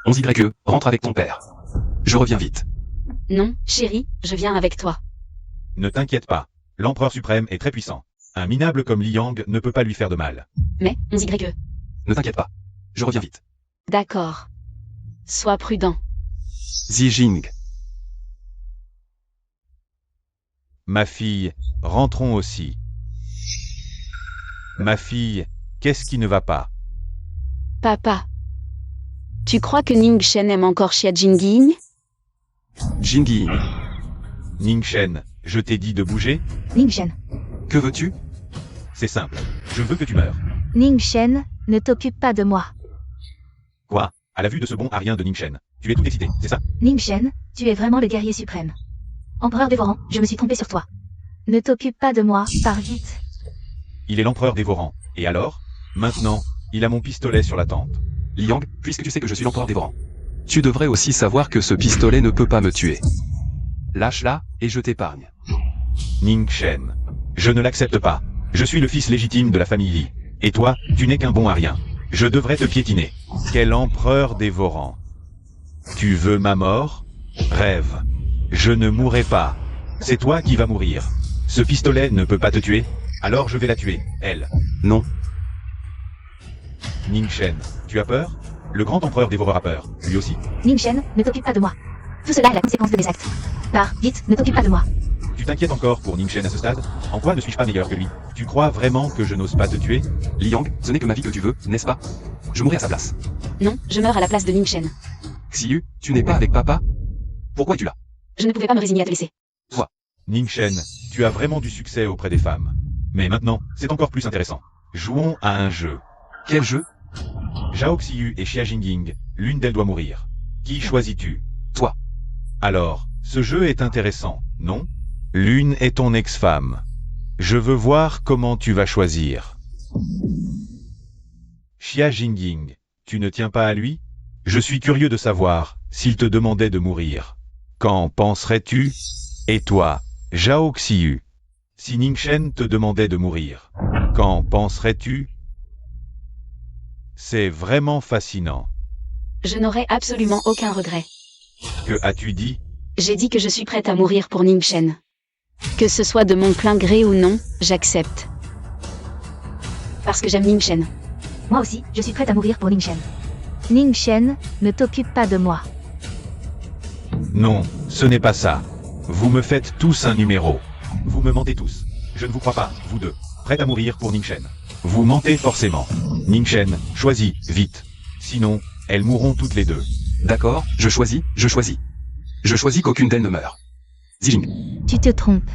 11YE, rentre avec ton père. Je reviens vite. Non, chérie, je viens avec toi. Ne t'inquiète pas. L'empereur suprême est très puissant. Un minable comme Liang ne peut pas lui faire de mal. Mais, 11YE. Ne t'inquiète pas. Je reviens vite. D'accord. Sois prudent. Zijing. Ma fille, rentrons aussi. Ma fille, qu'est-ce qui ne va pas? Papa. Tu crois que Ning Shen aime encore Xia Jingying? Jingying. Ningchen, je t'ai dit de bouger? Ningchen. Que veux-tu? C'est simple. Je veux que tu meurs. Ningchen, ne t'occupe pas de moi. Quoi? À la vue de ce bon arien de Ningchen, tu es tout excité, c'est ça? Ningchen, tu es vraiment le guerrier suprême. Empereur dévorant, je me suis trompé sur toi. Ne t'occupe pas de moi, pars vite. Il est l'empereur dévorant. Et alors? Maintenant, il a mon pistolet sur la tempe. Liang, puisque tu sais que je suis l'empereur dévorant. Tu devrais aussi savoir que ce pistolet ne peut pas me tuer. Lâche-la, et je t'épargne. Ningchen. Je ne l'accepte pas. Je suis le fils légitime de la famille Li. Et toi, tu n'es qu'un bon arien. Je devrais te piétiner. Quel empereur dévorant. Tu veux ma mort? Rêve. Je ne mourrai pas. C'est toi qui vas mourir. Ce pistolet ne peut pas te tuer, alors je vais la tuer, elle. Non. Ningchen, tu as peur? Le grand empereur dévoreur a peur, lui aussi. Ningchen, ne t'occupe pas de moi. Tout cela est la conséquence de mes actes. Pars, vite, ne t'occupe pas de moi. Tu t'inquiètes encore pour Ningchen à ce stade? En quoi ne suis-je pas meilleur que lui? Tu crois vraiment que je n'ose pas te tuer? Liang, ce n'est que ma vie que tu veux, n'est-ce pas? Je mourrai à sa place. Non, je meurs à la place de Ning Shen. Xiyu, tu n'es pas avec papa? Pourquoi es-tu là? Je ne pouvais pas me résigner à te laisser. Ningchen, tu as vraiment du succès auprès des femmes. Mais maintenant, c'est encore plus intéressant. Jouons à un jeu. Quel jeu? Zhao Xiyu et Xia Jingying, l'une d'elles doit mourir. Qui choisis-tu? Toi. Alors, ce jeu est intéressant, non? L'une est ton ex-femme. Je veux voir comment tu vas choisir. Xia Jingying, tu ne tiens pas à lui? Je suis curieux de savoir s'il te demandait de mourir. Qu'en penserais-tu? Et toi, Zhao Xiyu, si Ningchen te demandait de mourir, qu'en penserais-tu? C'est vraiment fascinant. Je n'aurai absolument aucun regret. Que as-tu dit? J'ai dit que je suis prête à mourir pour Ning Shen. Que ce soit de mon plein gré ou non, j'accepte. Parce que j'aime Ning Shen. Moi aussi, je suis prête à mourir pour Ningchen. Ningchen, ne t'occupe pas de moi. Non, ce n'est pas ça. Vous me faites tous un numéro. Vous me mentez tous. Je ne vous crois pas, vous deux. Prêts à mourir pour Ningchen. Vous mentez forcément. Ningchen, choisis, vite. Sinon, elles mourront toutes les deux. D'accord, je choisis, je choisis. Je choisis qu'aucune d'elles ne meure. Zijing. Tu te trompes.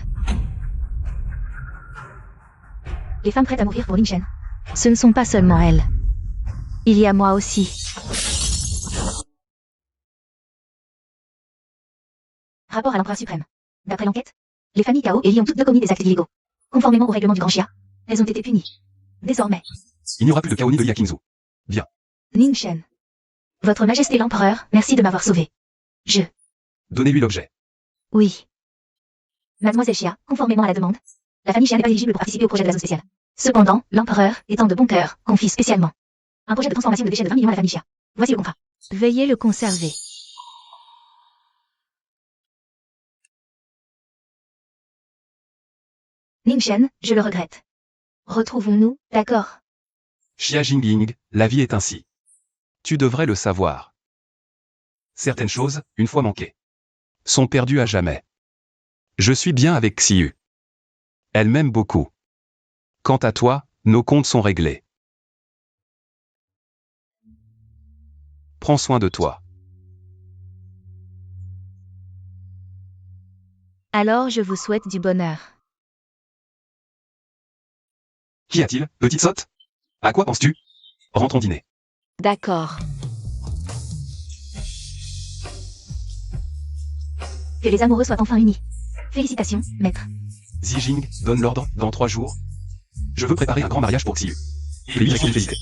Les femmes prêtes à mourir pour Ningchen. Ce ne sont pas seulement elles. Il y a moi aussi. Rapport à l'empereur suprême. D'après l'enquête, les familles Kao et Li ont toutes deux commis des actes illégaux. Conformément au règlement du Grand Xia, elles ont été punies. Désormais, Il n'y aura plus de Kao ni de Li à Qingzhou. Ningchen. Votre Majesté l'Empereur, merci de m'avoir sauvé. Je... Donnez-lui l'objet. Oui. Mademoiselle Xia, conformément à la demande, la famille Xia n'est pas éligible pour participer au projet de la zone spéciale. Cependant, l'Empereur, étant de bon cœur, confie spécialement un projet de transformation de déchets de 20 millions à la famille Xia. Voici le contrat. Veuillez le conserver. Ningchen, je le regrette. Retrouvons-nous, d'accord? Xia Jingying, la vie est ainsi. Tu devrais le savoir. Certaines choses, une fois manquées, sont perdues à jamais. Je suis bien avec Xiyu. Elle m'aime beaucoup. Quant à toi, nos comptes sont réglés. Prends soin de toi. Alors je vous souhaite du bonheur. Qu'y a-t-il, petite sotte? À quoi penses-tu? Rentrons dîner. D'accord. Que les amoureux soient enfin unis. Félicitations, maître. Zijing, donne l'ordre, dans 3 jours. Je veux préparer un grand mariage pour Xiyu. Félicitations.